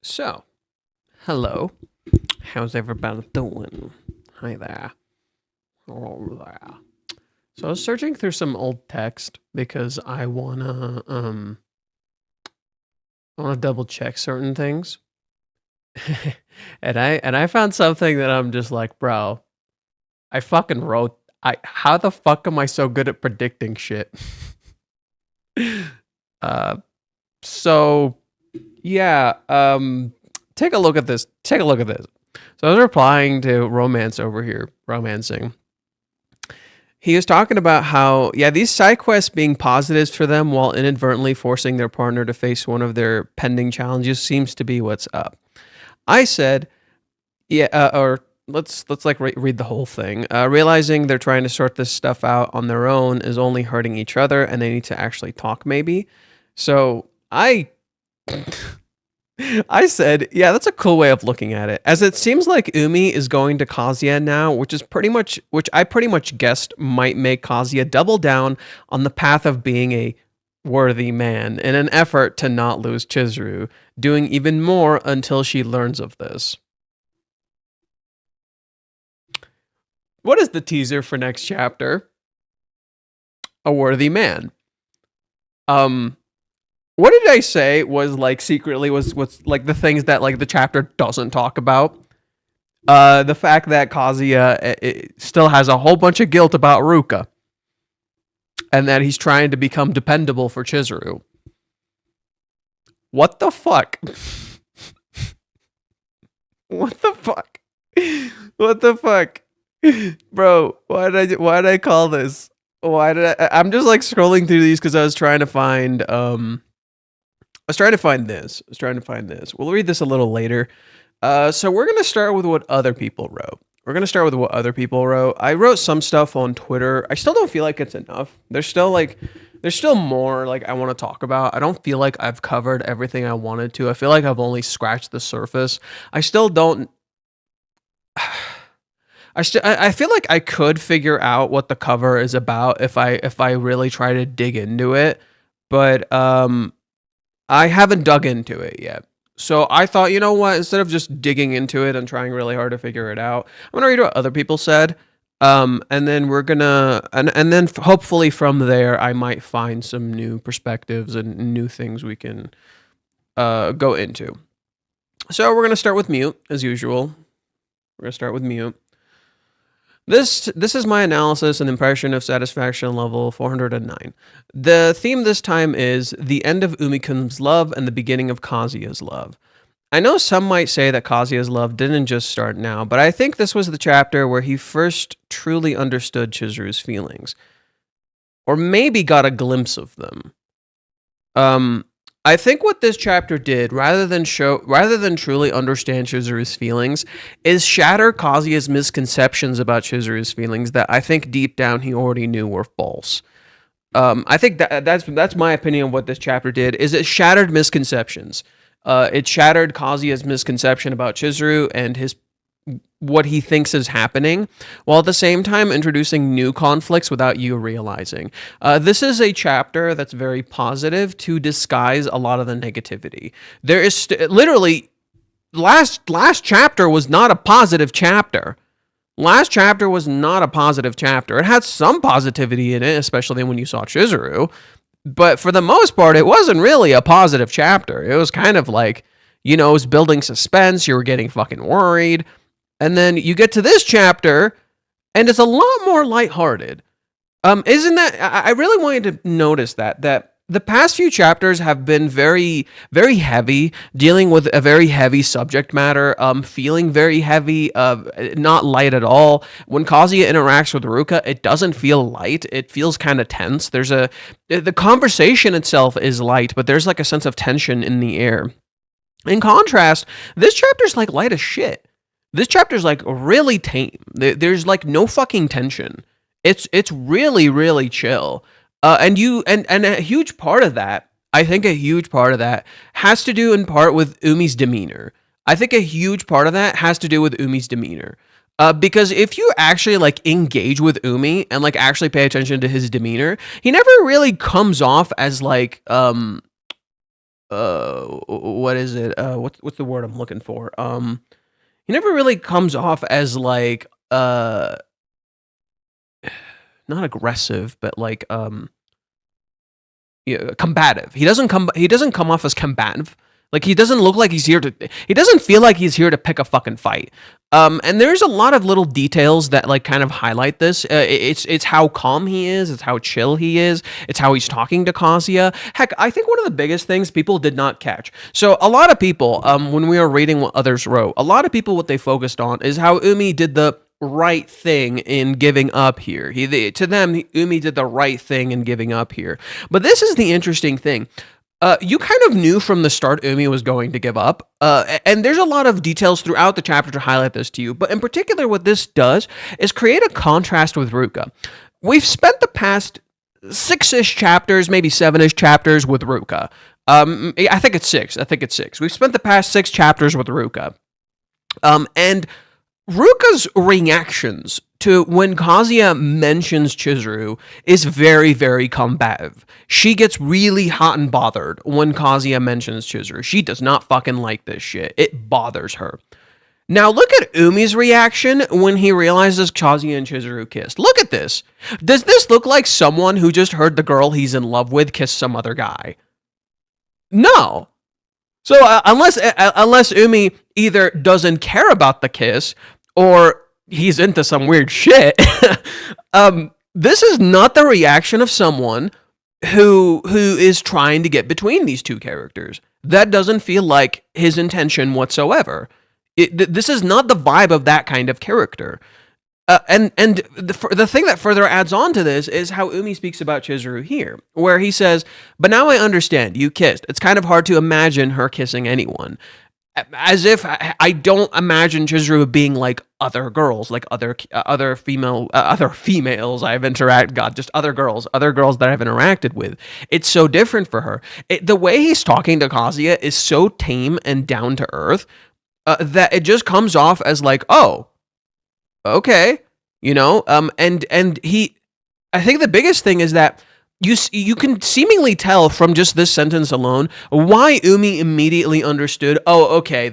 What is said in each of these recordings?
So, hello. How's everybody doing? Hi there. Hello there. So I was searching through some old text because I wanna double check certain things. and I found something that I'm just like, bro, I fucking wrote how the fuck am I so good at predicting shit? uh so yeah, take a look at this. Take a look at this. So I was replying to Romance over here, romancing. He was talking about how, yeah, these side quests being positives for them while inadvertently forcing their partner to face one of their pending challenges seems to be what's up. I said, yeah, or let's like read the whole thing. Realizing they're trying to sort this stuff out on their own is only hurting each other, and they need to actually talk, maybe. So I I said, yeah, that's a cool way of looking at it. As it seems like Umi is going to Kazuya now, which I pretty much guessed might make Kazuya double down on the path of being a worthy man in an effort to not lose Chizuru, doing even more until she learns of this. What is the teaser for next chapter? A worthy man. What did I say was like secretly was what's like the things that like the chapter doesn't talk about? The fact that Kazuya still has a whole bunch of guilt about Ruka, and that he's trying to become dependable for Chizuru. What the fuck? What the fuck? What the fuck? Bro, why did I call this? I'm just like scrolling through these because I was trying to find this. We'll read this a little later. So we're going to start with what other people wrote. I wrote some stuff on Twitter. I still don't feel like it's enough. There's still more like I want to talk about. I don't feel like I've covered everything I wanted to. I feel like I've only scratched the surface. I still don't I feel like I could figure out what the cover is about if I really try to dig into it, but I haven't dug into it yet. So I thought, you know what? Instead of just digging into it and trying really hard to figure it out, I'm gonna read what other people said, and then we're gonna and then hopefully from there I might find some new perspectives and new things we can go into. So we're gonna start with Mute as usual. This is my analysis and impression of satisfaction level 409. The theme this time is the end of Umikun's love and the beginning of Kazuya's love. I know some might say that Kazuya's love didn't just start now, but I think this was the chapter where he first truly understood Chizuru's feelings. Or maybe got a glimpse of them. I think what this chapter did, rather than truly understand Chizuru's feelings, is shatter Kazuya's misconceptions about Chizuru's feelings that I think deep down he already knew were false. I think that's my opinion of what this chapter did. Is it shattered misconceptions? It shattered Kazuya's misconception about Chizuru and what he thinks is happening, while at the same time introducing new conflicts without you realizing. This is a chapter that's very positive to disguise a lot of the negativity. There is literally last chapter was not a positive chapter. It had some positivity in it, especially when you saw Chizuru, but for the most part, it wasn't really a positive chapter. It was kind of like, it was building suspense. You were getting fucking worried. And then you get to this chapter, and it's a lot more lighthearted. Isn't that? I really wanted to notice that the past few chapters have been very, very heavy, dealing with a very heavy subject matter, feeling very heavy, not light at all. When Kazuya interacts with Ruka, it doesn't feel light. It feels kind of tense. The conversation itself is light, but there's like a sense of tension in the air. In contrast, this chapter's like light as shit. This chapter's like really tame. There's like no fucking tension. It's really, really chill. And a huge part of that, I think a huge part of that has to do in part with Umi's demeanor. Because if you actually like engage with Umi and like actually pay attention to his demeanor, he never really comes off as like what is it? What's the word I'm looking for? He never really comes off as like not aggressive, but like yeah, combative. He doesn't come off as combative. Like he doesn't look like he doesn't feel like he's here to pick a fucking fight. And there's a lot of little details that like kind of highlight this. It's how calm he is, it's how chill he is, it's how he's talking to Kazuya. Heck, I think one of the biggest things people did not catch. So a lot of people, when we were reading what others wrote, a lot of people what they focused on is how Umi did the right thing in giving up here. To them, Umi did the right thing in giving up here. But this is the interesting thing. You kind of knew from the start Umi was going to give up, and there's a lot of details throughout the chapter to highlight this to you, but in particular what this does is create a contrast with Ruka. We've spent the past 6-ish chapters, maybe 7-ish chapters with Ruka. I think it's 6. We've spent the past 6 chapters with Ruka. And Ruka's reactions to when Kazuya mentions Chizuru is very, very combative. She gets really hot and bothered when Kazuya mentions Chizuru. She does not fucking like this shit. It bothers her. Now look at Umi's reaction when he realizes Kazuya and Chizuru kissed. Look at this. Does this look like someone who just heard the girl he's in love with kiss some other guy? No. So unless Umi either doesn't care about the kiss or he's into some weird shit, this is not the reaction of someone who is trying to get between these two characters. That doesn't feel like his intention whatsoever. This is not the vibe of that kind of character. And the thing that further adds on to this is how Umi speaks about Chizuru here, where he says, "But now I understand, you kissed. It's kind of hard to imagine her kissing anyone." As if I don't imagine Chizuru being like other girls, like other females I've just other girls that I've interacted with. It's so different for her. The way he's talking to Kazuya is so tame and down to earth that it just comes off as like, oh, okay, and he. I think the biggest thing is that you can seemingly tell from just this sentence alone why Umi immediately understood, oh, okay,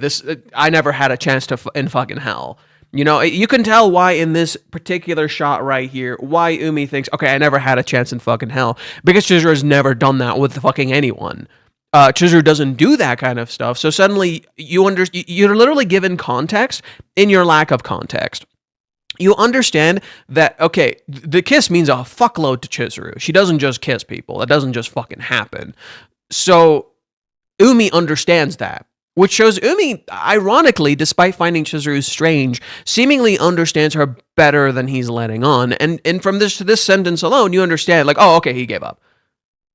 I never had a chance to in fucking hell. You can tell why in this particular shot right here, why Umi thinks, okay, I never had a chance in fucking hell, because Chizuru has never done that with fucking anyone. Chizuru doesn't do that kind of stuff, so suddenly you're literally given context in your lack of context. You understand that, okay, the kiss means a fuckload to Chizuru. She doesn't just kiss people. That doesn't just fucking happen. So Umi understands that, which shows Umi, ironically, despite finding Chizuru strange, seemingly understands her better than he's letting on. And from this sentence alone, you understand, like, oh, okay, he gave up.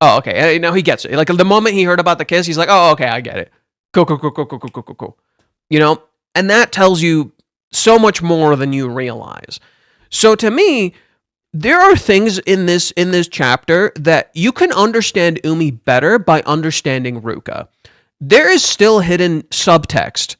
Oh, okay, now he gets it. Like, the moment he heard about the kiss, he's like, oh, okay, I get it. Cool. And that tells you so much more than you realize. So to me, there are things in this chapter that you can understand Umi better by understanding Ruka. There is still hidden subtext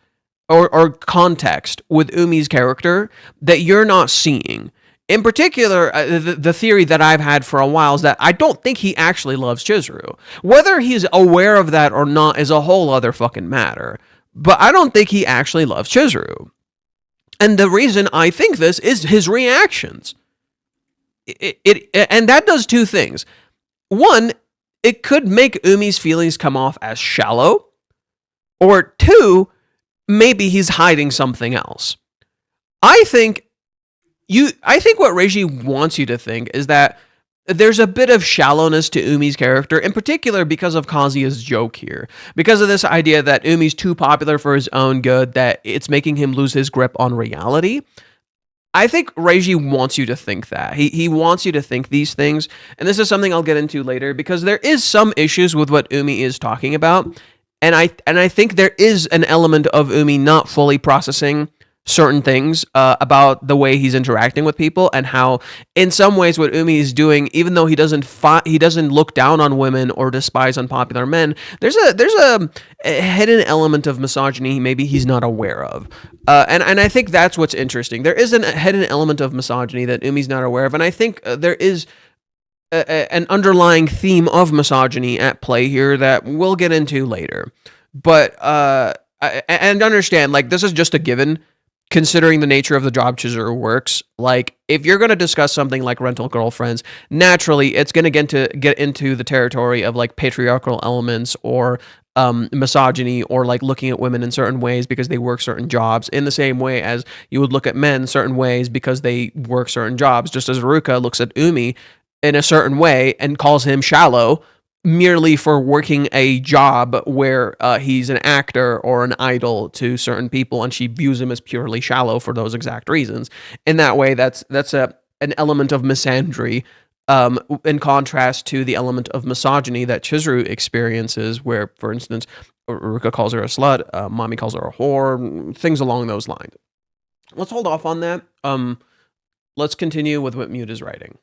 or context with Umi's character that you're not seeing. In particular, the theory that I've had for a while is that I don't think he actually loves Chizuru. Whether he's aware of that or not is a whole other fucking matter. But I don't think he actually loves Chizuru. And the reason I think this is his reactions. And that does two things. One, it could make Umi's feelings come off as shallow. Or two, maybe he's hiding something else. I think what Reiji wants you to think is that there's a bit of shallowness to Umi's character, in particular because of Kazuya's joke here. Because of this idea that Umi's too popular for his own good, that it's making him lose his grip on reality. I think Reiji wants you to think that. He wants you to think these things, and this is something I'll get into later, because there is some issues with what Umi is talking about, and I think there is an element of Umi not fully processing certain things about the way he's interacting with people, and how in some ways what Umi is doing, even though he doesn't look down on women or despise unpopular men, there's a hidden element of misogyny maybe he's not aware of, and I think that's what's interesting. There is a hidden element of misogyny that Umi's not aware of, and I think there is an underlying theme of misogyny at play here that we'll get into later. But and understand, like, this is just a given, considering the nature of the job Chizuru works. Like, if you're going to discuss something like rental girlfriends, naturally it's going to get into the territory of like patriarchal elements or misogyny, or like looking at women in certain ways because they work certain jobs, in the same way as you would look at men certain ways because they work certain jobs. Just as Ruka looks at Umi in a certain way and calls him shallow merely for working a job where he's an actor or an idol to certain people, and she views him as purely shallow for those exact reasons. In that way, that's an element of misandry, in contrast to the element of misogyny that Chizuru experiences, where, for instance, Ruka calls her a slut, Mommy calls her a whore, things along those lines. Let's hold off on that. Let's continue with what Mute is writing.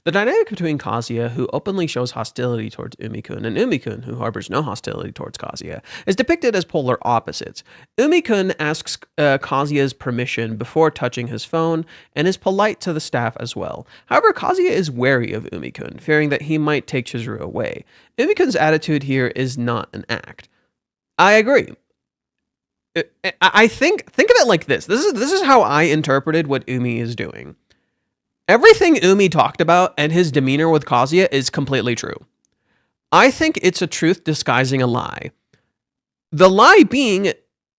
The dynamic between Kazuya, who openly shows hostility towards Umi-kun, and Umi-kun, who harbors no hostility towards Kazuya, is depicted as polar opposites. Umi-kun asks Kazuya's permission before touching his phone, and is polite to the staff as well. However, Kazuya is wary of Umi-kun, fearing that he might take Chizuru away. Umi-kun's attitude here is not an act. I agree. I think of it like this. This is how I interpreted what Umi is doing. Everything Umi talked about and his demeanor with Kazuya is completely true. I think it's a truth disguising a lie. The lie being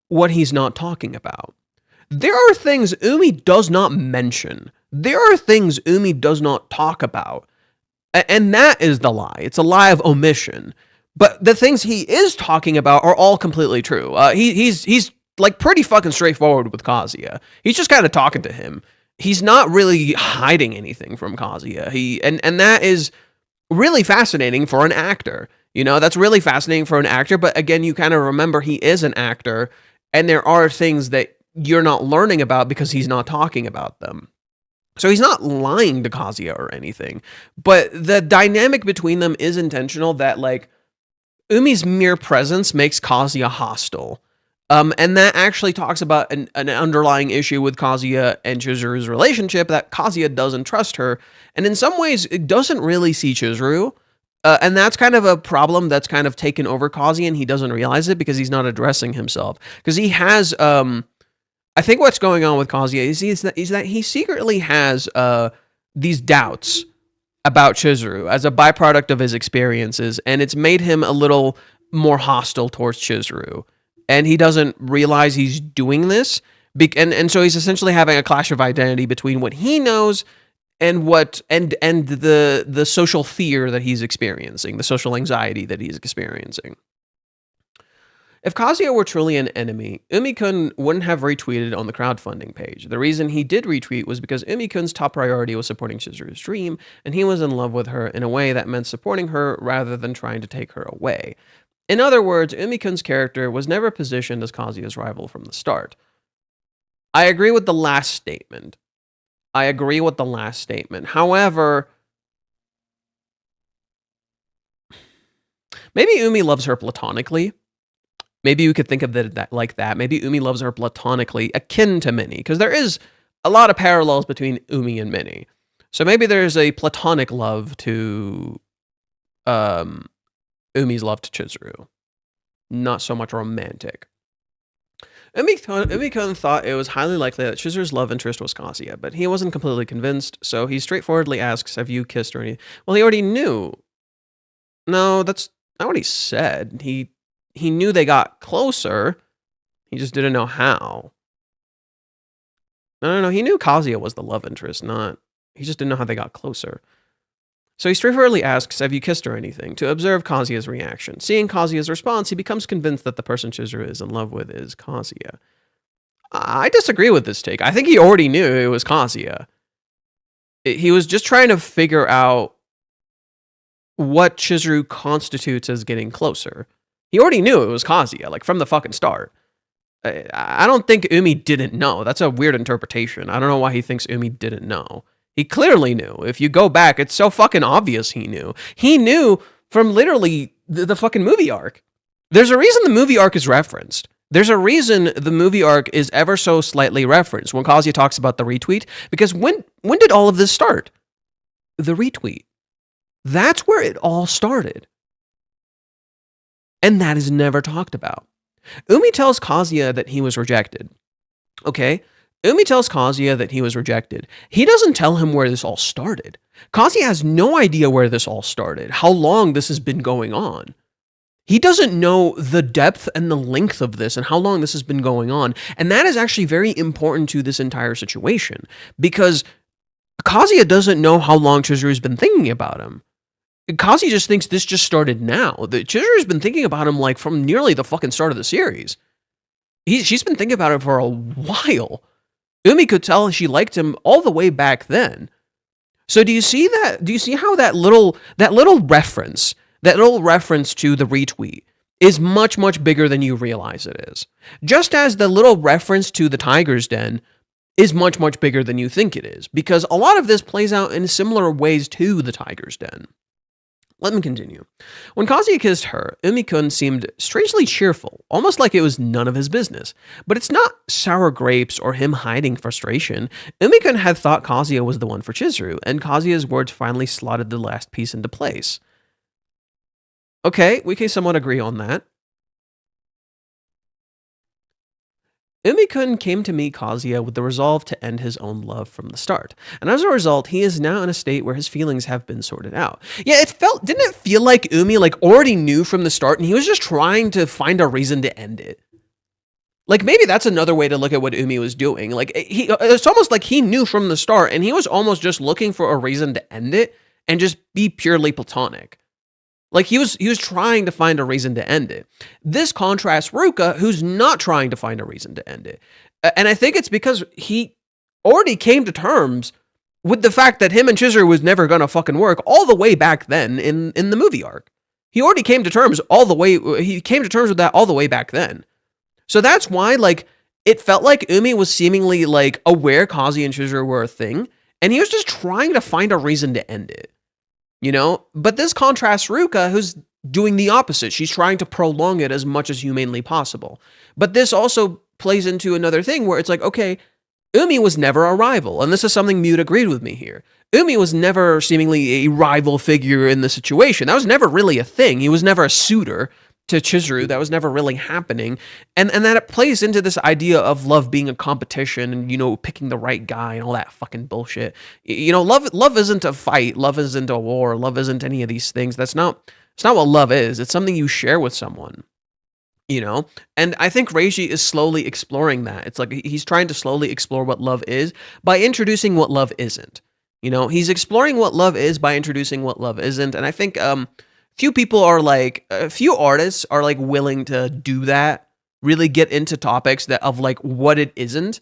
what he's not talking about. There are things Umi does not mention. There are things Umi does not talk about. And that is the lie. It's a lie of omission. But the things he is talking about are all completely true. He's like pretty fucking straightforward with Kazuya. He's just kind of talking to him. He's not really hiding anything from Kazuya. And that is really fascinating for an actor. You know, that's really fascinating for an actor. But again, you kind of remember he is an actor, and there are things that you're not learning about because he's not talking about them. So he's not lying to Kazuya or anything. But the dynamic between them is intentional, that like Umi's mere presence makes Kazuya hostile. And that actually talks about an underlying issue with Kazuya and Chizuru's relationship, that Kazuya doesn't trust her, and in some ways it doesn't really see Chizuru, and that's kind of a problem that's kind of taken over Kazuya, and he doesn't realize it because he's not addressing himself. Because he has, I think what's going on with Kazuya is that he secretly has these doubts about Chizuru as a byproduct of his experiences, and it's made him a little more hostile towards Chizuru. And he doesn't realize he's doing this, and so he's essentially having a clash of identity between what he knows and the social fear that he's experiencing, the social anxiety that he's experiencing. If Kazuya were truly an enemy, Umi-kun wouldn't have retweeted on the crowdfunding page. The reason he did retweet was because Umi-kun's top priority was supporting Chizuru's dream, and he was in love with her in a way that meant supporting her rather than trying to take her away. In other words, Umi-kun's character was never positioned as Kazuya's rival from the start. I agree with the last statement. However, maybe Umi loves her platonically. Maybe you could think of it like that. Maybe Umi loves her platonically, akin to Minnie, because there is a lot of parallels between Umi and Minnie. So maybe there's a platonic love to Umi's love to Chizuru. Not so much romantic. Umi-kun thought it was highly likely that Chizuru's love interest was Kazuya, but he wasn't completely convinced, so he straightforwardly asks, have you kissed or anything? Well, he already knew. No, that's not what he said. He knew they got closer. He just didn't know how. No. He knew Kazuya was the love interest, he just didn't know how they got closer. So he straightforwardly asks, have you kissed or anything, to observe Kazuya's reaction. Seeing Kazuya's response, he becomes convinced that the person Chizuru is in love with is Kazuya. I disagree with this take. I think he already knew it was Kazuya. He was just trying to figure out what Chizuru constitutes as getting closer. He already knew it was Kazuya, like from the fucking start. I don't think Umi didn't know. That's a weird interpretation. I don't know why he thinks Umi didn't know. He clearly knew. If you go back, it's so fucking obvious he knew. He knew from literally the fucking movie arc. There's a reason the movie arc is referenced. There's a reason the movie arc is ever so slightly referenced when Kazuya talks about the retweet, because when did all of this start? The retweet. That's where it all started. And that is never talked about. Umi tells Kazuya that he was rejected. Okay? Umi tells Kazuya that he was rejected. He doesn't tell him where this all started. Kazuya has no idea where this all started, how long this has been going on. He doesn't know the depth and the length of this and how long this has been going on. And that is actually very important to this entire situation, because Kazuya doesn't know how long Chizuru's been thinking about him. Kazuya just thinks this just started now. Chizuru's been thinking about him like from nearly the fucking start of the series. She's been thinking about it for a while. Umi could tell she liked him all the way back then. So do you see that? Do you see how that little reference to the retweet is much, much bigger than you realize it is? Just as the little reference to the Tiger's Den is much, much bigger than you think it is, because a lot of this plays out in similar ways to the Tiger's Den. Let me continue. When Kazuya kissed her, Umi-kun seemed strangely cheerful, almost like it was none of his business. But it's not sour grapes or him hiding frustration. Umi-kun had thought Kazuya was the one for Chizuru, and Kazuya's words finally slotted the last piece into place. Okay, we can somewhat agree on that. Umi-kun came to meet Kazuya with the resolve to end his own love from the start. And as a result, he is now in a state where his feelings have been sorted out. Yeah, didn't it feel like Umi already knew from the start and he was just trying to find a reason to end it? Like, maybe that's another way to look at what Umi was doing. Like, it's almost like he knew from the start and he was almost just looking for a reason to end it and just be purely platonic. Like, he was trying to find a reason to end it. This contrasts Ruka, who's not trying to find a reason to end it. And I think it's because he already came to terms with the fact that him and Chizuru was never going to fucking work all the way back then in the movie arc. He already came to terms with that all the way back then. So that's why, like, it felt like Umi was seemingly, like, aware Kazuya and Chizuru were a thing, and he was just trying to find a reason to end it. You know, but this contrasts Ruka, who's doing the opposite. She's trying to prolong it as much as humanly possible. But this also plays into another thing where it's like, okay, Umi was never a rival. And this is something Mute agreed with me here. Umi was never seemingly a rival figure in the situation. That was never really a thing. He was never a suitor to Chizuru. That was never really happening. And that it plays into this idea of love being a competition and, you know, picking the right guy and all that fucking bullshit. You know, love isn't a fight. Love isn't a war. Love isn't any of these things. It's not what love is. It's something you share with someone, you know? And I think Reiji is slowly exploring that. It's like he's trying to slowly explore what love is by introducing what love isn't. You know, he's exploring what love is by introducing what love isn't. And I think, few artists are like willing to do that, really get into topics of like what it isn't,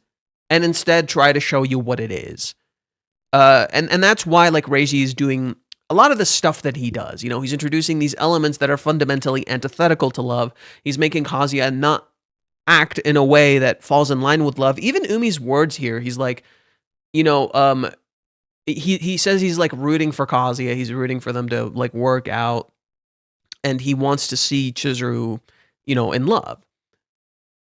and instead try to show you what it is. And that's why like Reiji is doing a lot of the stuff that he does. You know, he's introducing these elements that are fundamentally antithetical to love. He's making Kazuya not act in a way that falls in line with love. Even Umi's words here, he's like, you know, he says he's like rooting for Kazuya. He's rooting for them to like work out. And he wants to see Chizuru, you know, in love.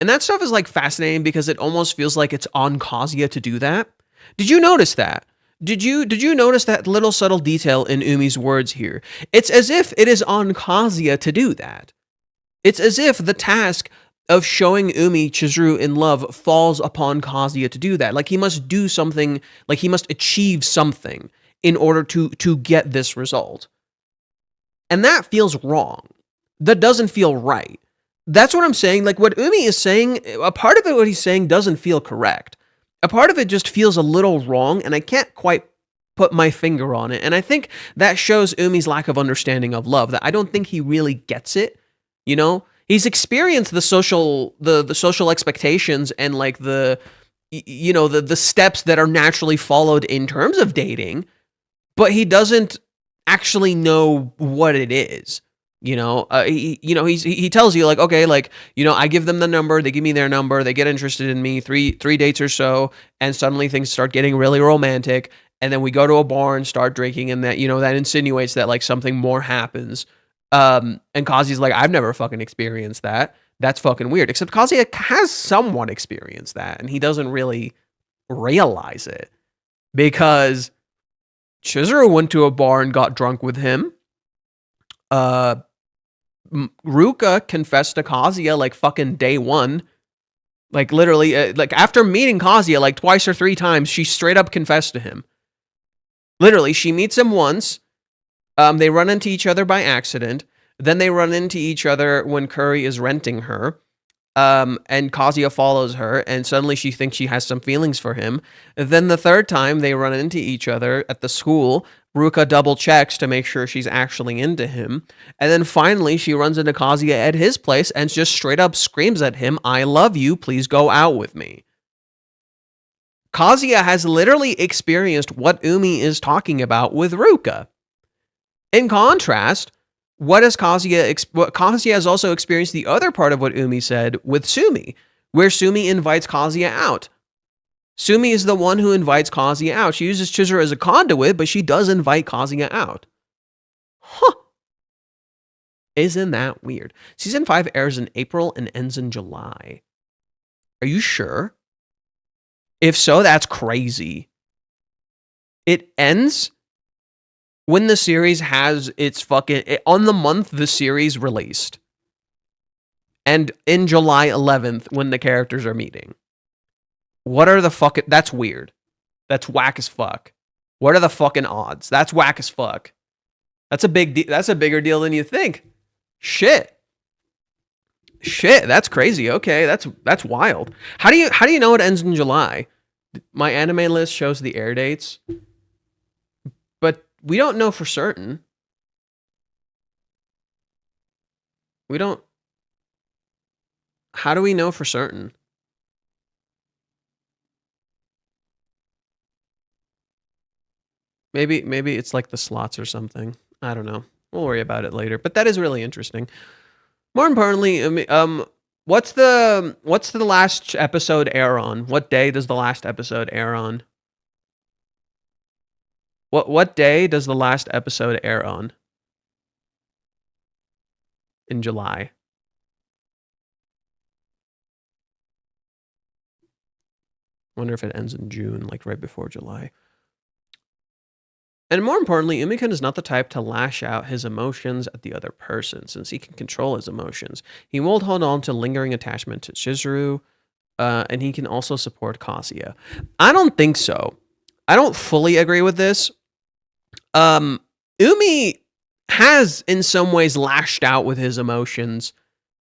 And that stuff is like fascinating because it almost feels like it's on Kazuya to do that. Did you notice that? Did you notice that little subtle detail in Umi's words here? It's as if it is on Kazuya to do that. It's as if the task of showing Umi Chizuru in love falls upon Kazuya to do that. Like he must do something, like he must achieve something in order to get this result. And that feels wrong. That doesn't feel right. That's what I'm saying. Like what Umi is saying, a part of it, what he's saying doesn't feel correct. A part of it just feels a little wrong, and I can't quite put my finger on it. And I think that shows Umi's lack of understanding of love, that I don't think he really gets it. You know, he's experienced the social expectations and like the steps that are naturally followed in terms of dating, but he doesn't actually know what it is. You know, he tells you like, okay, like, you know, I give them the number, they give me their number, they get interested in me, three dates or so, and suddenly things start getting really romantic, and then we go to a bar and start drinking, and that, you know, that insinuates that like something more happens. And Kazi's like, I've never fucking experienced that. That's fucking weird. Except Kazuya has somewhat experienced that, and he doesn't really realize it. Because Chizuru went to a bar and got drunk with him. Ruka confessed to Kazuya like fucking day one. Like literally, like after meeting Kazuya like twice or three times, she straight up confessed to him. Literally, she meets him once. They run into each other by accident. Then they run into each other when Curry is renting her. And Kazuya follows her, and suddenly she thinks she has some feelings for him. Then the third time they run into each other at the school, Ruka double checks to make sure she's actually into him. And then finally she runs into Kazuya at his place and just straight up screams at him, "I love you, please go out with me." Kazuya has literally experienced what Umi is talking about with Ruka. In contrast, Kazuya has also experienced the other part of what Umi said with Sumi, where Sumi invites Kazuya out. Sumi is the one who invites Kazuya out. She uses Chizuru as a conduit, but she does invite Kazuya out. Huh. Isn't that weird? Season 5 airs in April and ends in July. Are you sure? If so, that's crazy. It ends when the series has its on the month the series released. And in July 11th when the characters are meeting. What are the fucking... That's weird. That's whack as fuck. What are the fucking odds? That's whack as fuck. That's a bigger deal than you think. Shit, that's crazy. Okay, that's wild. How do you know it ends in July? My anime list shows the air dates. But we don't know for certain. How do we know for certain? Maybe it's like the slots or something. I don't know. We'll worry about it later. But that is really interesting. More importantly, what's the last episode air on? What day does the last episode air on? What day does the last episode air on? In July. Wonder if it ends in June, like right before July. And more importantly, Umi-kun is not the type to lash out his emotions at the other person, since he can control his emotions. He won't hold on to lingering attachment to Chizuru, and he can also support Kazuya. I don't think so. I don't fully agree with this. Umi has, in some ways, lashed out with his emotions.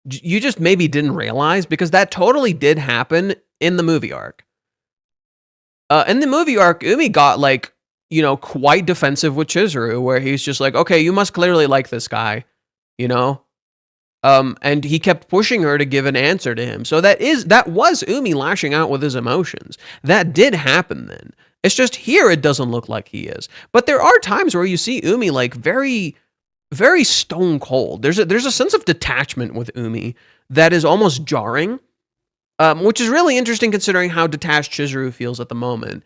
You just maybe didn't realize, because that totally did happen in the movie arc. In the movie arc, Umi got, like, quite defensive with Chizuru, where he's just like, okay, you must clearly like this guy, and he kept pushing her to give an answer to him. So that was Umi lashing out with his emotions. That did happen then. It's just here it doesn't look like he is. But there are times where you see Umi like very, very stone cold. There's a sense of detachment with Umi that is almost jarring, which is really interesting considering how detached Chizuru feels at the moment,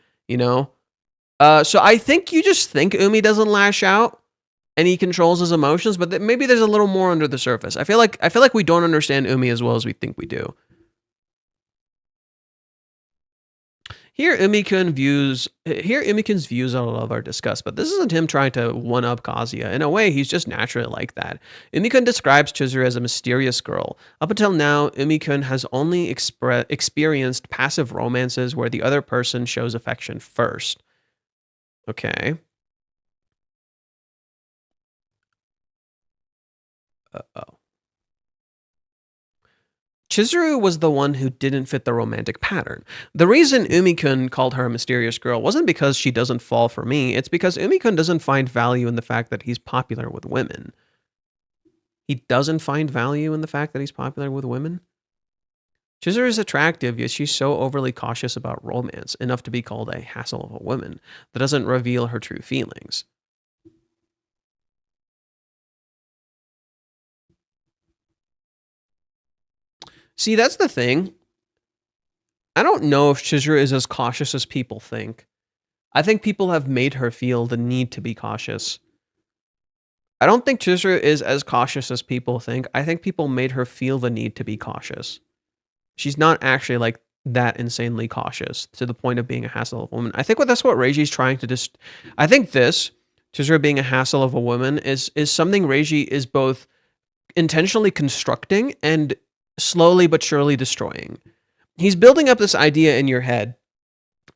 So I think you just think Umi doesn't lash out and he controls his emotions, but maybe there's a little more under the surface. I feel like we don't understand Umi as well as we think we do. Here Umi-kun's views on love are discussed, but this isn't him trying to one-up Kazuya. In a way, he's just naturally like that. Umi-kun describes Chizuru as a mysterious girl. Up until now, Umi-kun has only experienced passive romances where the other person shows affection first. Okay. Uh-oh. Chizuru was the one who didn't fit the romantic pattern. The reason Umi-kun called her a mysterious girl wasn't because she doesn't fall for me, it's because Umi-kun doesn't find value in the fact that he's popular with women. He doesn't find value in the fact that he's popular with women? Chizuru is attractive, yet she's so overly cautious about romance, enough to be called a hassle of a woman, that doesn't reveal her true feelings. See, that's the thing. I don't know if Chizuru is as cautious as people think. I think people have made her feel the need to be cautious. I don't think Chizuru is as cautious as people think. I think people made her feel the need to be cautious. She's not actually like that insanely cautious to the point of being a hassle of a woman. I think that's what Reiji's trying to I think this, Chizuru being a hassle of a woman, is something Reiji is both intentionally constructing and slowly but surely destroying. He's building up this idea in your head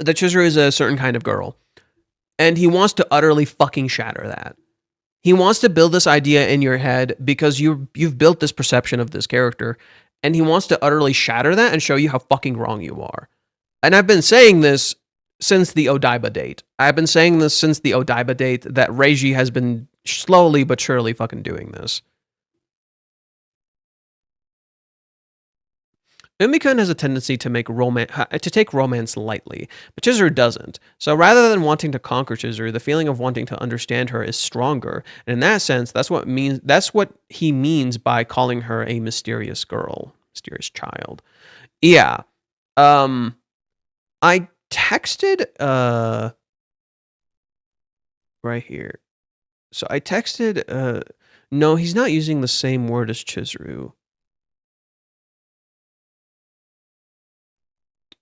that Chizuru is a certain kind of girl, and he wants to utterly fucking shatter that. He wants to build this idea in your head because you've built this perception of this character, and he wants to utterly shatter that and show you how fucking wrong you are. And I've been saying this since the Odaiba date. I've been saying this since the Odaiba date that Reiji has been slowly but surely fucking doing this. Umi-kun has a tendency to take romance lightly, but Chizuru doesn't. So rather than wanting to conquer Chizuru, the feeling of wanting to understand her is stronger. And in that sense, that's what he means by calling her a mysterious girl, mysterious child. Yeah. I texted right here. So I texted no, he's not using the same word as Chizuru.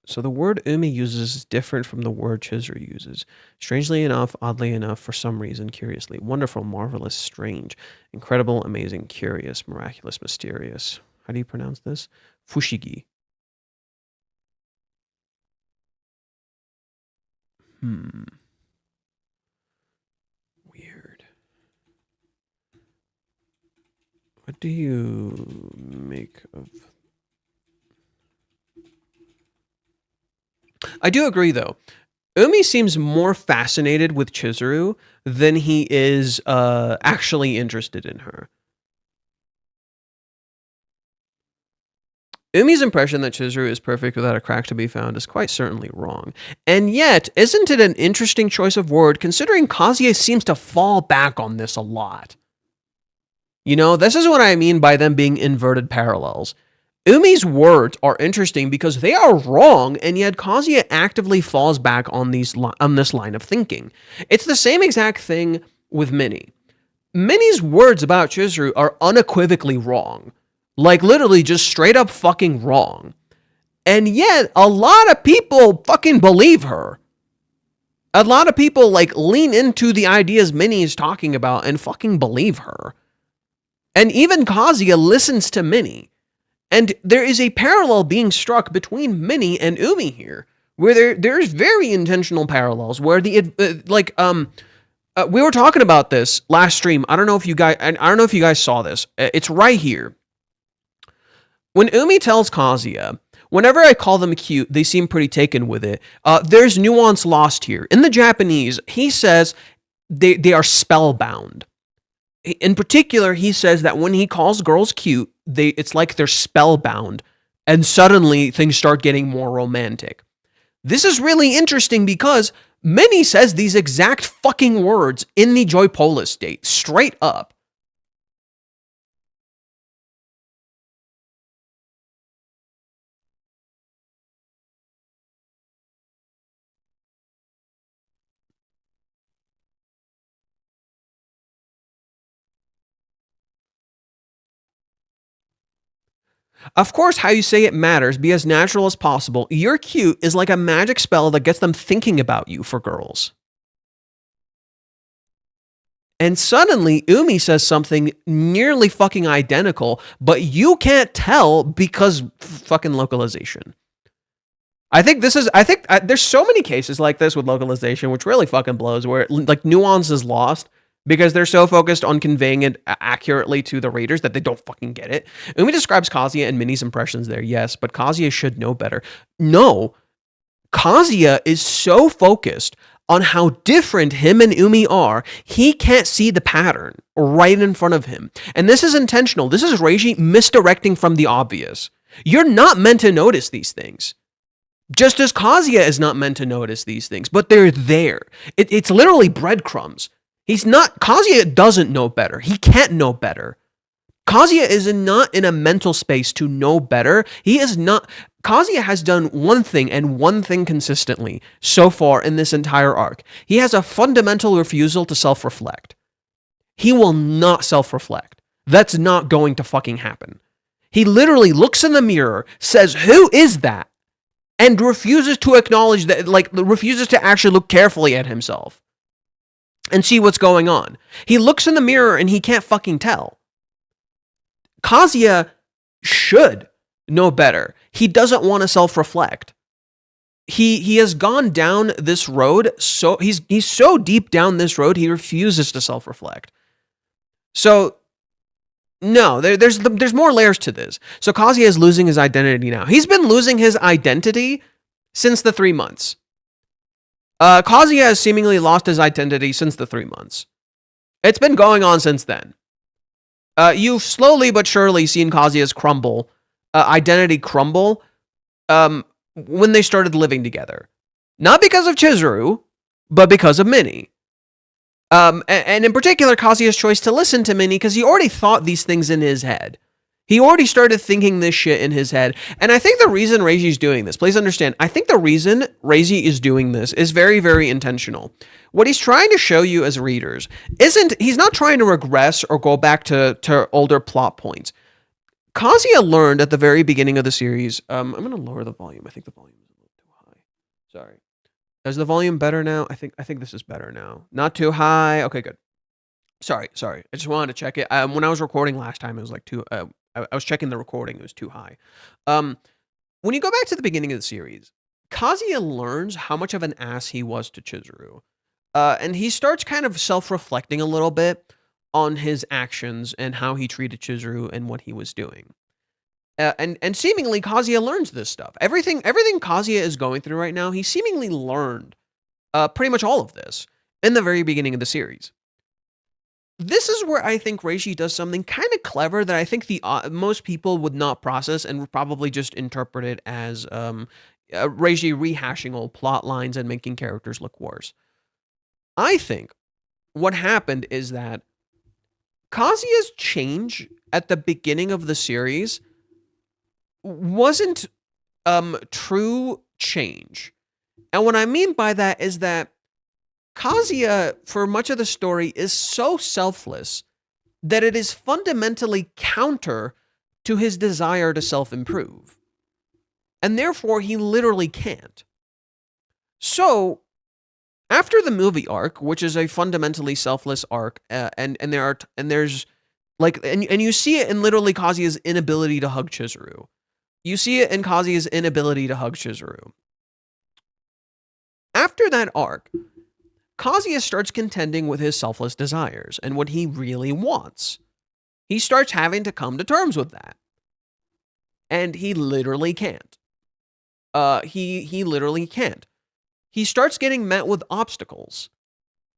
So the word Umi uses is different from the word Chizuru uses. Strangely enough, oddly enough, for some reason, curiously. Wonderful, marvelous, strange, incredible, amazing, curious, miraculous, mysterious. How do you pronounce this? Fushigi. Weird. What do you make of... I do agree, though. Umi seems more fascinated with Chizuru than he is actually interested in her. Umi's impression that Chizuru is perfect without a crack to be found is quite certainly wrong. And yet, isn't it an interesting choice of word, considering Kazuya seems to fall back on this a lot? You know, this is what I mean by them being inverted parallels. Umi's words are interesting because they are wrong, and yet Kazuya actively falls back on this line of thinking. It's the same exact thing with Minnie. Minnie's words about Chizuru are unequivocally wrong. Like, literally just straight up fucking wrong. And yet, a lot of people fucking believe her. A lot of people, like, lean into the ideas Minnie is talking about and fucking believe her. And even Kazuya listens to Minnie. And there is a parallel being struck between Minnie and Umi here, where there's very intentional parallels, where we were talking about this last stream. I don't know if you guys saw this. It's right here. When Umi tells Kazuya, whenever I call them cute, they seem pretty taken with it. There's nuance lost here. In the Japanese, he says they are spellbound. In particular, he says that when he calls girls cute, it's like they're spellbound, and suddenly things start getting more romantic. This is really interesting because Minnie says these exact fucking words in the Joy Polis state, straight up. Of course, how you say it matters. Be as natural as possible. You're cute is like a magic spell that gets them thinking about you for girls. And suddenly, Umi says something nearly fucking identical, but you can't tell because fucking localization. I think there's so many cases like this with localization, which really fucking blows, where like nuance is lost because they're so focused on conveying it accurately to the readers that they don't fucking get it. Umi describes Kazuya and Minnie's impressions there, yes, but Kazuya should know better. No, Kazuya is so focused on how different him and Umi are, he can't see the pattern right in front of him. And this is intentional. This is Reiji misdirecting from the obvious. You're not meant to notice these things. Just as Kazuya is not meant to notice these things, but they're there. It's literally breadcrumbs. Kazuya doesn't know better. He can't know better. Kazuya is not in a mental space to know better. Kazuya has done one thing and one thing consistently so far in this entire arc. He has a fundamental refusal to self-reflect. he will not self-reflect. That's not going to fucking happen. He literally looks in the mirror, says, "Who is that?" and refuses to acknowledge that, like, refuses to actually look carefully at himself and see what's going on. He looks in the mirror and he can't fucking tell. Kazuya should know better. He doesn't want to self-reflect. He has gone down this road, so he's so deep down this road, he refuses to self-reflect. So no, there's more layers to this. So Kazuya is losing his identity now. He's been losing his identity since the 3 months. Kazuya has seemingly lost his identity since the 3 months. It's been going on since then. You've slowly but surely seen Kazuya's identity crumble, when they started living together. Not because of Chizuru, but because of Minnie. And in particular, Kazuya's choice to listen to Minnie, because he already thought these things in his head. He already started thinking this shit in his head. And I think the reason Reiji's doing this, please understand, I think the reason Reiji is doing this is very, very intentional. What he's trying to show you as readers he's not trying to regress or go back to older plot points. Kazuya learned at the very beginning of the series, I'm going to lower the volume. I think the volume is a little too high. Sorry. Is the volume better now? I think this is better now. Not too high. Okay, good. Sorry. I just wanted to check it. When I was recording last time, it was like I was checking the recording. It was too high. When you go back to the beginning of the series, Kazuya learns how much of an ass he was to Chizuru. And he starts kind of self-reflecting a little bit on his actions and how he treated Chizuru and what he was doing. And seemingly Kazuya learns this stuff. Everything Kazuya is going through right now, he seemingly learned pretty much all of this in the very beginning of the series. This is where I think Reishi does something kind of clever that I think most people would not process and would probably just interpret it as Reishi rehashing old plot lines and making characters look worse. I think what happened is that Kazuya's change at the beginning of the series wasn't true change. And what I mean by that is that Kazuya, for much of the story, is so selfless that it is fundamentally counter to his desire to self-improve. And therefore, he literally can't. So, after the movie arc, which is a fundamentally selfless arc, and there's like, and you see it in literally Kazuya's inability to hug Chizuru. You see it in Kazuya's inability to hug Chizuru. After that arc, Kazuya starts contending with his selfless desires and what he really wants. He starts having to come to terms with that. And he literally can't. He literally can't. He starts getting met with obstacles.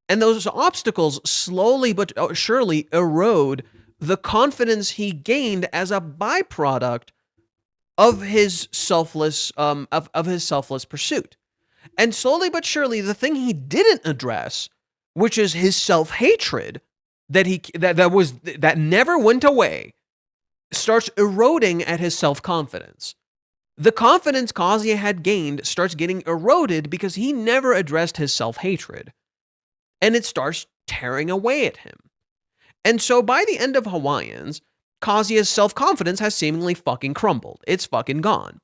And those obstacles slowly but surely erode the confidence he gained as a byproduct of his selfless of his selfless pursuit. And slowly but surely, the thing he didn't address, which is his self-hatred that never went away, starts eroding at his self-confidence. The confidence Kazuya had gained starts getting eroded because he never addressed his self-hatred. And it starts tearing away at him. And so by the end of Hawaiians, Kazuya's self-confidence has seemingly fucking crumbled. It's fucking gone.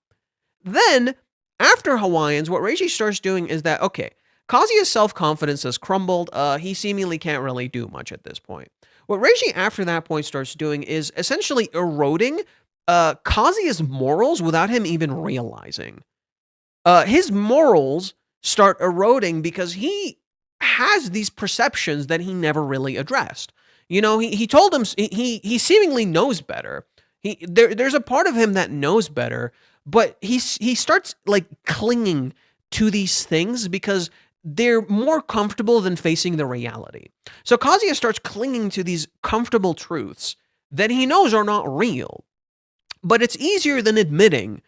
Then, after Hawaiians, what Reishi starts doing is that, okay, Kazuya's self-confidence has crumbled. He seemingly can't really do much at this point. What Reishi after that point starts doing is essentially eroding Kazuya's morals without him even realizing. His morals start eroding because he has these perceptions that he never really addressed. You know, he told him he seemingly knows better. There's a part of him that knows better, but he starts like clinging to these things because they're more comfortable than facing the reality. So Kazuya starts clinging to these comfortable truths that he knows are not real. But it's easier than admitting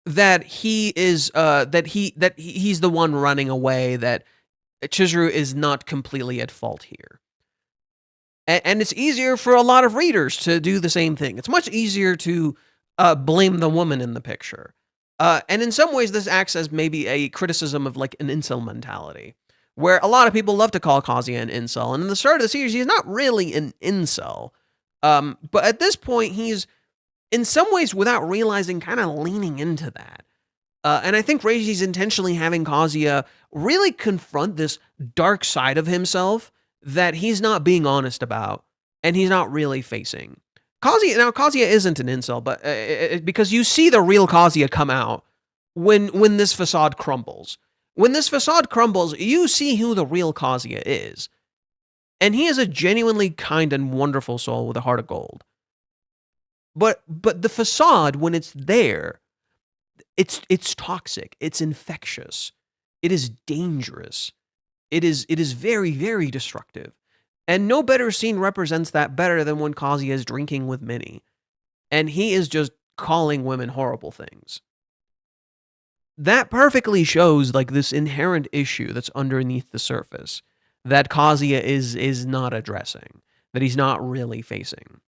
that he is he's the one running away, that Chizuru is not completely at fault here. And it's easier for a lot of readers to do the same thing. It's much easier to blame the woman in the picture. And in some ways, this acts as maybe a criticism of like an incel mentality, where a lot of people love to call Kazuya an incel. And in the start of the series, he's not really an incel. But at this point, he's, in some ways, without realizing, kind of leaning into that. And I think Reiji's intentionally having Kazuya really confront this dark side of himself that he's not being honest about and he's not really facing. Kazuya isn't an incel, but because you see the real Kazuya come out when this facade crumbles. When this facade crumbles, you see who the real Kazuya is. And he is a genuinely kind and wonderful soul with a heart of gold. But the facade, when it's there, it's toxic, it's infectious, it is dangerous, it is very, very destructive. And no better scene represents that better than when Kazuya is drinking with Minnie. And he is just calling women horrible things. That perfectly shows like this inherent issue that's underneath the surface that Kazuya is not addressing, that he's not really facing.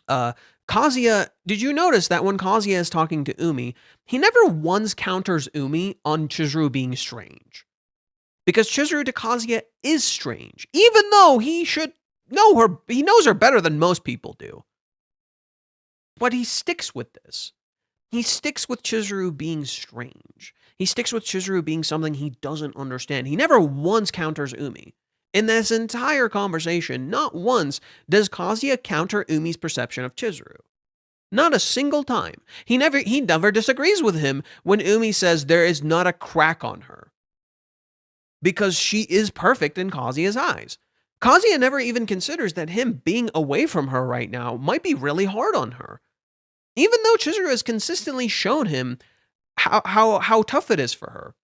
Kazuya, did you notice that when Kazuya is talking to Umi, he never once counters Umi on Chizuru being strange? Because Chizuru to Kazuya is strange, even though he should know her. He knows her better than most people do. But he sticks with this. He sticks with Chizuru being strange. He sticks with Chizuru being something he doesn't understand. He never once counters Umi. In this entire conversation, not once does Kazuya counter Umi's perception of Chizuru. Not a single time. He never disagrees with him when Umi says there is not a crack on her. Because she is perfect in Kazuya's eyes. Kazuya never even considers that him being away from her right now might be really hard on her. Even though Chizuru has consistently shown him how tough it is for her.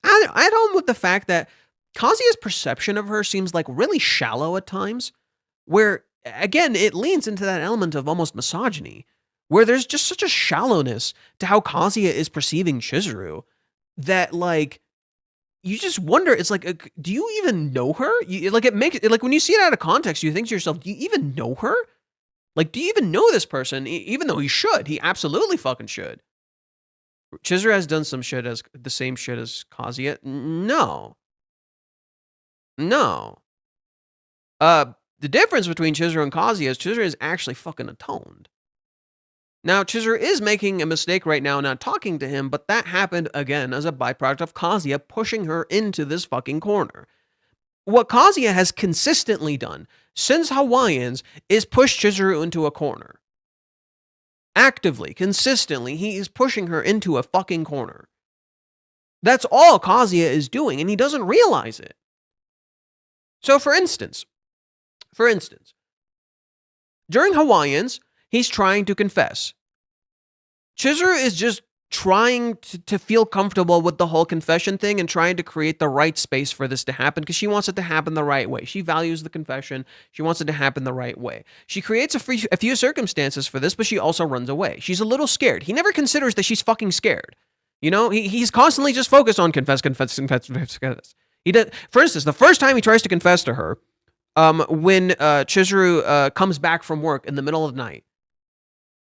Add on with the fact that Kazuya's perception of her seems like really shallow at times, where, again, it leans into that element of almost misogyny, where there's just such a shallowness to how Kazuya is perceiving Chizuru that, like, you just wonder, it's like, do you even know her? Like, when you see it out of context, you think to yourself, do you even know her? Like, do you even know this person? Even though he should. He absolutely fucking should. Chizuru has done some shit as the same shit as Kazuya. No. The difference between Chizuru and Kazuya is Chizuru is actually fucking atoned. Now, Chizuru is making a mistake right now not talking to him, but that happened, again, as a byproduct of Kazuya pushing her into this fucking corner. What Kazuya has consistently done since Hawaiians is push Chizuru into a corner. Actively, consistently, he is pushing her into a fucking corner. That's all Kazuya is doing, and he doesn't realize it. So, for instance, during Hawaiians, he's trying to confess. Chizuru is just trying to feel comfortable with the whole confession thing and trying to create the right space for this to happen because she wants it to happen the right way. She values the confession. She wants it to happen the right way. She creates a few circumstances for this, but she also runs away. She's a little scared. He never considers that she's fucking scared. You know, he's constantly just focused on confess. He did, for instance, the first time he tries to confess to her, when Chizuru comes back from work in the middle of the night.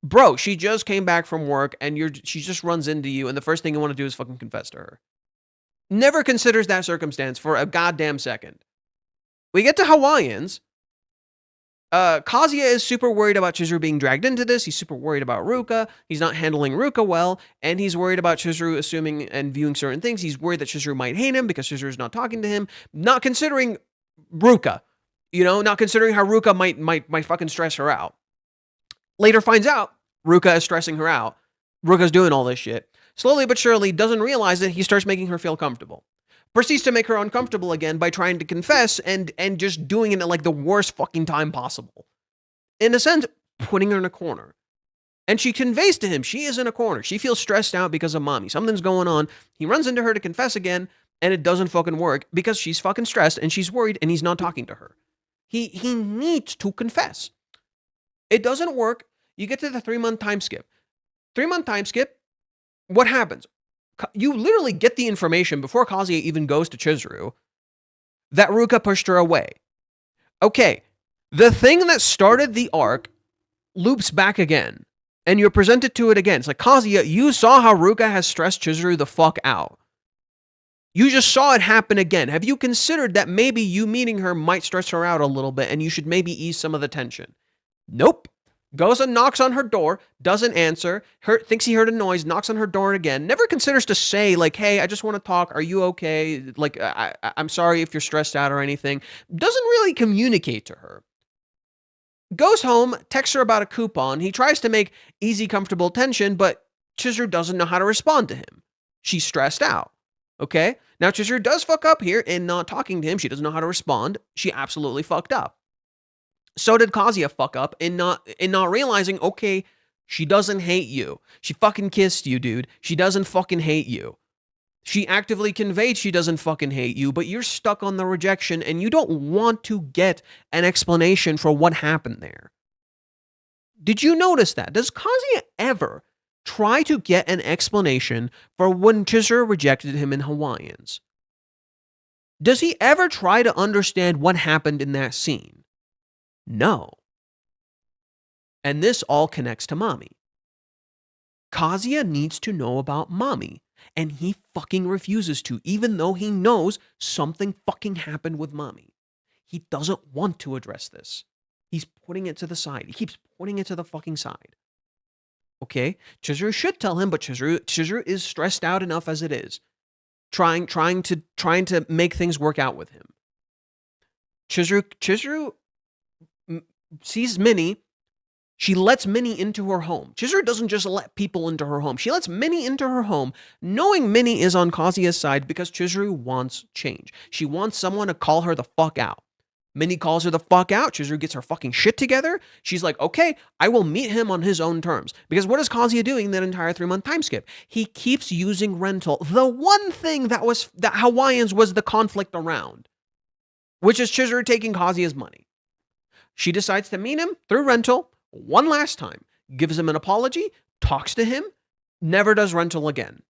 Bro, she just came back from work and she just runs into you and the first thing you want to do is fucking confess to her. Never considers that circumstance for a goddamn second. We get to Hawaiians. Kazuya is super worried about Chizuru being dragged into this. He's super worried about Ruka. He's not handling Ruka well. And he's worried about Chizuru assuming and viewing certain things. He's worried that Chizuru might hate him because Chizuru's not talking to him. Not considering Ruka. You know, not considering how Ruka might fucking stress her out. Later finds out Ruka is stressing her out. Ruka's doing all this shit. Slowly but surely doesn't realize it. He starts making her feel comfortable. Proceeds to make her uncomfortable again by trying to confess and just doing it at like the worst fucking time possible. In a sense, putting her in a corner. And she conveys to him she is in a corner. She feels stressed out because of mommy. Something's going on. He runs into her to confess again and it doesn't fucking work because she's fucking stressed and she's worried and he's not talking to her. He needs to confess. It doesn't work. You get to the 3-month time skip. 3-month time skip, what happens? You literally get the information before Kazuya even goes to Chizuru that Ruka pushed her away. Okay, the thing that started the arc loops back again, and you're presented to it again. It's like, Kazuya, you saw how Ruka has stressed Chizuru the fuck out. You just saw it happen again. Have you considered that maybe you meeting her might stress her out a little bit and you should maybe ease some of the tension? Nope. Goes and knocks on her door, doesn't answer, thinks he heard a noise, knocks on her door again, never considers to say, like, hey, I just want to talk. Are you okay? Like, I'm sorry if you're stressed out or anything. Doesn't really communicate to her. Goes home, texts her about a coupon. He tries to make easy, comfortable tension, but Chizuru doesn't know how to respond to him. She's stressed out. Okay? Now, Chizuru does fuck up here in not talking to him. She doesn't know how to respond. She absolutely fucked up. So did Kazuya fuck up in not realizing, okay, she doesn't hate you. She fucking kissed you, dude. She doesn't fucking hate you. She actively conveyed she doesn't fucking hate you, but you're stuck on the rejection and you don't want to get an explanation for what happened there. Did you notice that? Does Kazuya ever try to get an explanation for when Chizuru rejected him in Hawaiians? Does he ever try to understand what happened in that scene? No. And this all connects to Mommy. Kazuya needs to know about Mommy, and he fucking refuses to, even though he knows something fucking happened with Mommy. He doesn't want to address this. He's putting it to the side. He keeps putting it to the fucking side. Okay? Chizuru should tell him, but Chizuru is stressed out enough as it is. Trying to make things work out with him. Chizuru sees Minnie. She lets Minnie into her home. Chizuru doesn't just let people into her home. She lets Minnie into her home, knowing Minnie is on Kazuya's side because Chizuru wants change. She wants someone to call her the fuck out. Minnie calls her the fuck out. Chizuru gets her fucking shit together. She's like, okay, I will meet him on his own terms. Because what is Kazuya doing that entire 3-month time skip? He keeps using rental. The one thing that Hawaiians was the conflict around, which is Chizuru taking Kazuya's money. She decides to meet him through rental one last time, gives him an apology, talks to him, never does rental again.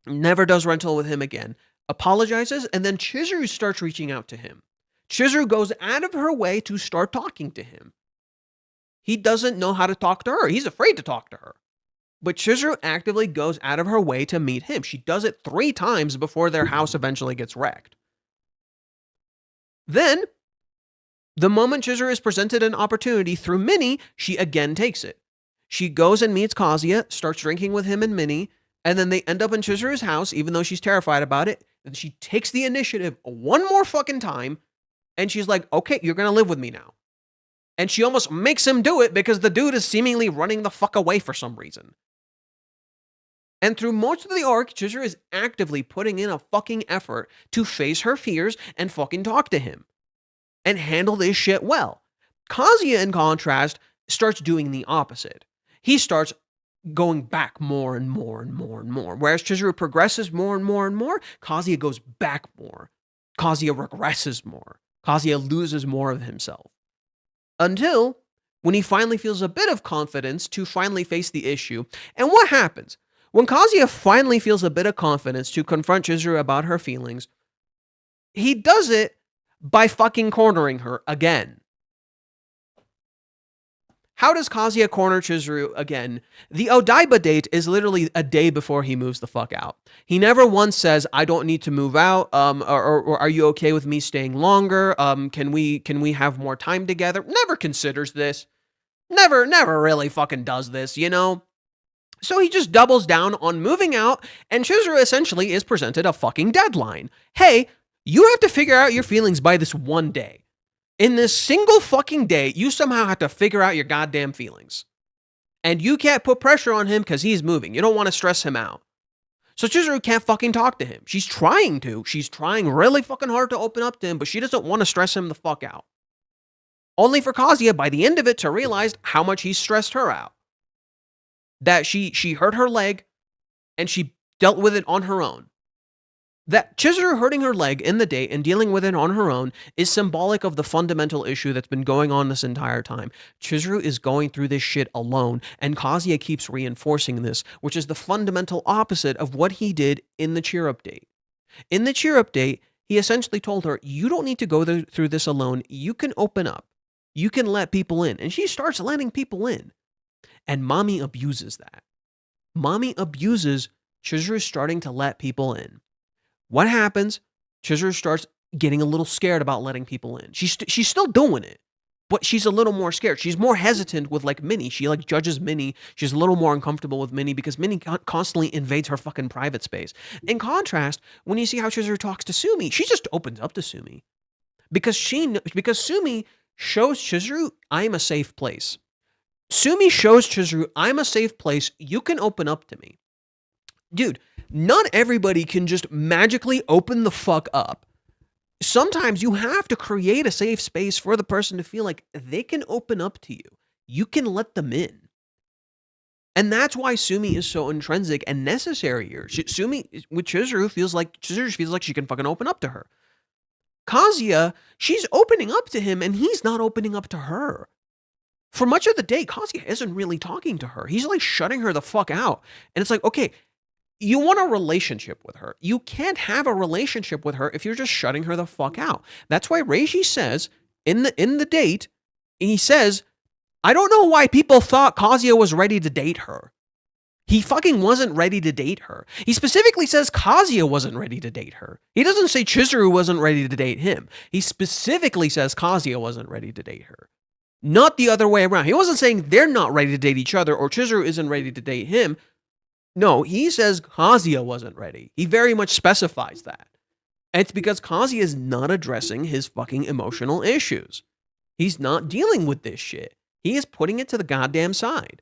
Never does rental with him again. Apologizes, and then Chizuru starts reaching out to him. Chizuru goes out of her way to start talking to him. He doesn't know how to talk to her. He's afraid to talk to her. But Chizuru actively goes out of her way to meet him. She does it 3 times before their house eventually gets wrecked. Then, the moment Chizuru is presented an opportunity through Minnie, she again takes it. She goes and meets Kazuya, starts drinking with him and Minnie, and then they end up in Chizuru's house, even though she's terrified about it. And she takes the initiative one more fucking time, and she's like, okay, you're going to live with me now. And she almost makes him do it because the dude is seemingly running the fuck away for some reason. And through most of the arc, Chizuru is actively putting in a fucking effort to face her fears and fucking talk to him. And handle this shit well. Kazuya, in contrast, starts doing the opposite. He starts going back more and more and more and more. Whereas Chizuru progresses more and more and more, Kazuya goes back more. Kazuya regresses more. Kazuya loses more of himself. Until when he finally feels a bit of confidence to finally face the issue. And what happens? When Kazuya finally feels a bit of confidence to confront Chizuru about her feelings, he does it by fucking cornering her again. How does Kazuya corner Chizuru again? The Odaiba date is literally a day before he moves the fuck out. He never once says, I don't need to move out, or are you okay with me staying longer? Can we have more time together? Never considers this. Never really fucking does this, you know? So he just doubles down on moving out, and Chizuru essentially is presented a fucking deadline. Hey, you have to figure out your feelings by this one day. In this single fucking day, you somehow have to figure out your goddamn feelings. And you can't put pressure on him because he's moving. You don't want to stress him out. So Chizuru can't fucking talk to him. She's trying to. She's trying really fucking hard to open up to him, but she doesn't want to stress him the fuck out. Only for Kazuya, by the end of it, to realize how much he stressed her out. That she hurt her leg, and she dealt with it on her own. That Chizuru hurting her leg in the date and dealing with it on her own is symbolic of the fundamental issue that's been going on this entire time. Chizuru is going through this shit alone, and Kazuya keeps reinforcing this, which is the fundamental opposite of what he did in the cheer update. In the cheer update, he essentially told her, you don't need to go through this alone. You can open up. You can let people in. And she starts letting people in. And Mommy abuses that. Mommy abuses Chizuru starting to let people in. What happens? Chizuru starts getting a little scared about letting people in. She's still doing it, but she's a little more scared. She's more hesitant with like Minnie. She like judges Minnie. She's a little more uncomfortable with Minnie because Minnie constantly invades her fucking private space. In contrast, when you see how Chizuru talks to Sumi, she just opens up to Sumi because Sumi shows Chizuru, I'm a safe place. Sumi shows Chizuru, I'm a safe place. You can open up to me. Dude, not everybody can just magically open the fuck up. Sometimes you have to create a safe space for the person to feel like they can open up to you. You can let them in. And that's why Sumi is so intrinsic and necessary here. Sumi, with Chizuru feels like she can fucking open up to her. Kazuya, she's opening up to him and he's not opening up to her. For much of the day, Kazuya isn't really talking to her. He's like shutting her the fuck out. And it's like, okay, you want a relationship with her. You can't have a relationship with her if you're just shutting her the fuck out. That's why Reiji says in the date, he says, I don't know why people thought Kazuya was ready to date her. He fucking wasn't ready to date her. He specifically says Kazuya wasn't ready to date her. He doesn't say Chizuru wasn't ready to date him. He specifically says Kazuya wasn't ready to date her. Not the other way around. He wasn't saying they're not ready to date each other or Chizuru isn't ready to date him. No, he says Kazuya wasn't ready. He very much specifies that. And it's because Kazuya is not addressing his fucking emotional issues. He's not dealing with this shit. He is putting it to the goddamn side.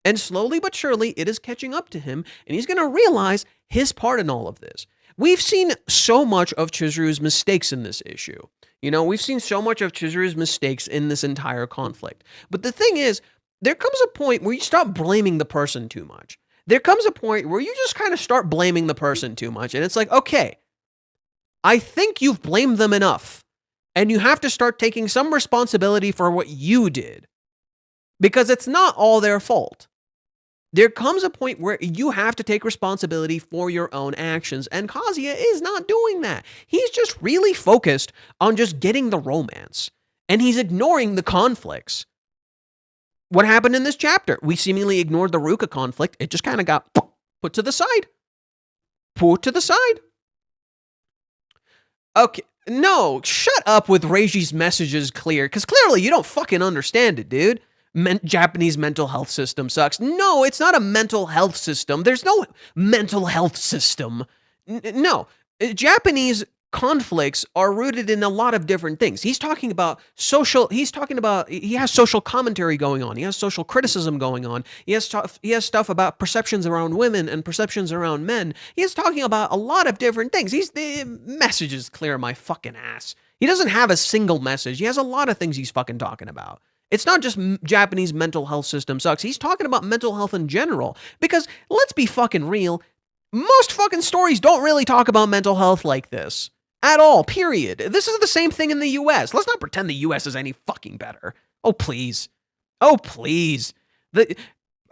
And slowly but surely, it is catching up to him, and he's going to realize his part in all of this. We've seen so much of Chizuru's mistakes in this issue. You know, we've seen so much of Chizuru's mistakes in this entire conflict. But the thing is, there comes a point where you stop blaming the person too much. There comes a point where you just kind of start blaming the person too much. And it's like, okay, I think you've blamed them enough. And you have to start taking some responsibility for what you did. Because it's not all their fault. There comes a point where you have to take responsibility for your own actions. And Kazuya is not doing that. He's just really focused on just getting the romance. And he's ignoring the conflicts. What happened in this chapter? We seemingly ignored the Ruka conflict. It just kind of got put to the side. Put to the side. Okay, no, shut up with Reiji's messages clear, because clearly you don't fucking understand it, dude. Japanese mental health system sucks. No, it's not a mental health system. There's no mental health system. No, Japanese conflicts are rooted in a lot of different things. He has social commentary going on. He has social criticism going on. He has stuff about perceptions around women and perceptions around men. He is talking about a lot of different things. The message is clear my fucking ass. He doesn't have a single message. He has a lot of things he's fucking talking about. It's not just Japanese mental health system sucks. He's talking about mental health in general. Because let's be fucking real, most fucking stories don't really talk about mental health like this. At all, period. This is the same thing in the US. Let's not pretend the US is any fucking better. Oh, please. Oh, please.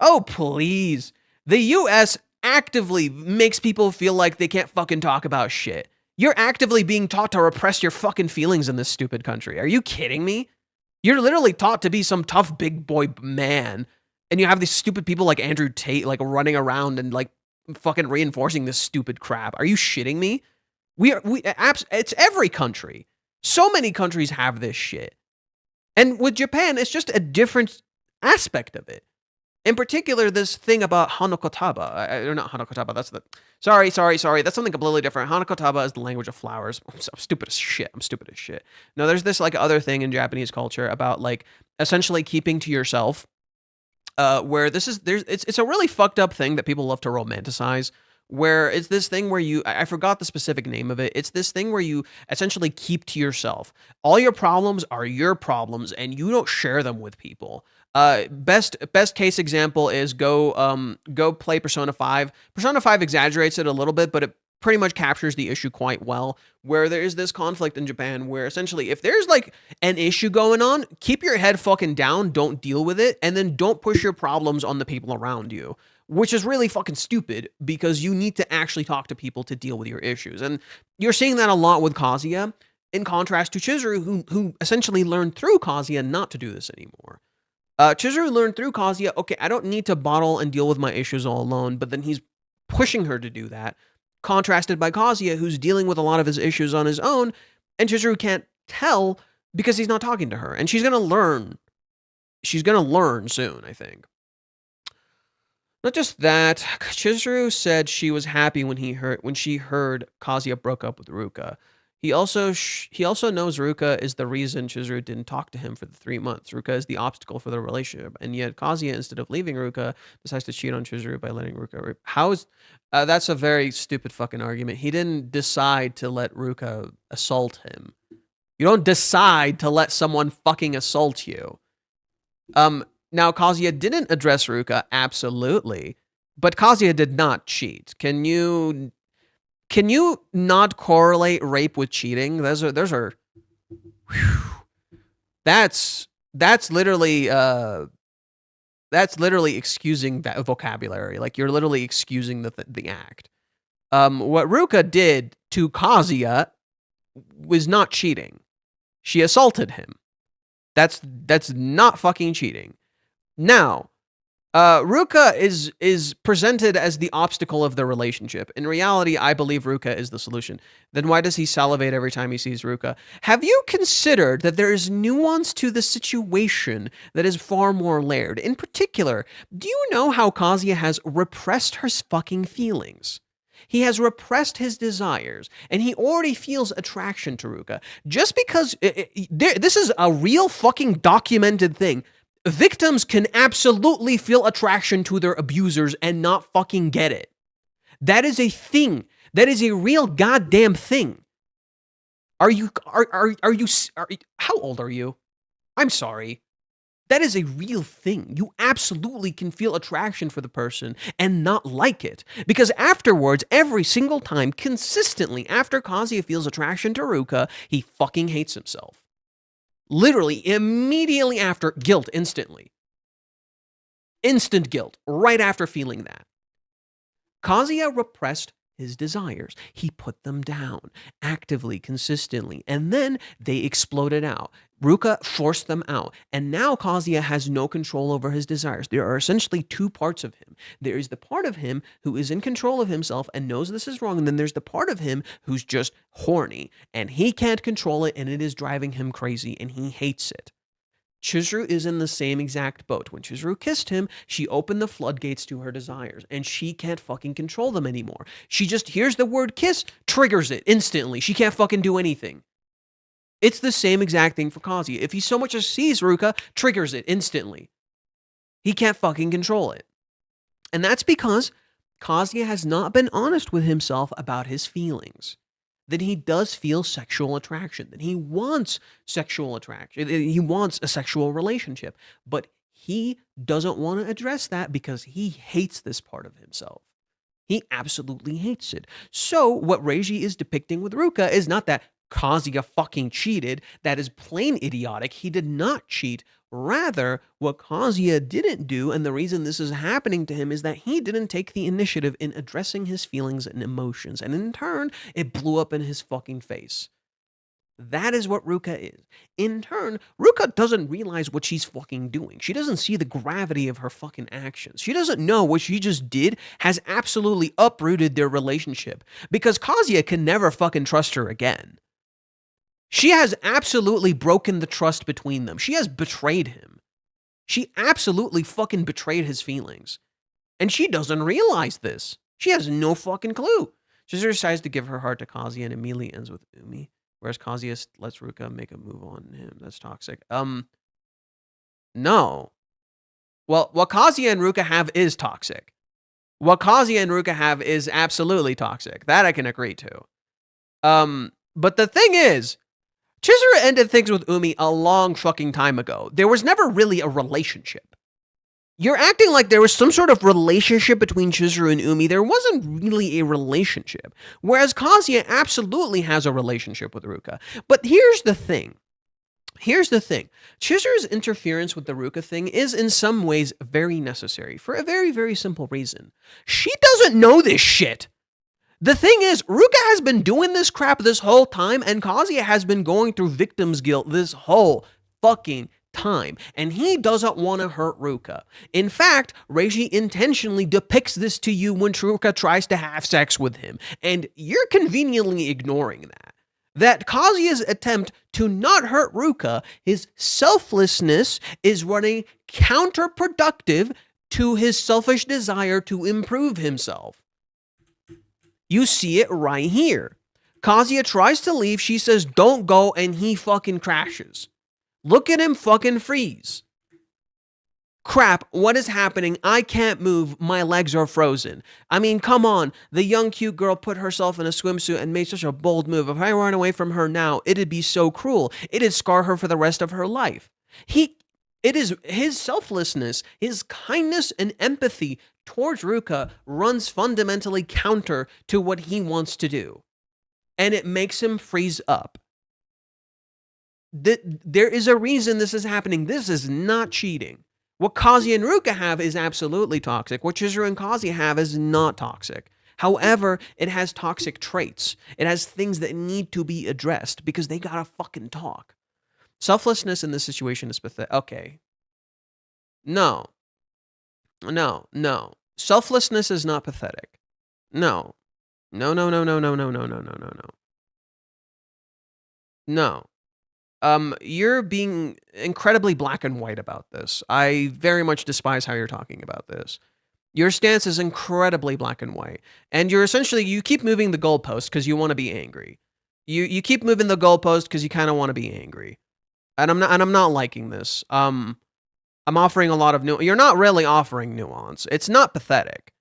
Oh, please. The US actively makes people feel like they can't fucking talk about shit. You're actively being taught to repress your fucking feelings in this stupid country. Are you kidding me? You're literally taught to be some tough big boy man. And you have these stupid people like Andrew Tate like running around and like fucking reinforcing this stupid crap. Are you shitting me? It's every country. So many countries have this shit. And with Japan, it's just a different aspect of it. In particular, this thing about Hanokotaba. Or not Hanokotaba, that's the... Sorry. That's something completely different. Hanokotaba is the language of flowers. I'm stupid as shit. No, there's this like other thing in Japanese culture about like essentially keeping to yourself. Where it's a really fucked up thing that people love to romanticize. Where it's this thing where I forgot the specific name of it. It's this thing where you essentially keep to yourself. All your problems are your problems and you don't share them with people. Best case example is go play Persona 5. Persona 5 exaggerates it a little bit, but it pretty much captures the issue quite well, where there is this conflict in Japan where essentially if there's like an issue going on, keep your head fucking down, don't deal with it, and then don't push your problems on the people around you. Which is really fucking stupid because you need to actually talk to people to deal with your issues. And you're seeing that a lot with Kazuya, in contrast to Chizuru, who essentially learned through Kazuya not to do this anymore. Chizuru learned through Kazuya, okay, I don't need to bottle and deal with my issues all alone, but then he's pushing her to do that. contrasted by Kazuya, who's dealing with a lot of his issues on his own, and Chizuru can't tell because he's not talking to her. And she's going to learn. She's going to learn soon, I think. Not just that, Chizuru said she was happy when she heard Kazuya broke up with Ruka. He also knows Ruka is the reason Chizuru didn't talk to him for the 3 months. Ruka is the obstacle for the relationship, and yet Kazuya, instead of leaving Ruka, decides to cheat on Chizuru by letting Ruka. How is that's a very stupid fucking argument. He didn't decide to let Ruka assault him. You don't decide to let someone fucking assault you. Now Kazuya didn't address Ruka, absolutely, but Kazuya did not cheat. Can you not correlate rape with cheating? Those are that's literally excusing that vocabulary. Like, you're literally excusing the act. What Ruka did to Kazuya was not cheating. She assaulted him. That's not fucking cheating. Now, Ruka is presented as the obstacle of the relationship. In reality, I believe Ruka is the solution. Then why does he salivate every time he sees Ruka? Have you considered that there is nuance to the situation that is far more layered? In particular, do you know how Kazuya has repressed her fucking feelings? He has repressed his desires, and he already feels attraction to Ruka. Just because this is a real fucking documented thing. Victims can absolutely feel attraction to their abusers and not fucking get it. That is a thing. That is a real goddamn thing. How old are you? I'm sorry. That is a real thing. You absolutely can feel attraction for the person and not like it. Because afterwards, every single time, consistently, after Kazuya feels attraction to Ruka, he fucking hates himself. Literally, immediately after, guilt instantly. Instant guilt, right after feeling that. Kazuya repressed his desires. He put them down, actively, consistently, and then they exploded out. Ruka forced them out, and now Kazuya has no control over his desires. There are essentially two parts of him. There is the part of him who is in control of himself and knows this is wrong, and then there's the part of him who's just horny, and he can't control it, and it is driving him crazy, and he hates it. Chizuru is in the same exact boat. When Chizuru kissed him, she opened the floodgates to her desires, and she can't fucking control them anymore. She just hears the word kiss, triggers it instantly. She can't fucking do anything. It's the same exact thing for Kazuya. If he so much as sees Ruka, triggers it instantly. He can't fucking control it. And that's because Kazuya has not been honest with himself about his feelings. That he does feel sexual attraction, that he wants sexual attraction, he wants a sexual relationship, but he doesn't want to address that because he hates this part of himself. He absolutely hates it. So what Reiji is depicting with Ruka is not that Kazuya fucking cheated. That is plain idiotic. He did not cheat. Rather, what Kazuya didn't do, and the reason this is happening to him, is that he didn't take the initiative in addressing his feelings and emotions, and in turn, it blew up in his fucking face. That is what Ruka is. In turn, Ruka doesn't realize what she's fucking doing. She doesn't see the gravity of her fucking actions. She doesn't know what she just did has absolutely uprooted their relationship, because Kazuya can never fucking trust her again. She has absolutely broken the trust between them. She has betrayed him. She absolutely fucking betrayed his feelings. And she doesn't realize this. She has no fucking clue. Chizuru decides to give her heart to Kazuya and immediately ends with Umi. Whereas Kazuya lets Ruka make a move on him. That's toxic. No. Well, what Kazuya and Ruka have is toxic. What Kazuya and Ruka have is absolutely toxic. That I can agree to. But the thing is, Chizuru ended things with Umi a long fucking time ago. There was never really a relationship. You're acting like there was some sort of relationship between Chizuru and Umi. There wasn't really a relationship. Whereas Kazuya absolutely has a relationship with Ruka. But here's the thing. Chizuru's interference with the Ruka thing is in some ways very necessary for a very, very simple reason. She doesn't know this shit. The thing is, Ruka has been doing this crap this whole time, and Kazuya has been going through victim's guilt this whole fucking time, and he doesn't want to hurt Ruka. In fact, Reiji intentionally depicts this to you when Ruka tries to have sex with him, and you're conveniently ignoring that. That Kazuya's attempt to not hurt Ruka, his selflessness, is running counterproductive to his selfish desire to improve himself. You see it right here. Kazuya tries to leave, she says, don't go, and he fucking crashes. Look at him fucking freeze. Crap, what is happening? I can't move, my legs are frozen. I mean, come on, the young cute girl put herself in a swimsuit and made such a bold move. If I ran away from her now, it'd be so cruel. It'd scar her for the rest of her life. It is his selflessness, his kindness and empathy towards Ruka runs fundamentally counter to what he wants to do. And it makes him freeze up. There is a reason this is happening. This is not cheating. What Kazuya and Ruka have is absolutely toxic. What Chizuru and Kazuya have is not toxic. However, it has toxic traits. It has things that need to be addressed because they gotta fucking talk. Selflessness in this situation is pathetic. Okay. No. Selflessness is not pathetic. No. You're being incredibly black and white about this. I very much despise how you're talking about this. Your stance is incredibly black and white. And you're essentially, you keep moving the goalpost because you want to be angry. You keep moving the goalpost because you kind of want to be angry. And I'm not liking this. I'm offering a lot of nuance. You're not really offering nuance. It's not pathetic.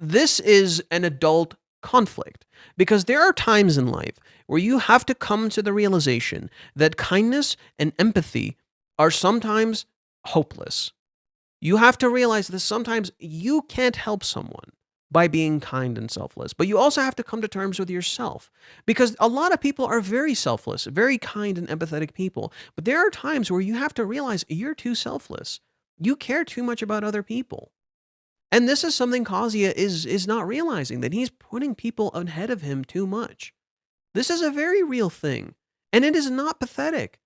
This is an adult conflict because there are times in life where you have to come to the realization that kindness and empathy are sometimes hopeless. You have to realize that sometimes you can't help someone by being kind and selfless, but you also have to come to terms with yourself because a lot of people are very selfless, very kind and empathetic people, but there are times where you have to realize you're too selfless. You care too much about other people. And this is something Kazuya is not realizing, that he's putting people ahead of him too much. This is a very real thing, and it is not pathetic.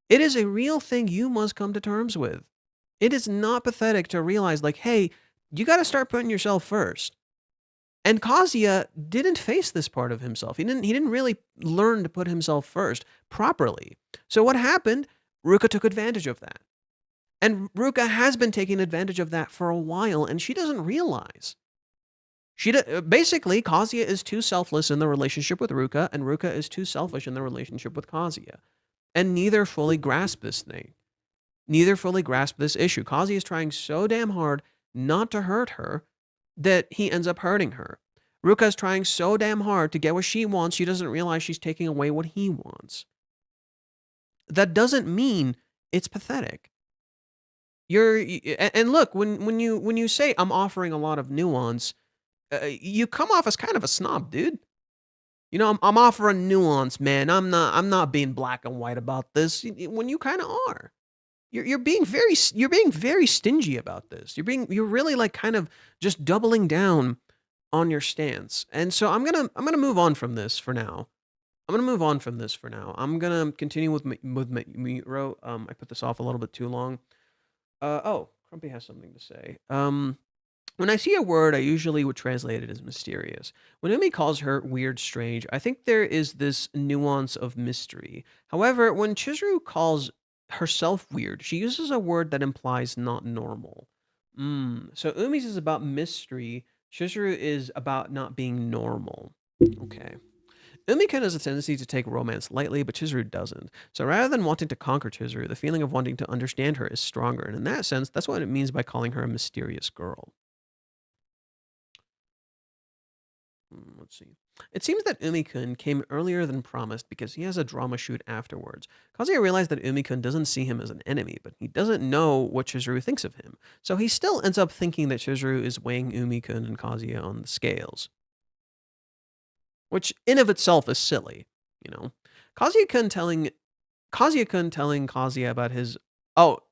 It is a real thing you must come to terms with. It is not pathetic to realize, like, hey, you got to start putting yourself first. And Kazuya didn't face this part of himself. He didn't really learn to put himself first properly. So what happened? Ruka took advantage of that. And Ruka has been taking advantage of that for a while, and she doesn't realize. Basically, Kazuya is too selfless in the relationship with Ruka, and Ruka is too selfish in the relationship with Kazuya. And neither fully grasp this thing. Neither fully grasp this issue. Kazuya is trying so damn hard not to hurt her that he ends up hurting her. Ruka is trying so damn hard to get what she wants, she doesn't realize she's taking away what he wants. That doesn't mean it's pathetic. And look, when you say I'm offering a lot of nuance, you come off as kind of a snob, dude. You know, I'm offering nuance, man. I'm not being black and white about this. When you kind of are, you're being very stingy about this. You're really like kind of just doubling down on your stance. And so I'm gonna move on from this for now. I'm gonna continue with Miro. I put this off a little bit too long. Crumpy has something to say. When I see a word, I usually would translate it as mysterious. When Umi calls her weird, strange, I think there is this nuance of mystery. However, when Chizuru calls herself weird, she uses a word that implies not normal. So Umi's is about mystery. Chizuru is about not being normal. Okay. Umi-kun has a tendency to take romance lightly, but Chizuru doesn't. So rather than wanting to conquer Chizuru, the feeling of wanting to understand her is stronger. And in that sense, that's what it means by calling her a mysterious girl. Let's see. It seems that Umi-kun came earlier than promised because he has a drama shoot afterwards. Kazuya realized that Umi-kun doesn't see him as an enemy, but he doesn't know what Chizuru thinks of him. So he still ends up thinking that Chizuru is weighing Umi-kun and Kazuya on the scales. Which in of itself is silly, you know. Kazuya-kun telling Kazuya about his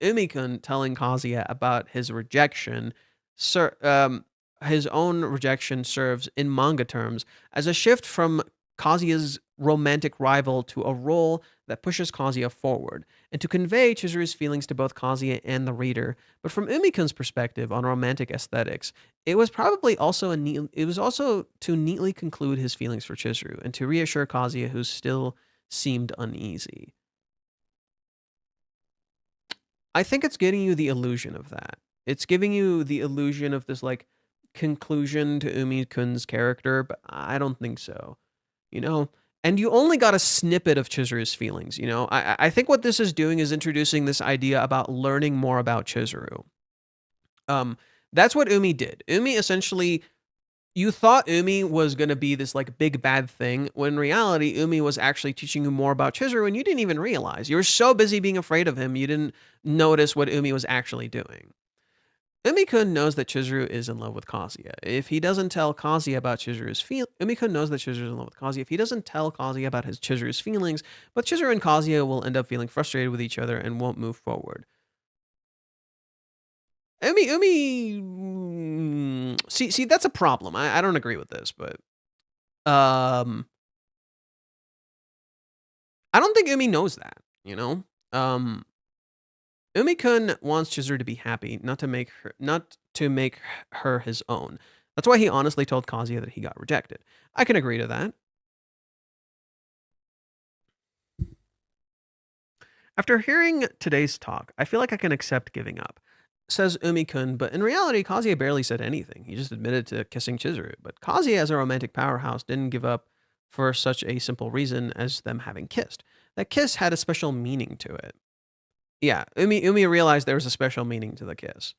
Umi-kun telling Kazuya about his rejection, his own rejection serves in manga terms as a shift from Kazuya's romantic rival to a role that pushes Kazuya forward, and to convey Chizuru's feelings to both Kazuya and the reader. But from Umikun's perspective on romantic aesthetics, it was probably also it was also to neatly conclude his feelings for Chizuru and to reassure Kazuya, who still seemed uneasy. I think it's getting you the illusion of that. It's giving you the illusion of this like conclusion to Umi-kun's character, but I don't think so. You know? And you only got a snippet of Chizuru's feelings, you know? I think what this is doing is introducing this idea about learning more about Chizuru. That's what Umi did. Umi essentially, you thought Umi was going to be this like big bad thing, when in reality, Umi was actually teaching you more about Chizuru and you didn't even realize. You were so busy being afraid of him, you didn't notice what Umi was actually doing. Umi-kun knows that Chizuru is in love with Kazuya. If he doesn't tell Kazuya about Chizuru's feelings, Umi-kun knows that Chizuru is in love with Kazuya. If he doesn't tell Kazuya about his Chizuru's feelings, but Chizuru and Kazuya will end up feeling frustrated with each other and won't move forward. See, that's a problem. I don't agree with this, but I don't think Umi knows that, you know? Umi-kun wants Chizuru to be happy, not to make her his own. That's why he honestly told Kazuya that he got rejected. I can agree to that. After hearing today's talk, I feel like I can accept giving up, says Umi-kun, but in reality, Kazuya barely said anything. He just admitted to kissing Chizuru. But Kazuya, as a romantic powerhouse, didn't give up for such a simple reason as them having kissed. That kiss had a special meaning to it. Yeah, Umi realized there was a special meaning to the kiss.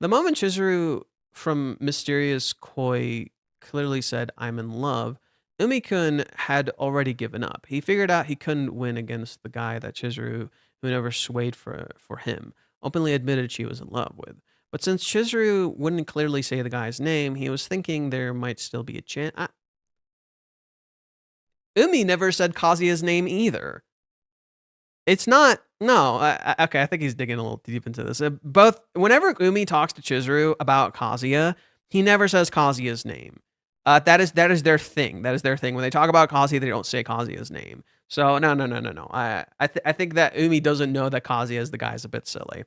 The moment Chizuru from Mysterious Koi clearly said, "I'm in love," Umi-kun had already given up. He figured out he couldn't win against the guy that Chizuru, who never swayed for him, openly admitted she was in love with. But since Chizuru wouldn't clearly say the guy's name, he was thinking there might still be a chance. Umi never said Kazuya's name either. It's not. No, okay. I think he's digging a little deep into this. Both whenever Umi talks to Chizuru about Kazuya, he never says Kazuya's name. That is their thing. That is their thing. When they talk about Kazuya, they don't say Kazuya's name. So no. I think that Umi doesn't know that Kazuya is the guy is a bit silly.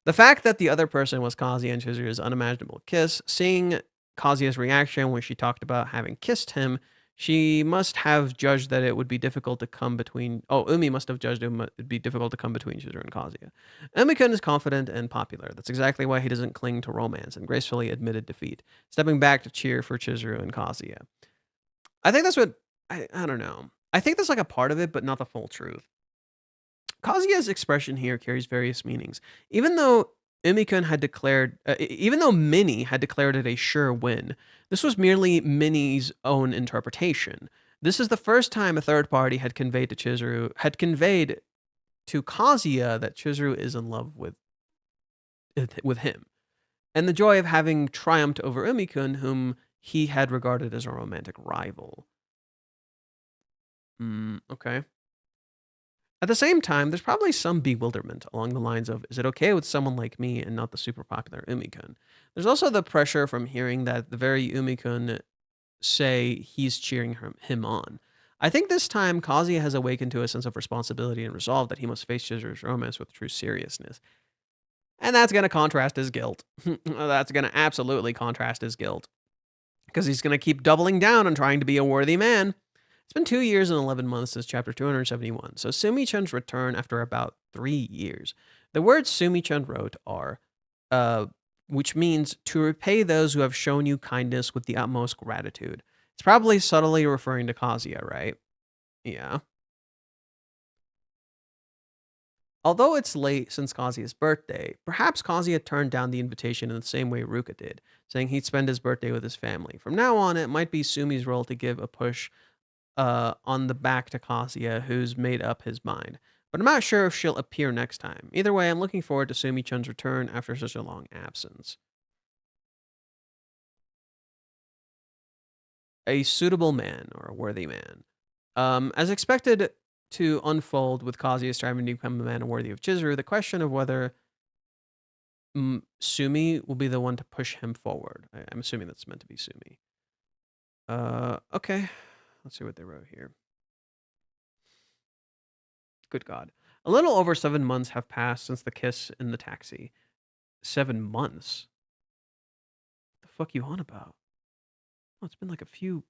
The fact that the other person was Kazuya and Chizuru's unimaginable kiss, seeing Kazuya's reaction when she talked about having kissed him, she must have judged that it would be difficult to come between. Oh, Umi must have judged it would be difficult to come between Chizuru and Kazuya. Umi-kun is confident and popular. That's exactly why he doesn't cling to romance and gracefully admitted defeat, stepping back to cheer for Chizuru and Kazuya. I think that's what I don't know. I think that's like a part of it, but not the full truth. Kazuya's expression here carries various meanings. Even though Umi-kun had declared, even though Minnie had declared it a sure win, this was merely Minnie's own interpretation. This is the first time a third party had conveyed to Kazuya that Chizuru is in love with him, and the joy of having triumphed over Umi-kun, whom he had regarded as a romantic rival. Okay. At the same time, there's probably some bewilderment along the lines of, is it okay with someone like me and not the super popular Umi-kun? There's also the pressure from hearing that the very Umi-kun say he's cheering him on. I think this time Kazuya has awakened to a sense of responsibility and resolve that he must face Chizuru's romance with true seriousness. And that's going to contrast his guilt. That's going to absolutely contrast his guilt. Because he's going to keep doubling down on trying to be a worthy man. It's been 2 years and 11 months since chapter 271, so Sumi-chan's return after about 3 years. The words Sumi-chan wrote are, which means to repay those who have shown you kindness with the utmost gratitude. It's probably subtly referring to Kazuya, right? Yeah. Although it's late since Kazuya's birthday, perhaps Kazuya turned down the invitation in the same way Ruka did, saying he'd spend his birthday with his family. From now on, it might be Sumi's role to give a push on the back to Kazuya, who's made up his mind. But I'm not sure if she'll appear next time. Either way, I'm looking forward to Sumi-chan's return after such a long absence. A suitable man, or a worthy man. As expected to unfold with Kazuya striving to become a man worthy of Chizuru, the question of whether Sumi will be the one to push him forward. I'm assuming that's meant to be Sumi. Okay. Let's see what they wrote here. Good God. A little over 7 months have passed since the kiss in the taxi. 7 months? What the fuck you on about? Oh, it's been like a few...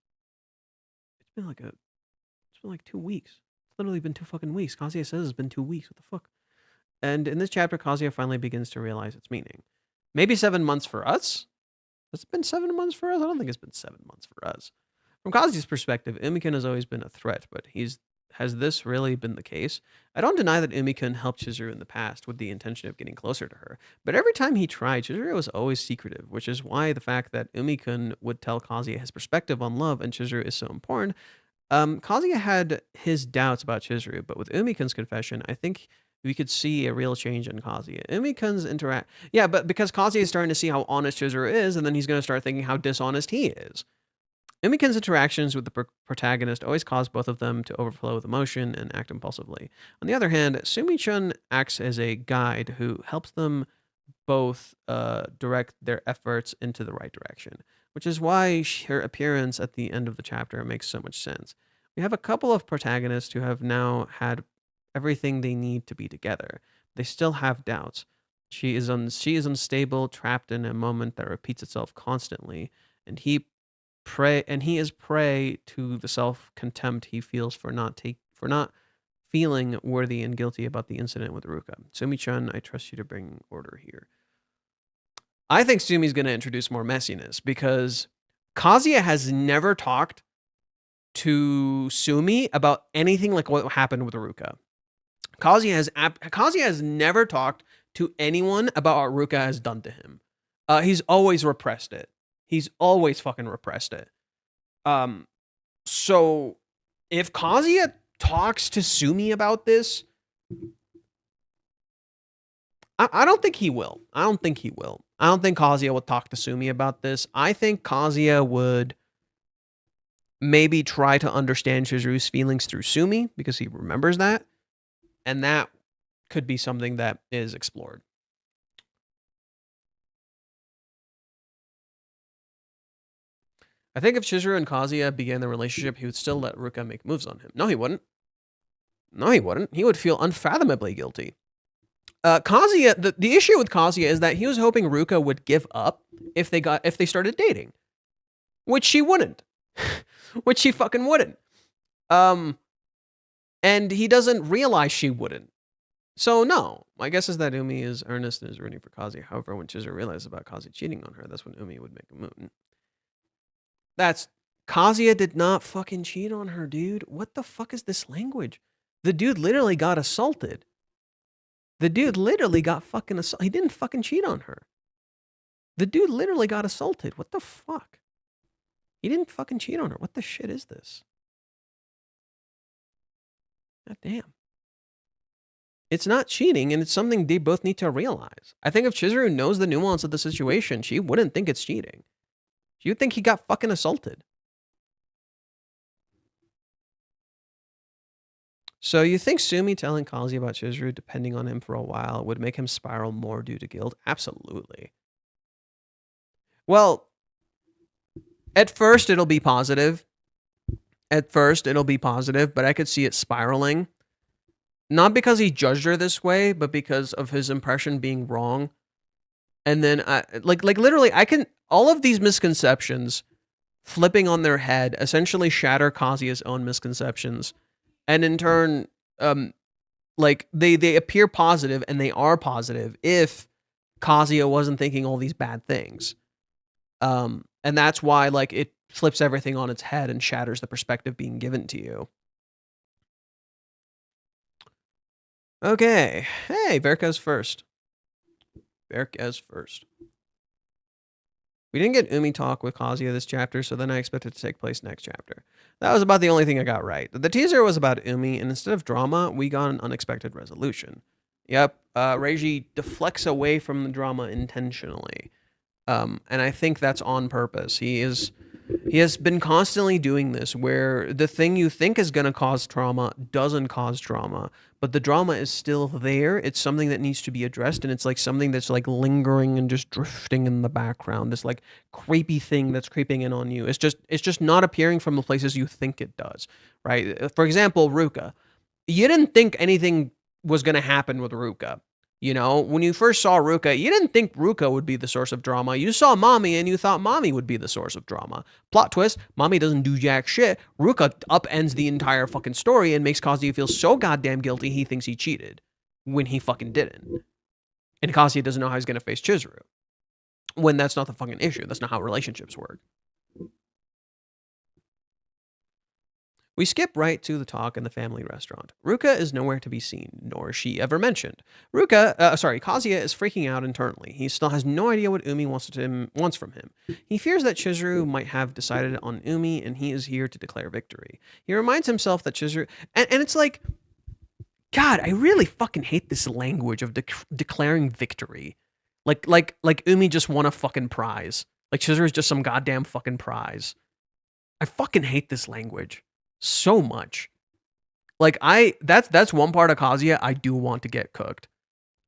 It's been like 2 weeks. It's literally been 2 fucking weeks. Kazuya says it's been 2 weeks. What the fuck? And in this chapter, Kazuya finally begins to realize its meaning. Maybe 7 months for us? Has it been 7 months for us? I don't think it's been 7 months for us. From Kazuya's perspective, Umikun has always been a threat, but has this really been the case? I don't deny that Umikun helped Chizuru in the past with the intention of getting closer to her, but every time he tried, Chizuru was always secretive, which is why the fact that Umikun would tell Kazuya his perspective on love and Chizuru is so important. Kazuya had his doubts about Chizuru, but with Umikun's confession, I think we could see a real change in Kazuya. Umikun's yeah, but because Kazuya is starting to see how honest Chizuru is, and then he's going to start thinking how dishonest he is. Umikun's interactions with the protagonist always cause both of them to overflow with emotion and act impulsively. On the other hand, Sumi-chun acts as a guide who helps them both direct their efforts into the right direction, which is why her appearance at the end of the chapter makes so much sense. We have a couple of protagonists who have now had everything they need to be together. They still have doubts. She is unstable, trapped in a moment that repeats itself constantly, and he is prey to the self-contempt he feels for not feeling worthy and guilty about the incident with Ruka. Sumi-chan, I trust you to bring order here. I think Sumi's going to introduce more messiness because Kazuya has never talked to Sumi about anything like what happened with Ruka. Kazuya has never talked to anyone about what Ruka has done to him. He's always repressed it. He's always fucking repressed it. So if Kazuya talks to Sumi about this, I don't think he will. I don't think Kazuya will talk to Sumi about this. I think Kazuya would maybe try to understand Chizuru's feelings through Sumi because he remembers that. And that could be something that is explored. I think if Chizuru and Kazuya began the relationship, he would still let Ruka make moves on him. No, he wouldn't. He would feel unfathomably guilty. Kazuya, the issue with Kazuya is that he was hoping Ruka would give up if they started dating, which she wouldn't, which she fucking wouldn't. And he doesn't realize she wouldn't. So no, my guess is that Umi is earnest and is rooting for Kazuya. However, when Chizuru realizes about Kazuya cheating on her, that's when Umi would make a move. Kazuya did not fucking cheat on her, dude. What the fuck is this language? The dude literally got assaulted. The dude literally got fucking assaulted. He didn't fucking cheat on her. The dude literally got assaulted. What the fuck? He didn't fucking cheat on her. What the shit is this? God damn. It's not cheating, and it's something they both need to realize. I think if Chizuru knows the nuance of the situation, she wouldn't think it's cheating. She would think he got fucking assaulted. So you think Sumi telling Kazuya about Chizuru, depending on him for a while, would make him spiral more due to guilt? Absolutely. Well, at first it'll be positive. But I could see it spiraling. Not because he judged her this way, but because of his impression being wrong. And then, literally, all of these misconceptions flipping on their head essentially shatter Kazuya's own misconceptions. And in turn, they appear positive, and they are positive if Kazuya wasn't thinking all these bad things. And that's why, it flips everything on its head and shatters the perspective being given to you. Okay. Hey, Varicus first. We didn't get Umi talk with Kazuya this chapter, so then I expect it to take place next chapter. That was about the only thing I got right. The teaser was about Umi, and instead of drama, we got an unexpected resolution. Yep, Reiji deflects away from the drama intentionally. And I think that's on purpose. He has been constantly doing this, where the thing you think is going to cause trauma doesn't cause trauma, but the drama is still there. It's something that needs to be addressed, and it's something that's lingering and just drifting in the background. This creepy thing that's creeping in on you. It's just not appearing from the places you think it does, right? For example, Ruka. you didn't think anything was going to happen with Ruka. You know, when you first saw Ruka, you didn't think Ruka would be the source of drama. You saw Mommy and you thought Mommy would be the source of drama. Plot twist, Mommy doesn't do jack shit. Ruka upends the entire fucking story and makes Kazuya feel so goddamn guilty he thinks he cheated when he fucking didn't. And Kazuya doesn't know how he's going to face Chizuru. When that's not the fucking issue. That's not how relationships work. We skip right to the talk in the family restaurant. Ruka is nowhere to be seen, nor is she ever mentioned. Kazuya is freaking out internally. He still has no idea what Umi wants from him. He fears that Chizuru might have decided on Umi, and he is here to declare victory. He reminds himself that Chizuru... And it's like... God, I really fucking hate this language of declaring victory. Like Umi just won a fucking prize. Like Chizuru is just some goddamn fucking prize. I fucking hate this language so much. Like that's one part of Kazuya I do want to get cooked.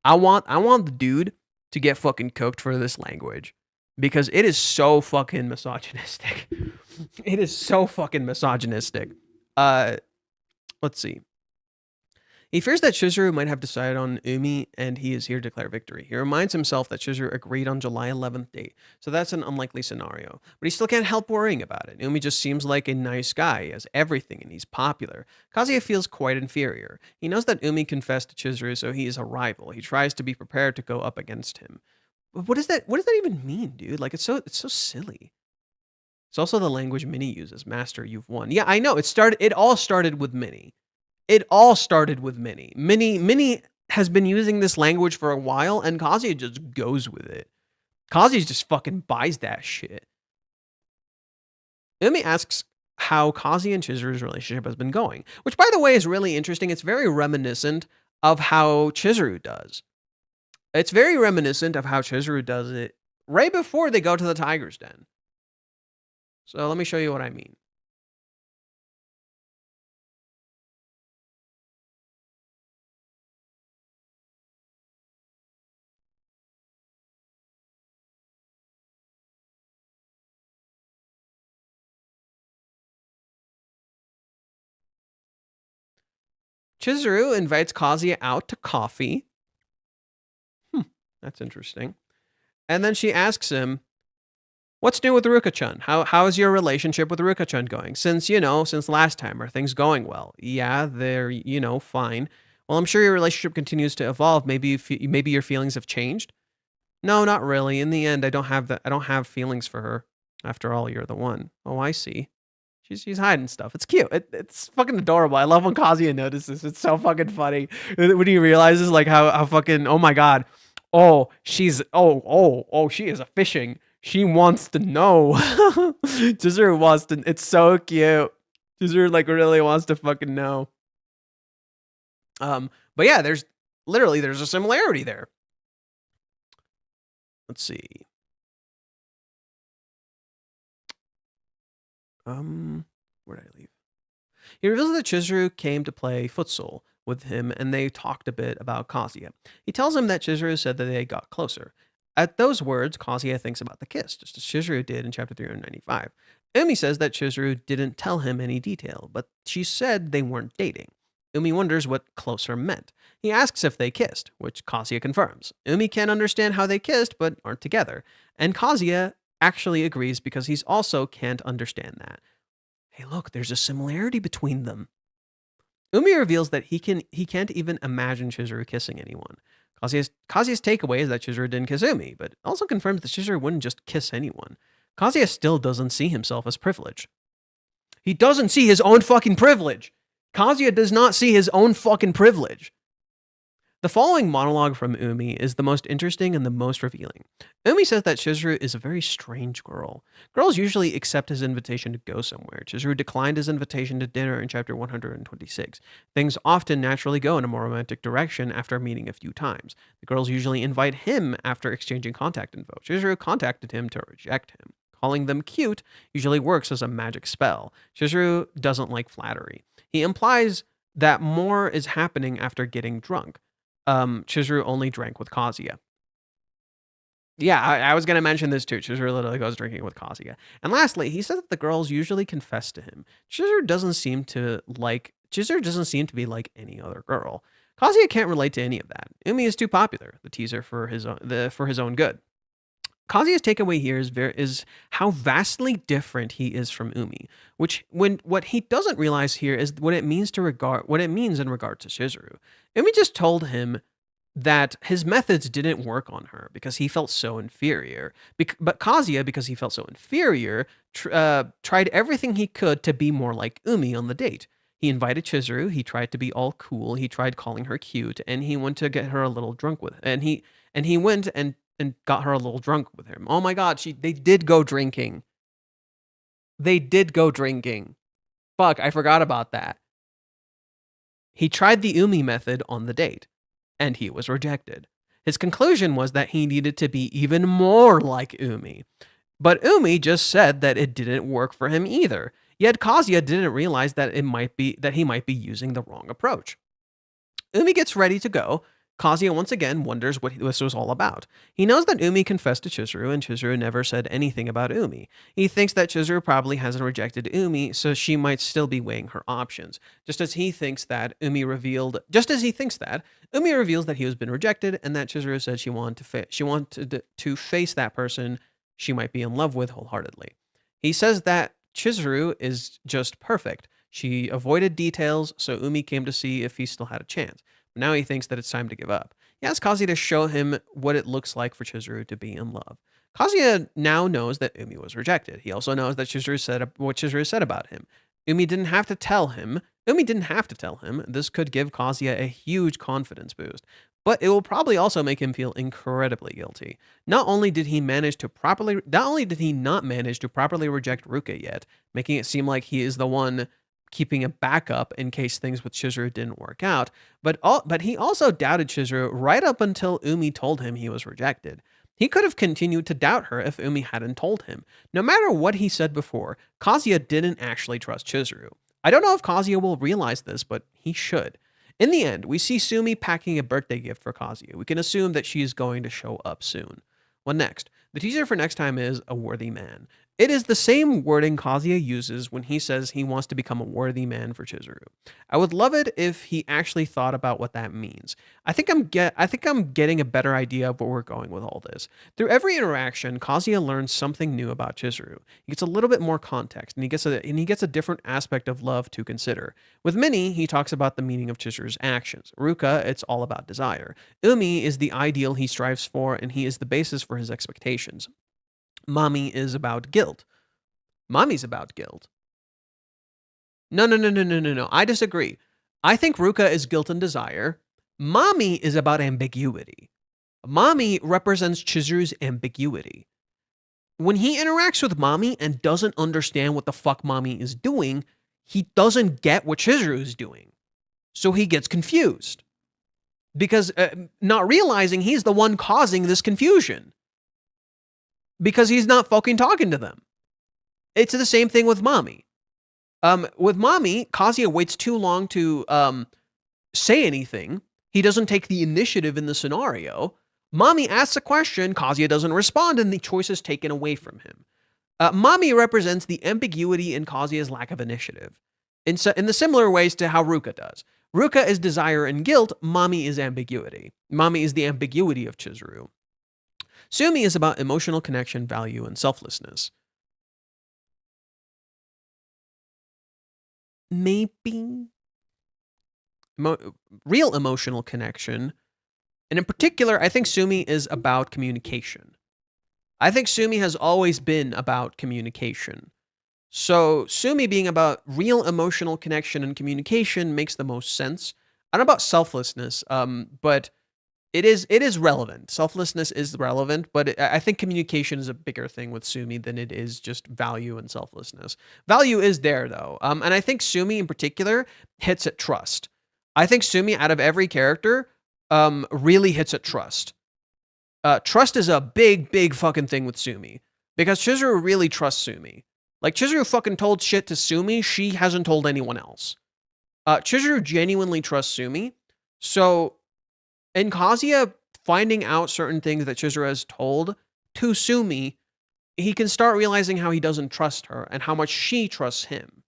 I want the dude to get fucking cooked for this language because it is so fucking misogynistic. It is so fucking misogynistic. Let's see. He fears that Chizuru might have decided on Umi, and he is here to declare victory. He reminds himself that Chizuru agreed on July 11th date, so that's an unlikely scenario. But he still can't help worrying about it. Umi just seems like a nice guy. He has everything, and he's popular. Kazuya feels quite inferior. He knows that Umi confessed to Chizuru, so he is a rival. He tries to be prepared to go up against him. But what does that even mean, dude? Like, it's so silly. It's also the language Minnie uses. Master, you've won. Yeah, I know. It all started with Minnie. It all started with Minnie. Minnie has been using this language for a while, and Kazuya just goes with it. Kazuya just fucking buys that shit. Umi asks how Kazuya and Chizuru's relationship has been going, which, by the way, is really interesting. It's very reminiscent of how Chizuru does. It's very reminiscent of how Chizuru does it right before they go to the Tiger's Den. So let me show you what I mean. Chizuru invites Kazuya out to coffee. That's interesting. And then she asks him, what's new with Ruka-chan? How is your relationship with Ruka-chan going? Since last time, are things going well? Yeah, they're, fine. Well, I'm sure your relationship continues to evolve. Maybe your feelings have changed? No, not really. In the end, I don't have feelings for her. After all, you're the one. Oh, I see. She's hiding stuff. It's cute. It's fucking adorable. I love when Kazuya notices. It's so fucking funny when he realizes like how fucking, oh my god, she is a fishing. She wants to know. Chizuru wants to. It's so cute. Chizuru like really wants to fucking know. But yeah, there's a similarity there. Let's see. Where did I leave? He reveals that Chizuru came to play futsal with him, and they talked a bit about Kazuya. He tells him that Chizuru said that they got closer. At those words, Kazuya thinks about the kiss, just as Chizuru did in chapter 395. Umi says that Chizuru didn't tell him any detail, but she said they weren't dating. Umi wonders what closer meant. He asks if they kissed, which Kazuya confirms. Umi can't understand how they kissed, but aren't together. And Kazuya actually agrees because he's also can't understand that. Hey, look, there's a similarity between them. Umi reveals that he can't even imagine Chizuru kissing anyone. Kazuya's takeaway is that Chizuru didn't kiss Umi, but also confirms that Chizuru wouldn't just kiss anyone. Kazuya still doesn't see himself as privileged. He doesn't see his own fucking privilege. Kazuya does not see his own fucking privilege. The following monologue from Umi is the most interesting and the most revealing. Umi says that Chizuru is a very strange girl. Girls usually accept his invitation to go somewhere. Chizuru declined his invitation to dinner in chapter 126. Things often naturally go in a more romantic direction after meeting a few times. The girls usually invite him after exchanging contact info. Chizuru contacted him to reject him. Calling them cute usually works as a magic spell. Chizuru doesn't like flattery. He implies that more is happening after getting drunk. Chizuru only drank with Kazuya. Yeah, I was going to mention this too. Chizuru literally goes drinking with Kazuya. And lastly, he said that the girls usually confess to him. Chizuru doesn't seem to like Chizuru doesn't seem to be like any other girl. Kazuya can't relate to any of that. Umi is too popular, the teaser for his own good. Kazuya's takeaway here is how vastly different he is from Umi, what he doesn't realize here is what it means in regard to Chizuru. Umi just told him that his methods didn't work on her because he felt so inferior. But Kazuya, because he felt so inferior, tried everything he could to be more like Umi on the date. He invited Chizuru. He tried to be all cool. He tried calling her cute, and he went to get her a little drunk with. And he went and got her a little drunk with him. Oh my God, they did go drinking. They did go drinking. Fuck, I forgot about that. He tried the Umi method on the date, and he was rejected. His conclusion was that he needed to be even more like Umi. But Umi just said that it didn't work for him either. Yet Kazuya didn't realize that he might be using the wrong approach. Umi gets ready to go. Kazuya once again wonders what this was all about. He knows that Umi confessed to Chizuru, and Chizuru never said anything about Umi. He thinks that Chizuru probably hasn't rejected Umi, so she might still be weighing her options. Just as he thinks that, Umi reveals that he has been rejected, and that Chizuru said she wanted to face that person she might be in love with wholeheartedly. He says that Chizuru is just perfect. She avoided details, so Umi came to see if he still had a chance. Now he thinks that it's time to give up. He asks Kazuya to show him what it looks like for Chizuru to be in love. Kazuya now knows that Umi was rejected. He also knows that what Chizuru said about him. Umi didn't have to tell him. This could give Kazuya a huge confidence boost, but it will probably also make him feel incredibly guilty. Not only did he not manage to properly reject Ruka yet, making it seem like he is the one keeping a backup in case things with Chizuru didn't work out, but he also doubted Chizuru right up until Umi told him he was rejected. He could have continued to doubt her if Umi hadn't told him. No matter what he said before, Kazuya didn't actually trust Chizuru. I don't know if Kazuya will realize this, but he should. In the end, we see Sumi packing a birthday gift for Kazuya. We can assume that she is going to show up soon. What next? The teaser for next time is a worthy man. It is the same wording Kazuya uses when he says he wants to become a worthy man for Chizuru. I would love it if he actually thought about what that means. I think I'm getting a better idea of where we're going with all this. Through every interaction, Kazuya learns something new about Chizuru. He gets a little bit more context, and he gets a different aspect of love to consider. With Minnie, he talks about the meaning of Chizuru's actions. Ruka, it's all about desire. Umi is the ideal he strives for, and he is the basis for his expectations. Mommy is about guilt. Mommy's about guilt. No. I disagree. I think Ruka is guilt and desire. Mommy is about ambiguity. Mommy represents Chizuru's ambiguity. When he interacts with Mommy and doesn't understand what the fuck Mommy is doing, he doesn't get what Chizuru is doing. So he gets confused. Because not realizing he's the one causing this confusion. Because he's not fucking talking to them. It's the same thing with Mommy. With Mommy, Kazuya waits too long to say anything. He doesn't take the initiative in the scenario. Mommy asks a question, Kazuya doesn't respond, and the choice is taken away from him. Mommy represents the ambiguity in Kazuya's lack of initiative, in the similar ways to how Ruka does. Ruka is desire and guilt, Mommy is ambiguity. Mommy is the ambiguity of Chizuru. Sumi is about emotional connection, value, and selflessness. Maybe real emotional connection. And in particular, I think Sumi is about communication. I think Sumi has always been about communication. So Sumi being about real emotional connection and communication makes the most sense. I don't know about selflessness, but it is relevant. Selflessness is relevant, but I think communication is a bigger thing with Sumi than it is just value and selflessness. Value is there, though. And I think Sumi in particular hits at trust. I think Sumi, out of every character, really hits at trust. Trust is a big fucking thing with Sumi. Because Chizuru really trusts Sumi. Like, Chizuru fucking told shit to Sumi she hasn't told anyone else. Chizuru genuinely trusts Sumi. So, in Kazuya finding out certain things that Chizuru has told to Sumi, he can start realizing how he doesn't trust her and how much she trusts him.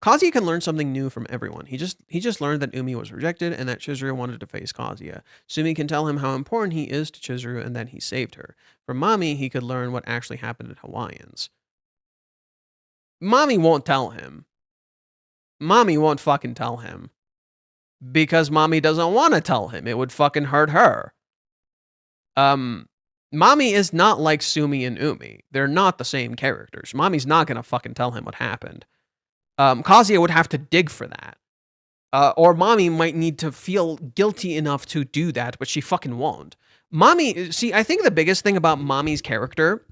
Kazuya can learn something new from everyone. He just learned that Umi was rejected and that Chizuru wanted to face Kazuya. Sumi can tell him how important he is to Chizuru and that he saved her. From Mami, he could learn what actually happened at Hawaiians. Mami won't tell him. Mami won't fucking tell him. Because Mami doesn't want to tell him. It would fucking hurt her. Mami is not like Sumi and Umi. They're not the same characters. Mami's not gonna fucking tell him what happened. Kazuya would have to dig for that. Or Mami might need to feel guilty enough to do that, but she fucking won't. Mami, see, I think the biggest thing about Mami's character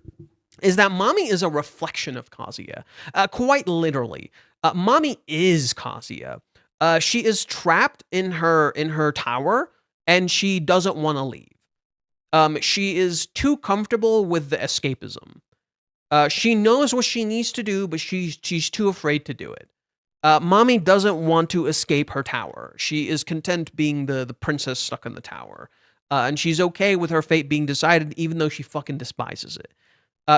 is that Mami is a reflection of Kazuya. Quite literally. Mami is Kazuya. She is trapped in her tower, and she doesn't want to leave. She is too comfortable with the escapism. She knows what she needs to do, but she's too afraid to do it. Mami doesn't want to escape her tower. She is content being the princess stuck in the tower. And she's okay with her fate being decided, even though she fucking despises it.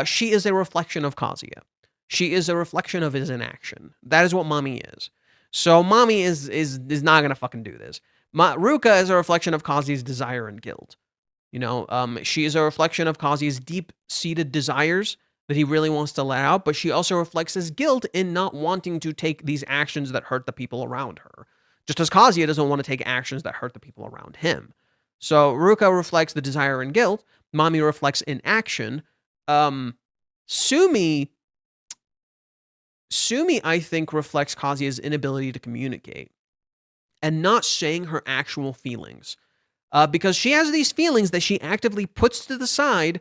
She is a reflection of Kazuya. She is a reflection of his inaction. That is what Mami is. So Mami is not gonna fucking do this. Ruka is a reflection of Kazuya's desire and guilt. You know, she is a reflection of Kazuya's deep-seated desires that he really wants to let out, but she also reflects his guilt in not wanting to take these actions that hurt the people around her. Just as Kazuya doesn't want to take actions that hurt the people around him. So Ruka reflects the desire and guilt. Mami reflects inaction. Sumi, I think, reflects Kazuya's inability to communicate and not saying her actual feelings. Because she has these feelings that she actively puts to the side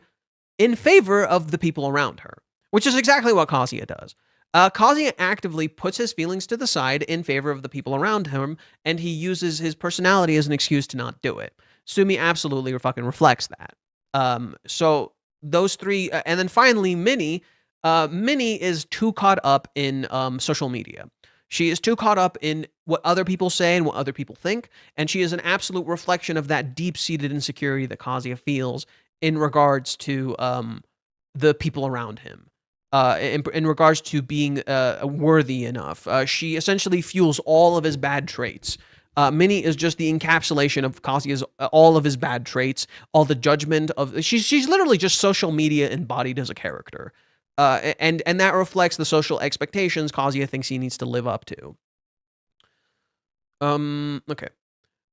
in favor of the people around her, which is exactly what Kazuya does. Kazuya actively puts his feelings to the side in favor of the people around him, and he uses his personality as an excuse to not do it. Sumi absolutely fucking reflects that. So those three, and then finally Minnie. Minnie is too caught up in social media. She is too caught up in what other people say and what other people think, and she is an absolute reflection of that deep-seated insecurity that Kazuya feels in regards to the people around him. In regards to being worthy enough. She essentially fuels all of his bad traits. Minnie is just the encapsulation of Kazuya's all of his bad traits, all the judgment of... She's literally just social media embodied as a character. And that reflects the social expectations Kazuya thinks he needs to live up to. Okay.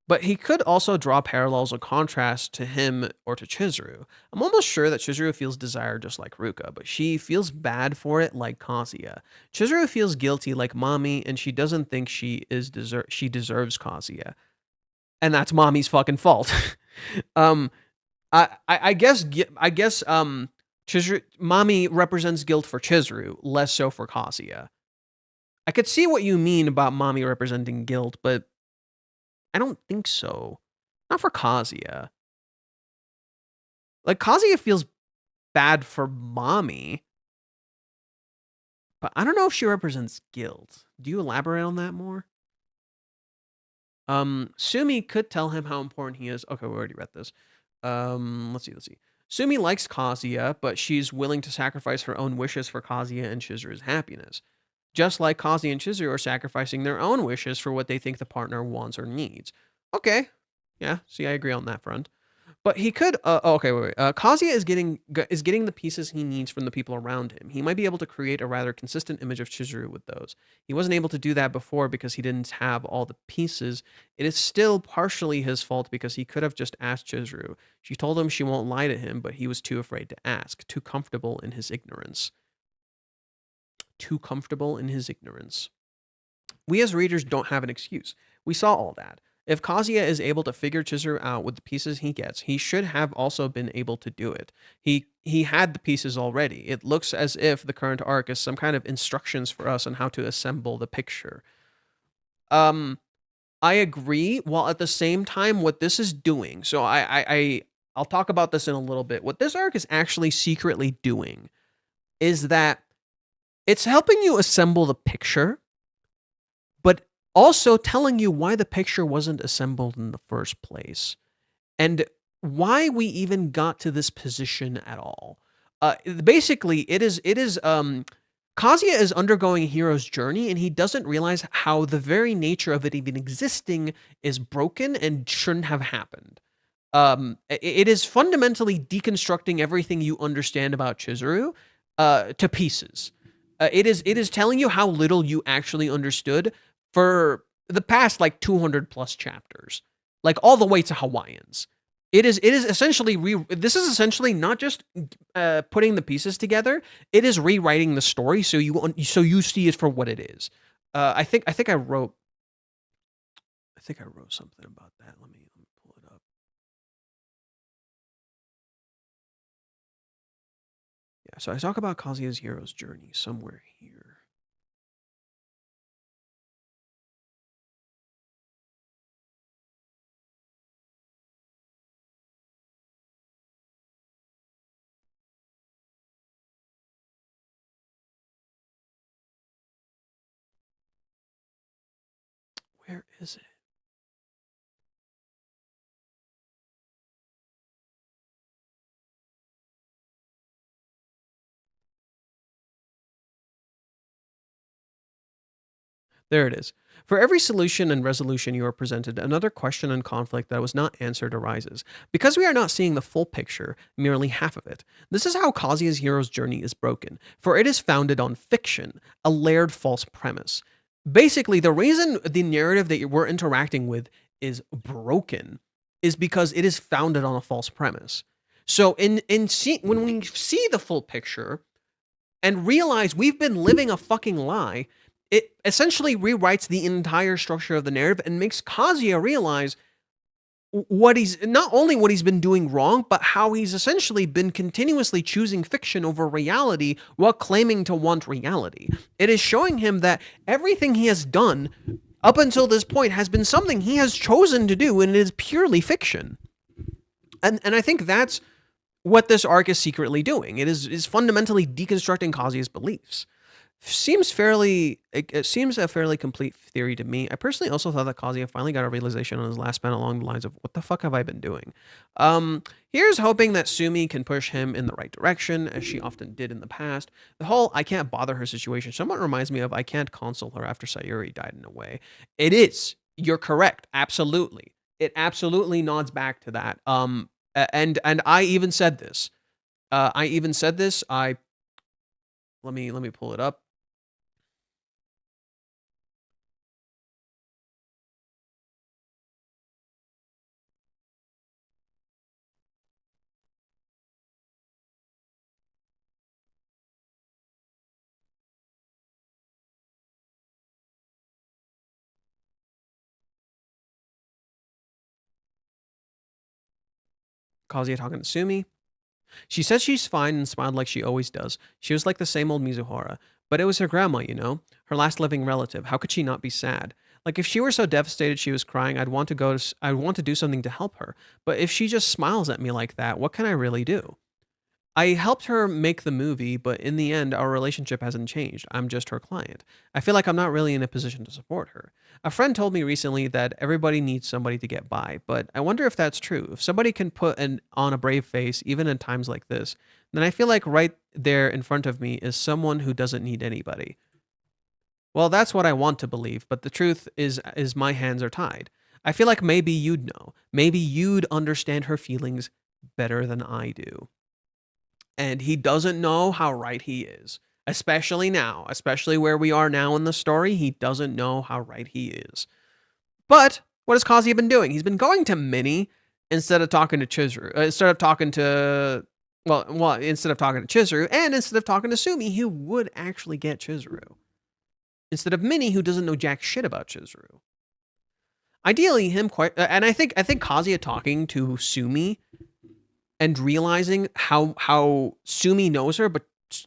But he could also draw parallels or contrast to him or to Chizuru. I'm almost sure that Chizuru feels desire just like Ruka, but she feels bad for it like Kazuya. Chizuru feels guilty like Mami, and she doesn't think she deserves Kazuya. And that's Mami's fucking fault. I guess Chizuru, Mami represents guilt for Chizuru, less so for Kazuya. I could see what you mean about Mami representing guilt, but I don't think so. Not for Kazuya. Like, Kazuya feels bad for Mami, but I don't know if she represents guilt. Do you elaborate on that more? Sumi could tell him how important he is. Okay, we already read this. Let's see. Sumi likes Kazuya, but she's willing to sacrifice her own wishes for Kazuya and Chizuru's happiness. Just like Kazuya and Chizuru are sacrificing their own wishes for what they think the partner wants or needs. Okay. Yeah, see, I agree on that front. But he could... wait. Kazuya is getting the pieces he needs from the people around him. He might be able to create a rather consistent image of Chizuru with those. He wasn't able to do that before because he didn't have all the pieces. It is still partially his fault because he could have just asked Chizuru. She told him she won't lie to him, but he was too afraid to ask, too comfortable in his ignorance. Too comfortable in his ignorance. We as readers don't have an excuse. We saw all that. If Kazuya is able to figure Chizuru out with the pieces he gets, he should have also been able to do it. He had the pieces already. It looks as if the current arc is some kind of instructions for us on how to assemble the picture. I agree, while at the same time what this is doing, so I'll talk about this in a little bit. What this arc is actually secretly doing is that it's helping you assemble the picture, but also telling you why the picture wasn't assembled in the first place and why we even got to this position at all. Basically, it is Kazuya is undergoing a hero's journey, and he doesn't realize how the very nature of it even existing is broken and shouldn't have happened. It is fundamentally deconstructing everything you understand about Chizuru to pieces. It is telling you how little you actually understood for the past like 200 plus chapters, like all the way to Hawaiians. It is essentially this is essentially not just putting the pieces together. It is rewriting the story so you see it for what it is. I wrote something about that. Let me pull it up. Yeah, so I talk about Kazuya's hero's journey somewhere here. Where is it? There it is. For every solution and resolution you are presented, another question and conflict that was not answered arises. Because we are not seeing the full picture, merely half of it. This is how Kazuya's hero's journey is broken, for it is founded on fiction, a layered false premise. Basically, the reason the narrative that we're interacting with is broken is because it is founded on a false premise. So when we see the full picture and realize we've been living a fucking lie, it essentially rewrites the entire structure of the narrative and makes Kazuya realize what he's not only what he's been doing wrong, but how he's essentially been continuously choosing fiction over reality while claiming to want reality. It is showing him that everything he has done up until this point has been something he has chosen to do, and it is purely fiction. And I think that's what this arc is secretly doing. It is fundamentally deconstructing Kazuya's beliefs. It seems a fairly complete theory to me. I personally also thought that Kazuya finally got a realization on his last span along the lines of, what the fuck have I been doing? Here's hoping that Sumi can push him in the right direction, as she often did in the past. The whole I can't bother her situation somewhat reminds me of I can't console her after Sayuri died in a way. It is. You're correct. Absolutely. It absolutely nods back to that. And I even said this. Let me pull it up. Kazuya talking to Sumi. She said she's fine and smiled like she always does. She was like the same old Mizuhara. But it was her grandma, you know? Her last living relative. How could she not be sad? Like, if she were so devastated she was crying, I'd want to do something to help her. But if she just smiles at me like that, what can I really do? I helped her make the movie, but in the end, our relationship hasn't changed. I'm just her client. I feel like I'm not really in a position to support her. A friend told me recently that everybody needs somebody to get by, but I wonder if that's true. If somebody can on a brave face, even in times like this, then I feel like right there in front of me is someone who doesn't need anybody. Well, that's what I want to believe, but the truth is my hands are tied. I feel like maybe you'd know. Maybe you'd understand her feelings better than I do. And he doesn't know how right he is, especially now, especially where we are now in the story. He doesn't know how right he is. But what has Kazuya been doing? He's been going to Minnie instead of talking to Chizuru. Instead of talking to Chizuru, and instead of talking to Sumi, who would actually get Chizuru, instead of Minnie, who doesn't know jack shit about Chizuru. Ideally, and I think Kazuya talking to Sumi and realizing how Sumi knows her, but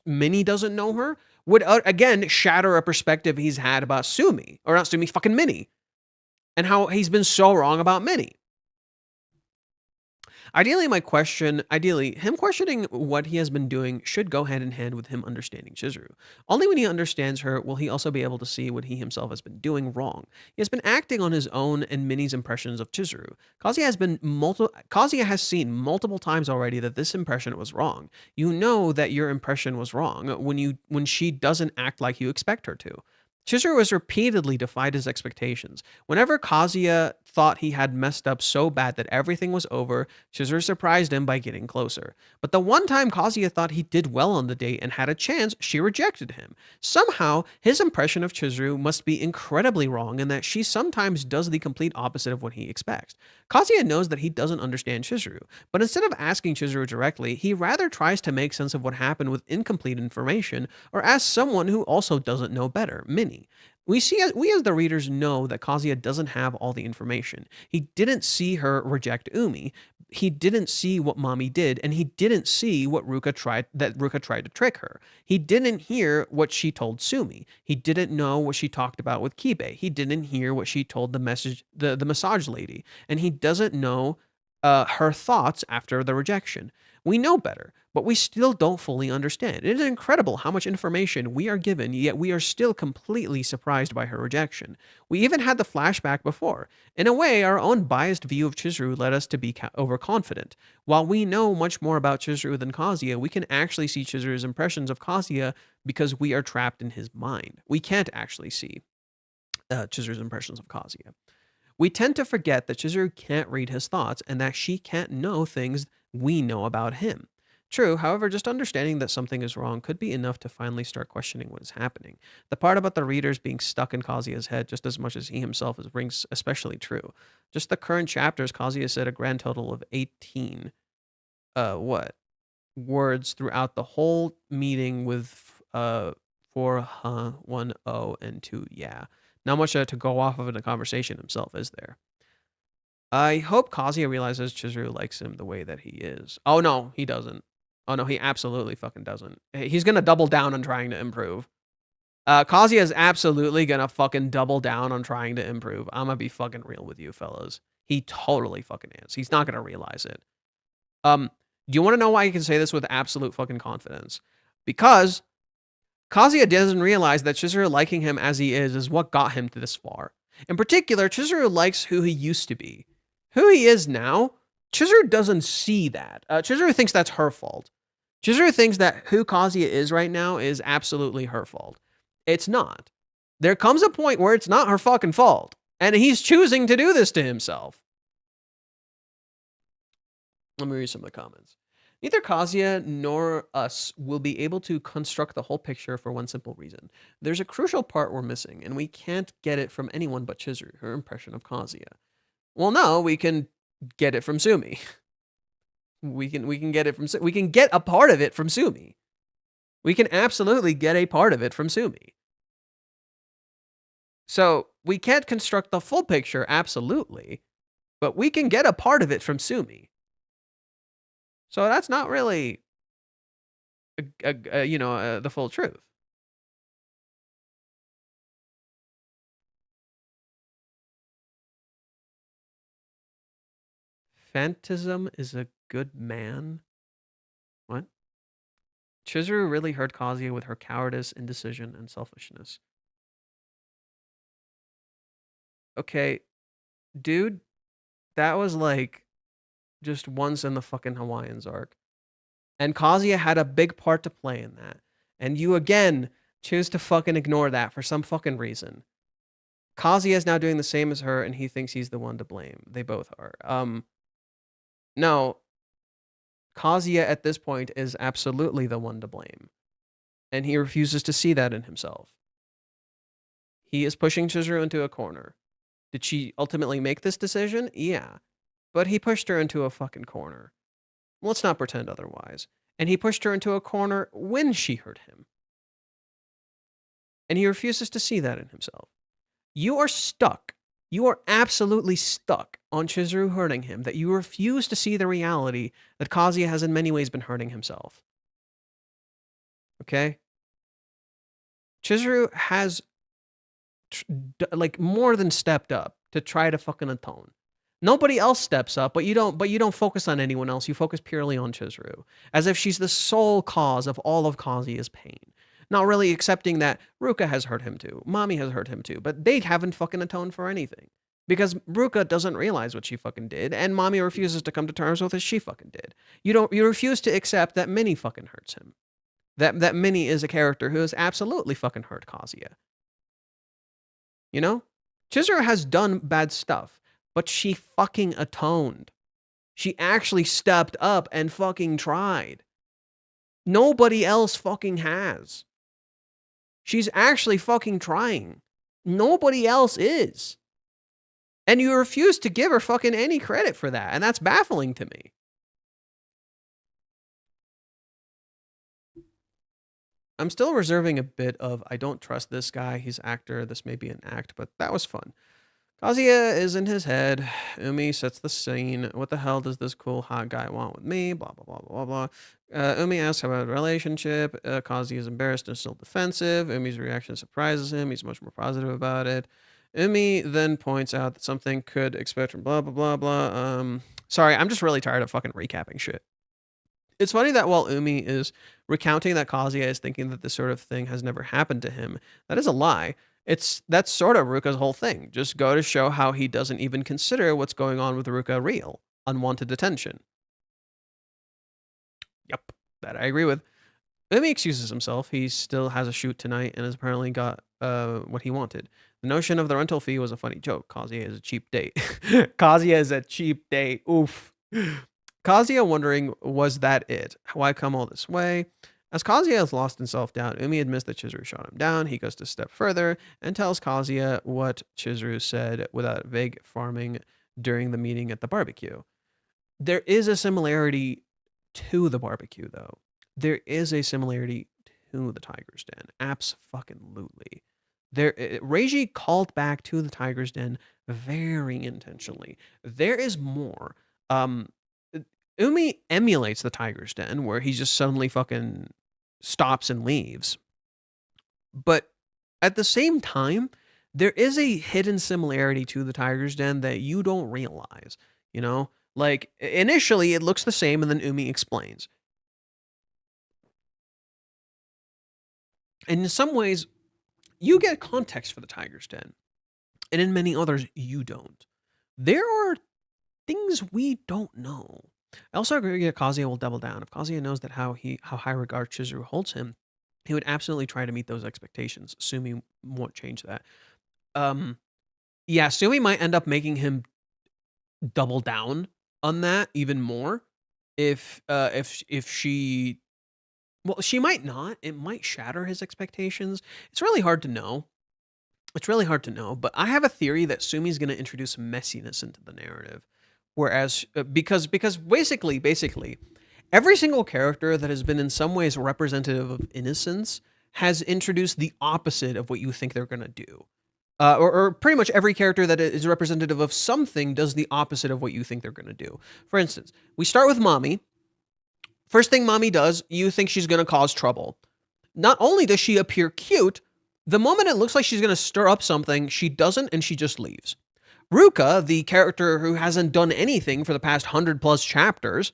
Minnie doesn't know her, would again shatter a perspective he's had about Sumi, or not Sumi, fucking Minnie, and how he's been so wrong about Minnie. Ideally, him questioning what he has been doing should go hand in hand with him understanding Chizuru. Only when he understands her will he also be able to see what he himself has been doing wrong. He has been acting on his own and Minnie's impressions of Chizuru. Kazuya has seen multiple times already that this impression was wrong. You know that your impression was wrong when she doesn't act like you expect her to. Chizuru has repeatedly defied his expectations. Whenever Kazuya thought he had messed up so bad that everything was over, Chizuru surprised him by getting closer. But the one time Kazuya thought he did well on the date and had a chance, she rejected him. Somehow, his impression of Chizuru must be incredibly wrong and that she sometimes does the complete opposite of what he expects. Kazuya knows that he doesn't understand Chizuru, but instead of asking Chizuru directly, he rather tries to make sense of what happened with incomplete information or ask someone who also doesn't know better, Minnie. We as the readers know that Kazuya doesn't have all the information. He didn't see her reject Umi. He didn't see what Mommy did, and he didn't see what Ruka tried to trick her. He didn't hear what she told Sumi. He didn't know what she talked about with Kibe. He didn't hear what she told the massage lady, and he doesn't know her thoughts after the rejection. We know better, but we still don't fully understand. It is incredible how much information we are given, yet we are still completely surprised by her rejection. We even had the flashback before. In a way, our own biased view of Chizuru led us to be overconfident. While we know much more about Chizuru than Kazuya, we can actually see Chizuru's impressions of Kazuya because we are trapped in his mind. We can't actually see Chizuru's impressions of Kazuya. We tend to forget that Chizuru can't read his thoughts and that she can't know things we know about him. True, however, just understanding that something is wrong could be enough to finally start questioning what is happening. The part about the readers being stuck in Kazuya's head just as much as he himself rings especially true. Just the current chapters, Kazuya said a grand total of 18 words throughout the whole meeting with 4 1 and 2 yeah. Not much to go off of in the conversation himself, is there? I hope Kazuya realizes Chizuru likes him the way that he is. Oh no, he doesn't. Oh no, he absolutely fucking doesn't. He's gonna double down on trying to improve. Kazuya is absolutely gonna fucking double down on trying to improve. I'm gonna be fucking real with you, fellas. He totally fucking is. He's not gonna realize it. Do you want to know why he can say this with absolute fucking confidence? Because Kazuya doesn't realize that Chizuru liking him as he is what got him to this far. In particular, Chizuru likes who he used to be. Who he is now, Chizuru doesn't see that. Chizuru thinks that's her fault. Chizuru thinks that who Kazuya is right now is absolutely her fault. It's not. There comes a point where it's not her fucking fault. And he's choosing to do this to himself. Let me read some of the comments. Neither Kazuya nor us will be able to construct the whole picture for one simple reason. There's a crucial part we're missing, and we can't get it from anyone but Chizuru, her impression of Kazuya. Well, no, we can get it from Sumi. We can get a part of it from Sumi. We can absolutely get a part of it from Sumi. So we can't construct the full picture, absolutely, but we can get a part of it from Sumi. So that's not really, the full truth. Phantasm is a good man? What? Chizuru really hurt Kazuya with her cowardice, indecision, and selfishness. Okay, dude, that was like just once in the fucking Hawaiians arc. And Kazuya had a big part to play in that. And you again choose to fucking ignore that for some fucking reason. Kazuya is now doing the same as her and he thinks he's the one to blame. They both are. No. Kazuya at this point is absolutely the one to blame. And he refuses to see that in himself. He is pushing Chizuru into a corner. Did she ultimately make this decision? Yeah. But he pushed her into a fucking corner. Let's not pretend otherwise. And he pushed her into a corner when she hurt him. And he refuses to see that in himself. You are stuck. You are absolutely stuck on Chizuru hurting him, that you refuse to see the reality that Kazuya has in many ways been hurting himself. Okay? Chizuru has more than stepped up to try to fucking atone. Nobody else steps up, but you don't focus on anyone else. You focus purely on Chizuru, as if she's the sole cause of all of Kazuya's pain. Not really accepting that Ruka has hurt him too, Mommy has hurt him too, but they haven't fucking atoned for anything. Because Ruka doesn't realize what she fucking did, and Mommy refuses to come to terms with what she fucking did. You refuse to accept that Minnie fucking hurts him. That Minnie is a character who has absolutely fucking hurt Kazuya. You know? Chizuru has done bad stuff, but she fucking atoned. She actually stepped up and fucking tried. Nobody else fucking has. She's actually fucking trying. Nobody else is. And you refuse to give her fucking any credit for that, and that's baffling to me. I'm still reserving a bit of, I don't trust this guy, he's actor, this may be an act, but that was fun. Kazuya is in his head. Umi sets the scene. What the hell does this cool hot guy want with me? Blah, blah, blah, blah, blah. Umi asks about the relationship. Kazuya is embarrassed and still defensive. Umi's reaction surprises him. He's much more positive about it. Umi then points out that something could expect from blah, blah, blah, blah. Sorry, I'm just really tired of fucking recapping shit. It's funny that while Umi is recounting that Kazuya is thinking that this sort of thing has never happened to him, that is a lie. That's sort of Ruka's whole thing. Just go to show how he doesn't even consider what's going on with Ruka real. Unwanted attention. Yep, that I agree with. Umi excuses himself. He still has a shoot tonight and has apparently got what he wanted. The notion of the rental fee was a funny joke. Kazuya is a cheap date. Kazuya is a cheap date. Oof. Kazuya wondering, was that it? Why come all this way? As Kazuya is lost in self-doubt, Umi admits that Chizuru shot him down. He goes to step further and tells Kazuya what Chizuru said without vague farming during the meeting at the barbecue. There is a similarity to the barbecue, though. There is a similarity to the Tiger's Den. Abso-fucking-lutely. Reiji called back to the Tiger's Den very intentionally. There is more. Umi emulates the Tiger's Den, where he just suddenly fucking stops and leaves. But at the same time, there is a hidden similarity to the Tiger's Den that you don't realize, you know? Like, initially, it looks the same, and then Umi explains. And in some ways, you get context for the Tiger's Den, and in many others, you don't. There are things we don't know. I also agree that Kazuya will double down. If Kazuya knows that how high regard Chizuru holds him, he would absolutely try to meet those expectations. Sumi won't change that. Yeah, Sumi might end up making him double down on that even more. If she, well, she might not. It might shatter his expectations. It's really hard to know. But I have a theory that Sumi's going to introduce messiness into the narrative. Whereas, because basically, every single character that has been in some ways representative of innocence has introduced the opposite of what you think they're going to do. Or pretty much every character that is representative of something does the opposite of what you think they're going to do. For instance, we start with Mommy. First thing Mommy does, you think she's going to cause trouble. Not only does she appear cute, the moment it looks like she's going to stir up something, she doesn't, and she just leaves. Ruka, the character who hasn't done anything for the past 100+ chapters,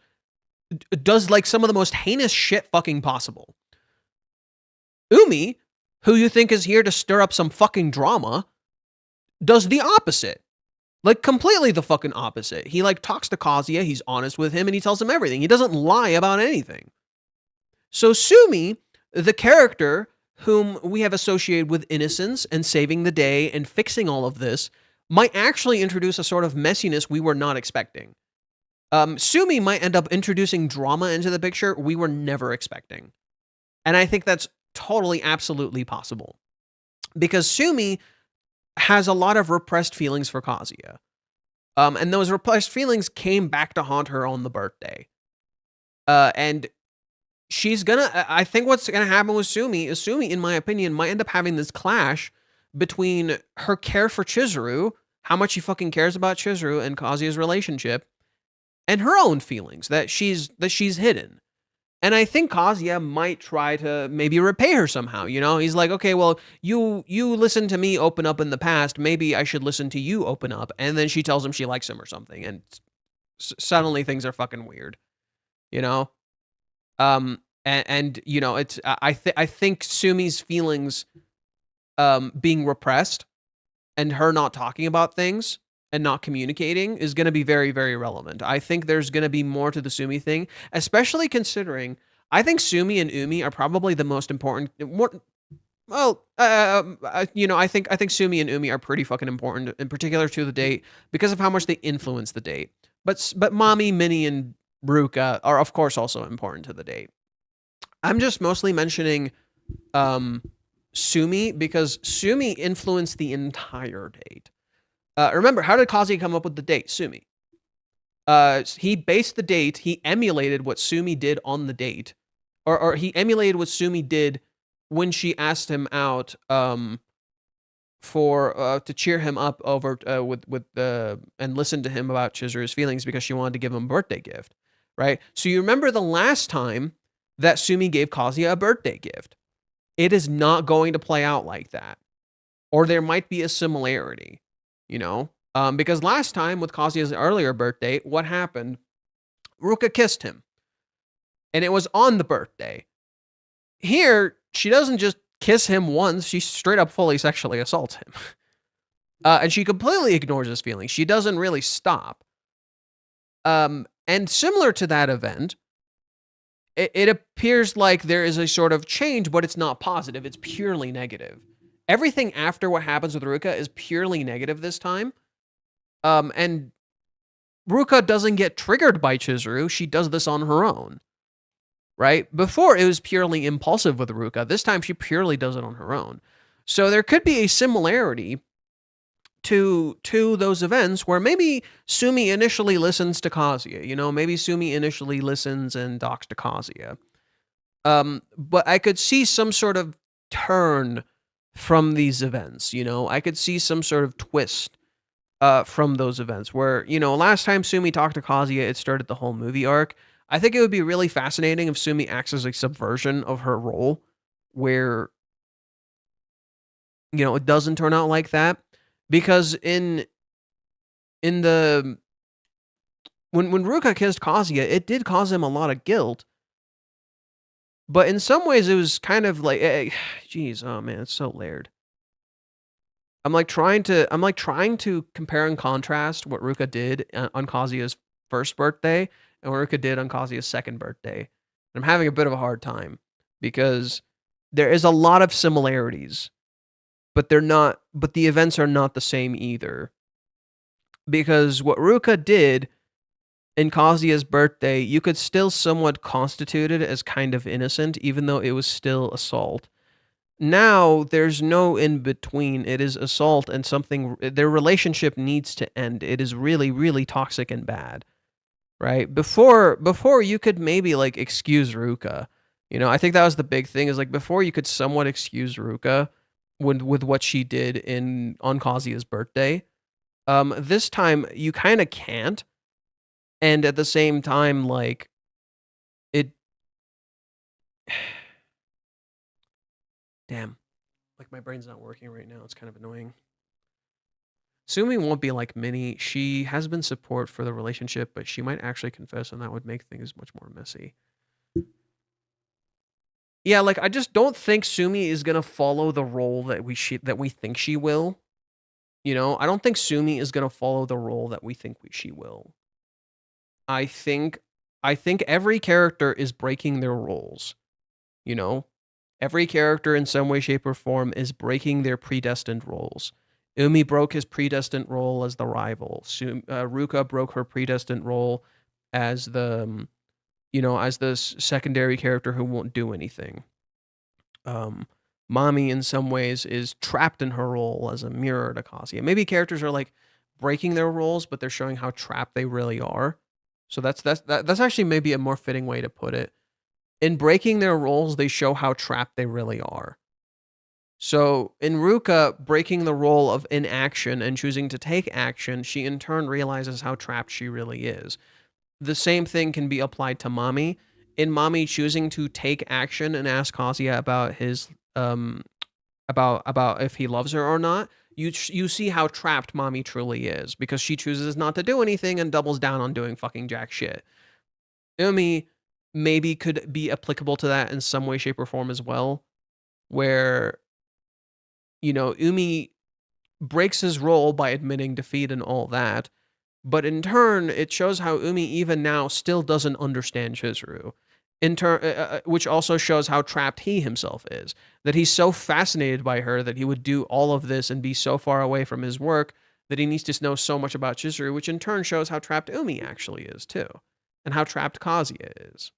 does like some of the most heinous shit fucking possible. Umi, who you think is here to stir up some fucking drama, does the opposite. Like, completely the fucking opposite. He, like, talks to Kazuya, he's honest with him, and he tells him everything. He doesn't lie about anything. So Sumi, the character whom we have associated with innocence and saving the day and fixing all of this, might actually introduce a sort of messiness we were not expecting. Sumi might end up introducing drama into the picture we were never expecting. And I think that's totally, absolutely possible. Because Sumi has a lot of repressed feelings for Kazuya. And those repressed feelings came back to haunt her on the birthday. And she's gonna, I think what's gonna happen with Sumi is Sumi, in my opinion, might end up having this clash between her care for Chizuru, how much she fucking cares about Chizuru and Kazuya's relationship, and her own feelings that she's hidden. And I think Kazuya might try to maybe repay her somehow, you know? He's like, okay, well, you listened to me open up in the past. Maybe I should listen to you open up. And then she tells him she likes him or something. And suddenly things are fucking weird, you know? And you know, it's, I think Sumi's feelings, being repressed and her not talking about things and not communicating is going to be very, very relevant. I think there's going to be more to the Sumi thing, especially considering I think Sumi and Umi are probably the most important. Well, you know, I think Sumi and Umi are pretty fucking important, in particular to the date, because of how much they influence the date. But Mami, Minnie, and Ruka are of course also important to the date. I'm just mostly mentioning Sumi because Sumi influenced the entire date. Remember, how did Kazuya come up with the date? Sumi. He based the date, he emulated what Sumi did on the date. Or he emulated what Sumi did when she asked him out for to cheer him up over with and listen to him about Chizuru's feelings because she wanted to give him a birthday gift, right? So you remember the last time that Sumi gave Kazuya a birthday gift. It is not going to play out like that. Or there might be a similarity, you know? Because last time with Kazuya's earlier birthday, what happened? Ruka kissed him. And it was on the birthday. Here, she doesn't just kiss him once, she straight up fully sexually assaults him. And she completely ignores his feelings. She doesn't really stop. And similar to that event, it appears like there is a sort of change, but it's not positive. It's purely negative. Everything after what happens with Ruka is purely negative this time. And Ruka doesn't get triggered by Chizuru. She does this on her own. Right? Before, it was purely impulsive with Ruka. This time, she purely does it on her own. So there could be a similarity to those events where maybe Sumi initially listens to Kazuya. You know, maybe Sumi initially listens and talks to Kazuya. But I could see some sort of turn from these events. You know, I could see some sort of twist from those events where, you know, last time Sumi talked to Kazuya, it started the whole movie arc. I think it would be really fascinating if Sumi acts as a subversion of her role where, you know, it doesn't turn out like that. Because in the when Ruka kissed Kazuya, it did cause him a lot of guilt. But in some ways it was kind of like, geez, oh man, it's so layered. I'm trying to compare and contrast what Ruka did on Kazuya's first birthday and what Ruka did on Kazuya's second birthday. I'm having a bit of a hard time because there is a lot of similarities, but the events are not the same either. Because what Ruka did in Kazuya's birthday, you could still somewhat constitute it as kind of innocent, even though it was still assault. Now, there's no in-between. It is assault and their relationship needs to end. It is really, really toxic and bad. Right? Before you could maybe like excuse Ruka. You know, I think that was the big thing is like before you could somewhat excuse Ruka with what she did on Kazuya's birthday. This time you kind of can't. And at the same time, like it damn. Like my brain's not working right now. It's kind of annoying. Sumi won't be like Minnie. She has been support for the relationship, but she might actually confess, and that would make things much more messy. Yeah, like I just don't think Sumi is gonna follow the role that we think she will. You know, I don't think Sumi is gonna follow the role that we think she will. I think every character is breaking their roles. You know, every character in some way, shape, or form is breaking their predestined roles. Umi broke his predestined role as the rival. Ruka broke her predestined role as the, as the secondary character who won't do anything. Mami, in some ways, is trapped in her role as a mirror to Kazuya. Maybe characters are like breaking their roles, but they're showing how trapped they really are. So that's actually maybe a more fitting way to put it. In breaking their roles, they show how trapped they really are. So in Ruka breaking the role of inaction and choosing to take action, she in turn realizes how trapped she really is. The same thing can be applied to Mami. in Mami choosing to take action and ask Kazuya about his about if he loves her or not, you see how trapped Mami truly is, because she chooses not to do anything and doubles down on doing fucking jack shit. Umi maybe could be applicable to that in some way, shape, or form as well, where, you know, Umi breaks his role by admitting defeat and all that, but in turn, it shows how Umi even now still doesn't understand Chizuru. Which also shows how trapped he himself is. That he's so fascinated by her that he would do all of this and be so far away from his work that he needs to know so much about Chizuru, which in turn shows how trapped Umi actually is too, and how trapped Kazuya is.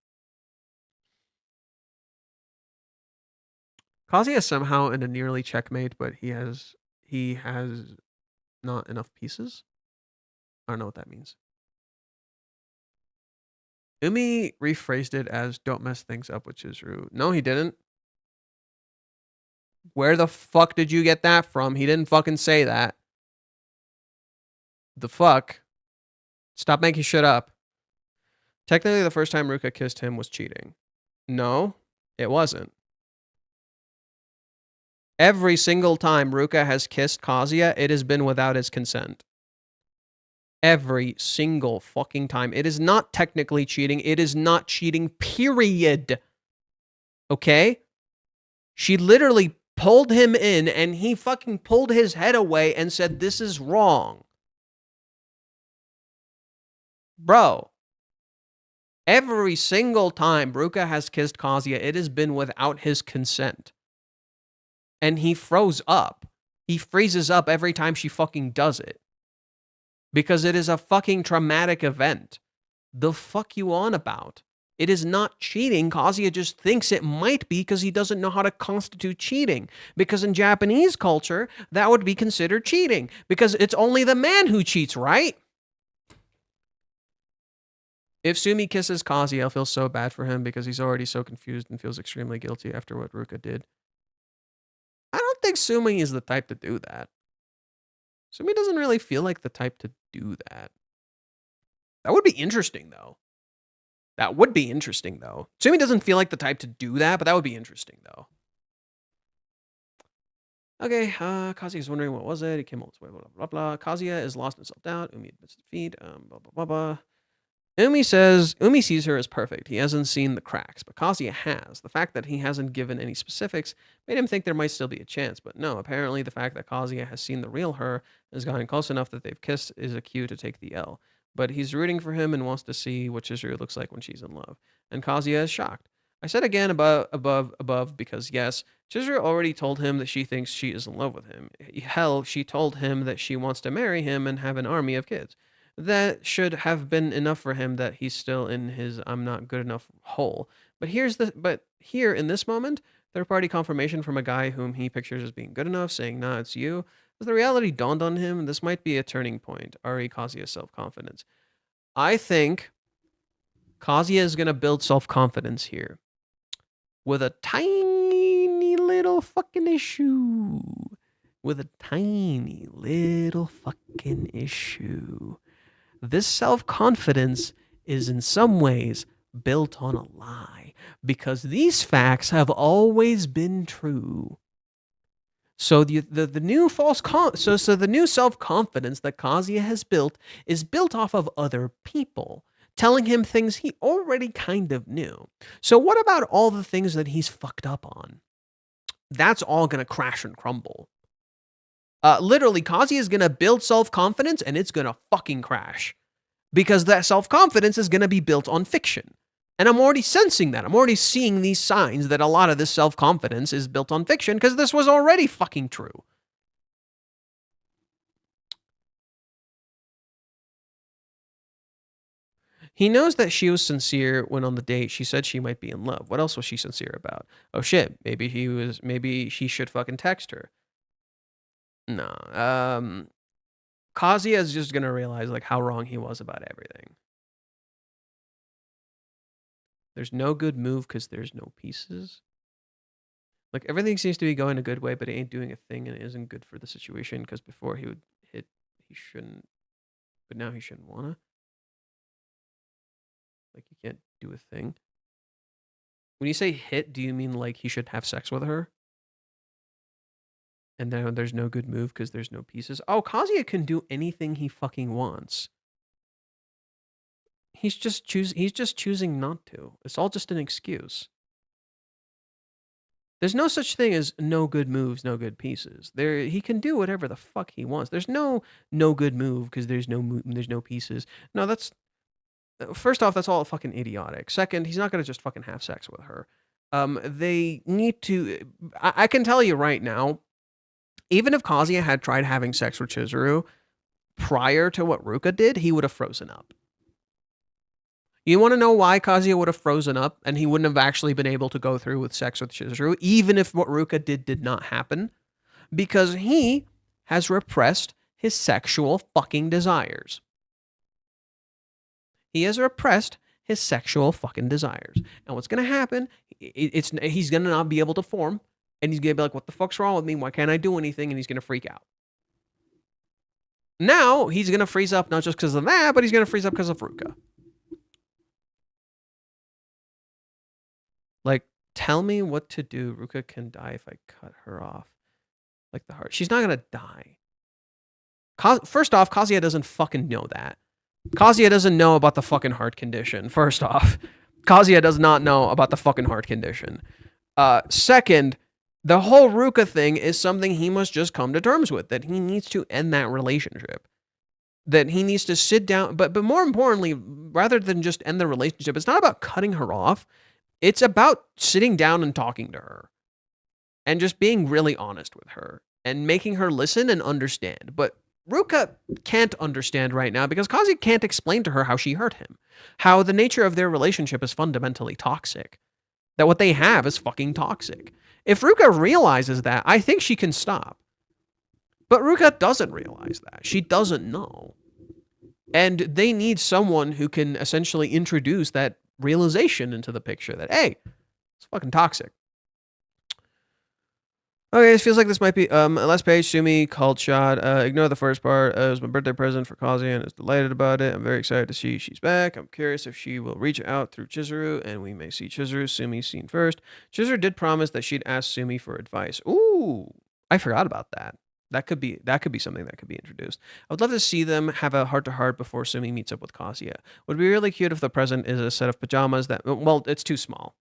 Kazuya is somehow in a nearly checkmate, but he has not enough pieces. I don't know what that means. Umi rephrased it as "don't mess things up with Chizuru." No, he didn't. Where the fuck did you get that from? He didn't fucking say that. The fuck? Stop making shit up. Technically, the first time Ruka kissed him was cheating. No, it wasn't. Every single time Ruka has kissed Kazuya, it has been without his consent. Every single fucking time. It is not technically cheating. It is not cheating, period. Okay? She literally pulled him in and he fucking pulled his head away and said, "This is wrong." Bro. Every single time Ruka has kissed Kazuya, it has been without his consent. And he froze up. He freezes up every time she fucking does it. Because it is a fucking traumatic event. The fuck you on about? It is not cheating. Kazuya just thinks it might be because he doesn't know how to constitute cheating. Because in Japanese culture, that would be considered cheating. Because it's only the man who cheats, right? If Sumi kisses Kazuya, I'll feel so bad for him because he's already so confused and feels extremely guilty after what Ruka did. I don't think Sumi is the type to do that. Sumi doesn't really feel like the type to do that. That would be interesting, though. That would be interesting, though. Sumi doesn't feel like the type to do that, but that would be interesting, though. Okay, Kazuya's wondering what was it. He came all this way, blah, blah, blah, blah. Kazuya is lost in self-doubt. Umi admits defeat, blah, blah, blah, blah. Umi sees her as perfect. He hasn't seen the cracks, but Kazuya has. The fact that he hasn't given any specifics made him think there might still be a chance, but no, apparently the fact that Kazuya has seen the real her, has gotten close enough that they've kissed, is a cue to take the L. But he's rooting for him and wants to see what Chizuru looks like when she's in love. And Kazuya is shocked. I said again above because yes, Chizuru already told him that she thinks she is in love with him. Hell, she told him that she wants to marry him and have an army of kids. That should have been enough for him that he's still in his "I'm not good enough" hole. But here in this moment, third-party confirmation from a guy whom he pictures as being good enough, saying, "Nah, it's you." As the reality dawned on him, this might be a turning point. Ari Kazuya's self-confidence. I think Kazuya is gonna build self-confidence here with a tiny little fucking issue. With a tiny little fucking issue. This self-confidence is in some ways built on a lie, because these facts have always been true. So the new the new self-confidence that Kazuya has built is built off of other people telling him things he already kind of knew. So what about all the things that he's fucked up on? That's all gonna crash and crumble. Literally, Kazuya is gonna build self-confidence and it's gonna fucking crash. Because that self-confidence is gonna be built on fiction. And I'm already sensing that. I'm already seeing these signs that a lot of this self-confidence is built on fiction because this was already fucking true. He knows that she was sincere when on the date she said she might be in love. What else was she sincere about? Oh shit, maybe he should fucking text her. No. Kazuya is just gonna realize like how wrong he was about everything. There's no good move because there's no pieces. Like everything seems to be going a good way, but it ain't doing a thing and it isn't good for the situation because before he would hit, he shouldn't, but now he shouldn't wanna. Like you can't do a thing. When you say hit, do you mean like he should have sex with her? And then there's no good move because there's no pieces. Oh, Kazuya can do anything he fucking wants. He's just choosing not to. It's all just an excuse. There's no such thing as no good moves, no good pieces. He can do whatever the fuck he wants. There's no good move because there's no pieces. No, that's first off, that's all fucking idiotic. Second, he's not gonna just fucking have sex with her. They need to. I can tell you right now, even if Kazuya had tried having sex with Chizuru prior to what Ruka did, he would have frozen up. You want to know why Kazuya would have frozen up and he wouldn't have actually been able to go through with sex with Chizuru, even if what Ruka did not happen? Because he has repressed his sexual fucking desires. He has repressed his sexual fucking desires. And what's going to happen, he's going to not be able to form, and he's going to be like, what the fuck's wrong with me? Why can't I do anything? And he's going to freak out. Now, he's going to freeze up not just because of that, but he's going to freeze up because of Ruka. Like, tell me what to do. Ruka can die if I cut her off. Like the heart. She's not going to die. First off, Kazuya doesn't fucking know that. Kazuya doesn't know about the fucking heart condition. First off, Kazuya does not know about the fucking heart condition. Second, the whole Ruka thing is something he must just come to terms with. That he needs to end that relationship. That he needs to sit down. But more importantly, rather than just end the relationship, it's not about cutting her off. It's about sitting down and talking to her and just being really honest with her and making her listen and understand. But Ruka can't understand right now because Kazuya can't explain to her how she hurt him, how the nature of their relationship is fundamentally toxic, that what they have is fucking toxic. If Ruka realizes that, I think she can stop. But Ruka doesn't realize that. She doesn't know. And they need someone who can essentially introduce that realization into the picture that, hey, it's fucking toxic. Okay, it feels like this might be last page. Sumi called shot. Ignore the first part. It was my birthday present for Kazuya and is delighted about it. I'm very excited to see she's back. I'm curious if she will reach out through Chizuru and we may see Chizuru. Sumi seen first. Chizuru did promise that she'd ask Sumi for advice. Ooh, I forgot about that. That could be something that could be introduced. I would love to see them have a heart-to-heart before Sumi meets up with Kazuya. Would be really cute if the present is a set of pajamas that, well, it's too small.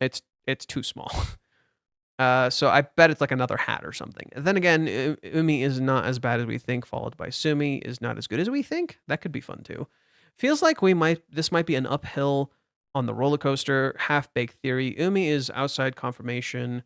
It's too small. So I bet it's like another hat or something. And then again, Umi is not as bad as we think, followed by Sumi is not as good as we think. That could be fun too. Feels like this might be an uphill on the roller coaster, half-baked theory. Umi is outside confirmation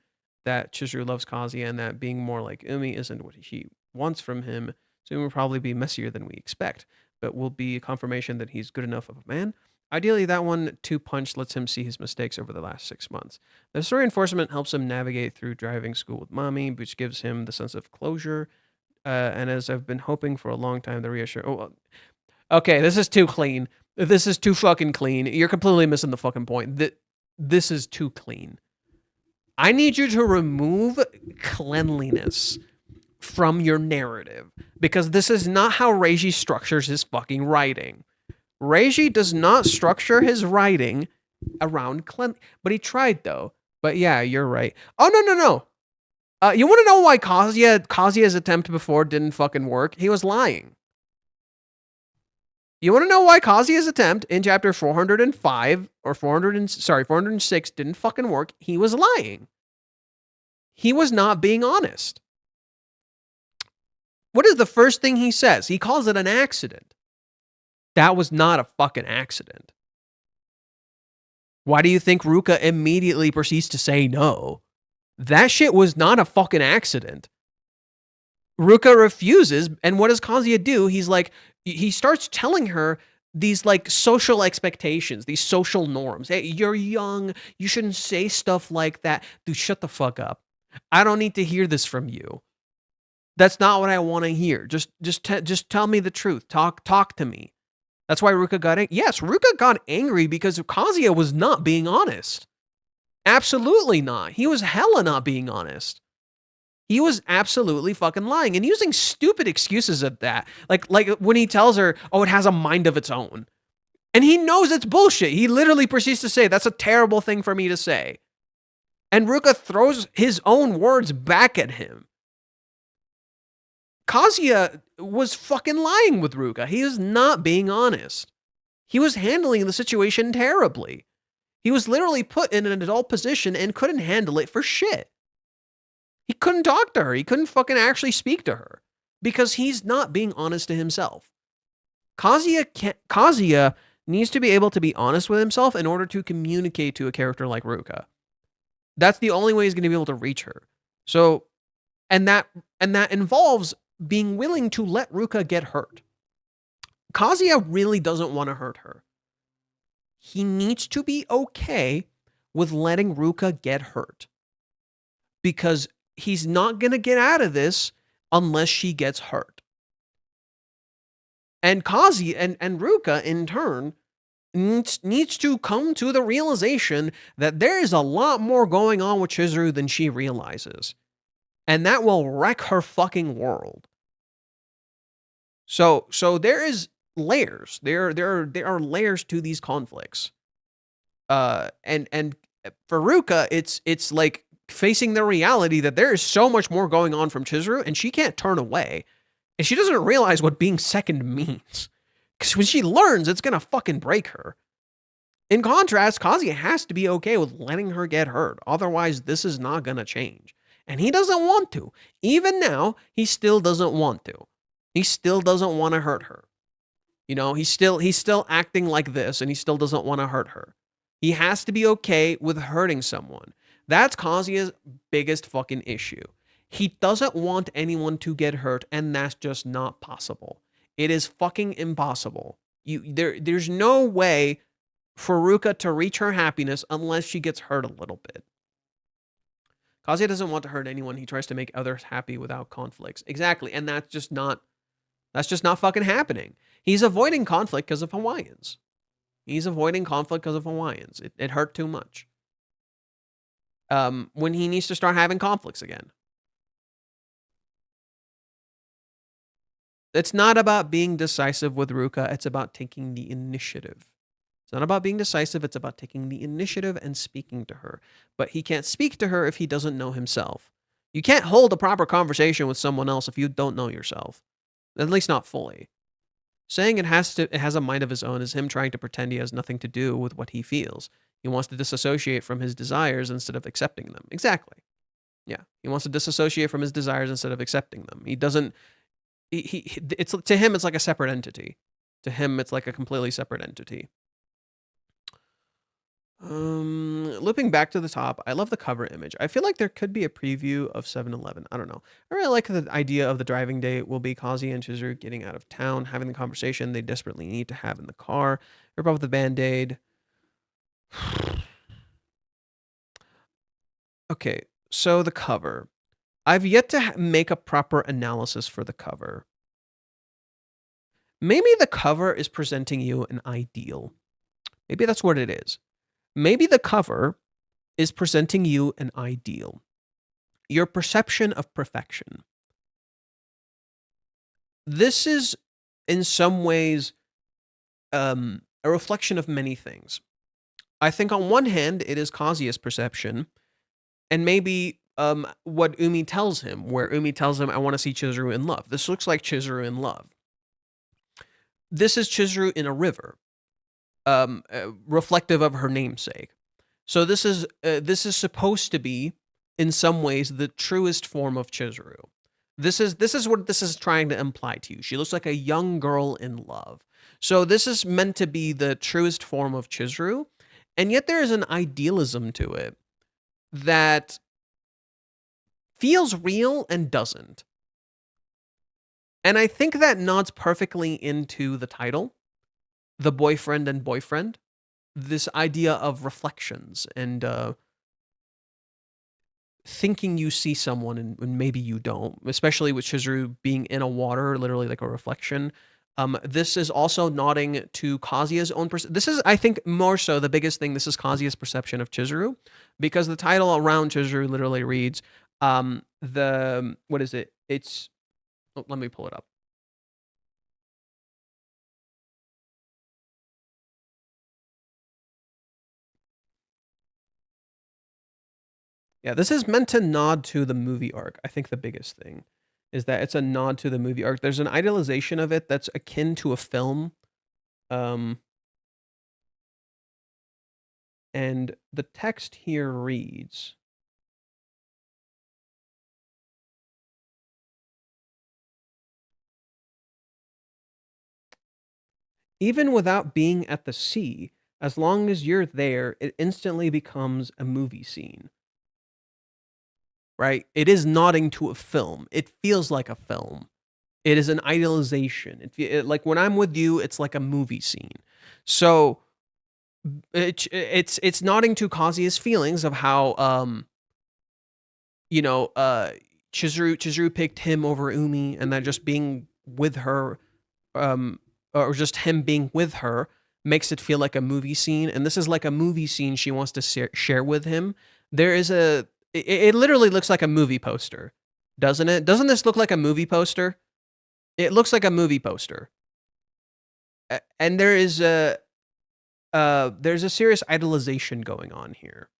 that Chizuru loves Kazuya and that being more like Umi isn't what he wants from him. So Umi will probably be messier than we expect, but will be a confirmation that he's good enough of a man. Ideally, that 1-2 punch lets him see his mistakes over the last 6 months. The story reinforcement helps him navigate through driving school with mommy, which gives him the sense of closure. And as I've been hoping for a long time, the reassurance. Oh, okay, this is too clean. This is too fucking clean. You're completely missing the fucking point. This is too clean. I need you to remove cleanliness from your narrative because this is not how Reiji structures his fucking writing. Reiji does not structure his writing around but he tried though. But yeah, you're right. Oh, no. You want to know why Kazuya's attempt before didn't fucking work? He was lying. You want to know why Kazuya's attempt in chapter 405 or 406 didn't fucking work? He was lying. He was not being honest. What is the first thing he says? He calls it an accident. That was not a fucking accident. Why do you think Ruka immediately proceeds to say no? That shit was not a fucking accident. Ruka refuses, and what does Kazuya do? He starts telling her these like social expectations, these social norms. Hey, you're young, you shouldn't say stuff like that. Dude, shut the fuck up. I don't need to hear this from you. That's not what I want to hear. Just tell me the truth. Talk to me. That's why Ruka got angry. Yes, Ruka got angry because Kazuya was not being honest. Absolutely not. He was hella not being honest. He was absolutely fucking lying and using stupid excuses at that. Like when he tells her, oh, it has a mind of its own. And he knows it's bullshit. He literally proceeds to say, that's a terrible thing for me to say. And Ruka throws his own words back at him. Kazuya was fucking lying with Ruka. He is not being honest. He was handling the situation terribly. He was literally put in an adult position and couldn't handle it for shit. He couldn't talk to her. He couldn't fucking actually speak to her because he's not being honest to himself. Kazuya needs to be able to be honest with himself in order to communicate to a character like Ruka. That's the only way he's going to be able to reach her. So, and that involves being willing to let Ruka get hurt. Kazuya really doesn't want to hurt her. He needs to be okay with letting Ruka get hurt. Because he's not going to get out of this unless she gets hurt. And Kazuya and Ruka, in turn, needs to come to the realization that there is a lot more going on with Chizuru than she realizes. And that will wreck her fucking world. So there is layers. There are layers to these conflicts. And for Ruka, it's like facing the reality that there is so much more going on from Chizuru, and she can't turn away. And she doesn't realize what being second means. Because when she learns, it's gonna fucking break her. In contrast, Kazuya has to be okay with letting her get hurt. Otherwise, this is not gonna change. And he doesn't want to. Even now, he still doesn't want to. He still doesn't want to hurt her. You know, he's still acting like this, and he still doesn't want to hurt her. He has to be okay with hurting someone. That's Kazuya's biggest fucking issue. He doesn't want anyone to get hurt, and that's just not possible. It is fucking impossible. There's no way for Ruka to reach her happiness unless she gets hurt a little bit. Kazuya doesn't want to hurt anyone. He tries to make others happy without conflicts. Exactly, and that's just not fucking happening. He's avoiding conflict because of Hawaiians. He's avoiding conflict because of Hawaiians. It hurt too much. When he needs to start having conflicts again. It's not about being decisive with Ruka. It's about taking the initiative. It's not about being decisive. It's about taking the initiative and speaking to her. But he can't speak to her if he doesn't know himself. You can't hold a proper conversation with someone else if you don't know yourself. At least not fully. Saying it has a mind of his own is him trying to pretend he has nothing to do with what he feels. He wants to disassociate from his desires instead of accepting them. Exactly. Yeah. He wants to disassociate from his desires instead of accepting them. He doesn't... It's to him, it's like a separate entity. To him, it's like a completely separate entity. Looping back to the top, I love the cover image. I feel like there could be a preview of 7-Eleven. I don't know. I really like the idea of the driving date will be Kazuya and Chizuru getting out of town, having the conversation they desperately need to have in the car. Rip off the Band-Aid. Okay, so the cover. I've yet to make a proper analysis for the cover. Maybe the cover is presenting you an ideal. Maybe that's what it is. Maybe the cover is presenting you an ideal. Your perception of perfection. This is, in some ways, a reflection of many things. I think on one hand, it is Kazuya's perception, and maybe what Umi tells him, where Umi tells him, I want to see Chizuru in love. This looks like Chizuru in love. This is Chizuru in a river, reflective of her namesake. So this is supposed to be, in some ways, the truest form of Chizuru. This is what this is trying to imply to you. She looks like a young girl in love. So this is meant to be the truest form of Chizuru, and yet there is an idealism to it that feels real and doesn't. And I think that nods perfectly into the title, The Boyfriend and Boyfriend. This idea of reflections and thinking you see someone and maybe you don't, especially with Chizuru being in a water, literally like a reflection. This is also nodding to Kazuya's own perception. This is, I think, more so the biggest thing. This is Kazuya's perception of Chizuru, because the title around Chizuru literally reads, what is it? It's, let me pull it up. Yeah, this is meant to nod to the movie arc. I think the biggest thing is that it's a nod to the movie arc. There's an idealization of it that's akin to a film. Um, and the text here reads, even without being at the sea, as long as you're there, it instantly becomes a movie scene. Right? It is nodding to a film. It feels like a film. It is an idealization. Like when I'm with you, it's like a movie scene. So it's nodding to Kazuya's feelings of how Chizuru picked him over Umi, and that just being with her, or just him being with her makes it feel like a movie scene. And this is like a movie scene she wants to share with him. There is it literally looks like a movie poster, doesn't it? Doesn't this look like a movie poster? It looks like a movie poster. And there's a serious idolization going on here.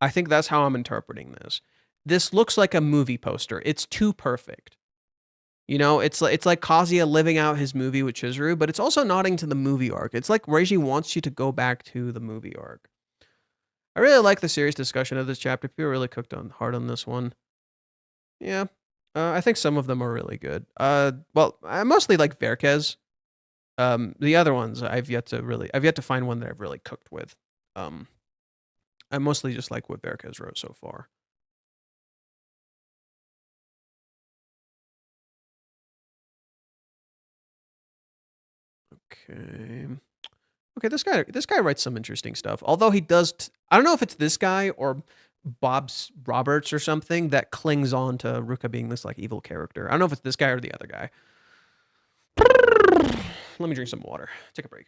I think that's how I'm interpreting this. This looks like a movie poster. It's too perfect. You know, it's like Kazuya living out his movie with Chizuru, but it's also nodding to the movie arc. It's like Reiji wants you to go back to the movie arc. I really like the serious discussion of this chapter. People really cooked hard on this one. Yeah, I think some of them are really good. Well, I mostly like Varicus. The other ones I've yet to find one that I've really cooked with. I mostly just like what Varicus wrote so far. Okay, this guy writes some interesting stuff. Although he does, I don't know if it's this guy or Bob's Roberts or something that clings on to Ruka being this like evil character. I don't know if it's this guy or the other guy. Let me drink some water. Take a break.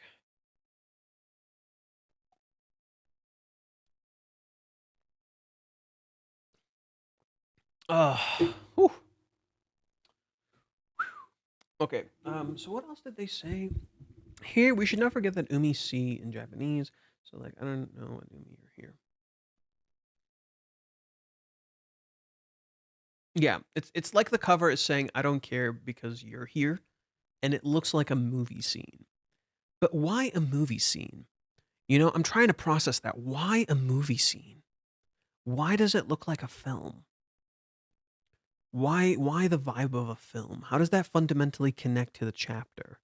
Whew. Okay. So what else did they say? Here, we should not forget that Umi C in Japanese. So like, I don't know what Umi are here. Yeah, it's like the cover is saying, I don't care because you're here. And it looks like a movie scene. But why a movie scene? You know, I'm trying to process that. Why a movie scene? Why does it look like a film? Why the vibe of a film? How does that fundamentally connect to the chapter?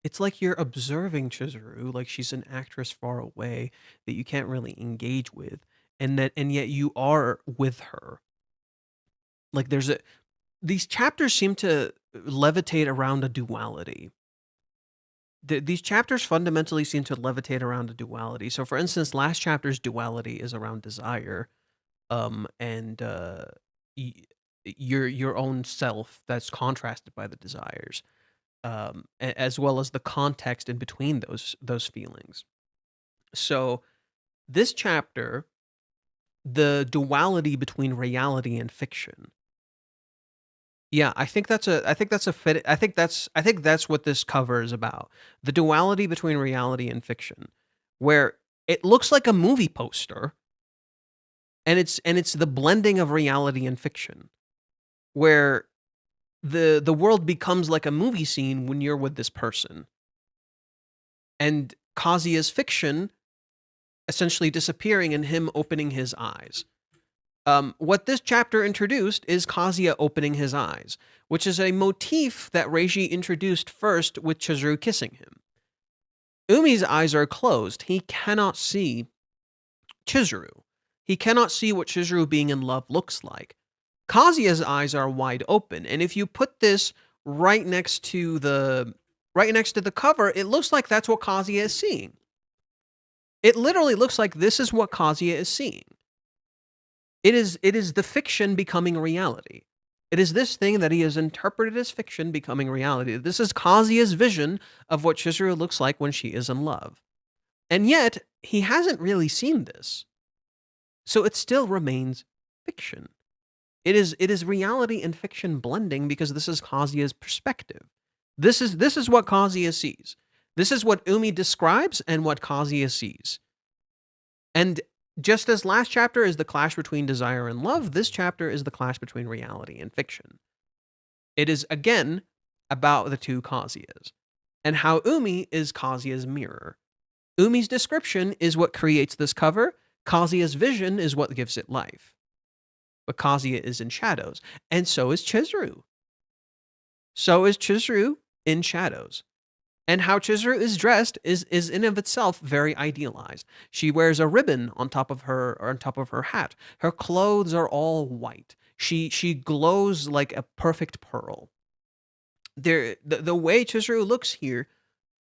It's like you're observing Chizuru, like she's an actress far away that you can't really engage with, and yet you are with her. Like these chapters seem to levitate around a duality. These chapters fundamentally seem to levitate around a duality. So, for instance, last chapter's duality is around desire, and your own self that's contrasted by the desires, as well as the context in between those feelings. So, this chapter, the duality between reality and fiction. Yeah, I think that's what this cover is about. The duality between reality and fiction, where it looks like a movie poster, and it's the blending of reality and fiction, where the world becomes like a movie scene when you're with this person. And Kazuya's fiction essentially disappearing and him opening his eyes. What this chapter introduced is Kazuya opening his eyes, which is a motif that Reiji introduced first with Chizuru kissing him. Umi's eyes are closed. He cannot see Chizuru. He cannot see what Chizuru being in love looks like. Kazuya's eyes are wide open, and if you put this right next to the cover, it looks like that's what Kazuya is seeing. It literally looks like this is what Kazuya is seeing. It is the fiction becoming reality. It is this thing that he has interpreted as fiction becoming reality. This is Kazuya's vision of what Chizuru looks like when she is in love. And yet, he hasn't really seen this. So it still remains fiction. It is reality and fiction blending because this is Kazuya's perspective. This is what Kazuya sees. This is what Umi describes and what Kazuya sees. And Just as last chapter is the clash between desire and love, this chapter is the clash between reality and fiction. It is, again, about the two Kazuyas, and how Umi is Kazuya's mirror. Umi's description is what creates this cover, Kazuya's vision is what gives it life. But Kazuya is in shadows, and so is Chizuru. So is Chizuru in shadows. And how Chizuru is dressed is in of itself very idealized. She wears a ribbon on top of her hat. Her clothes are all white. She glows like a perfect pearl. The way Chizuru looks here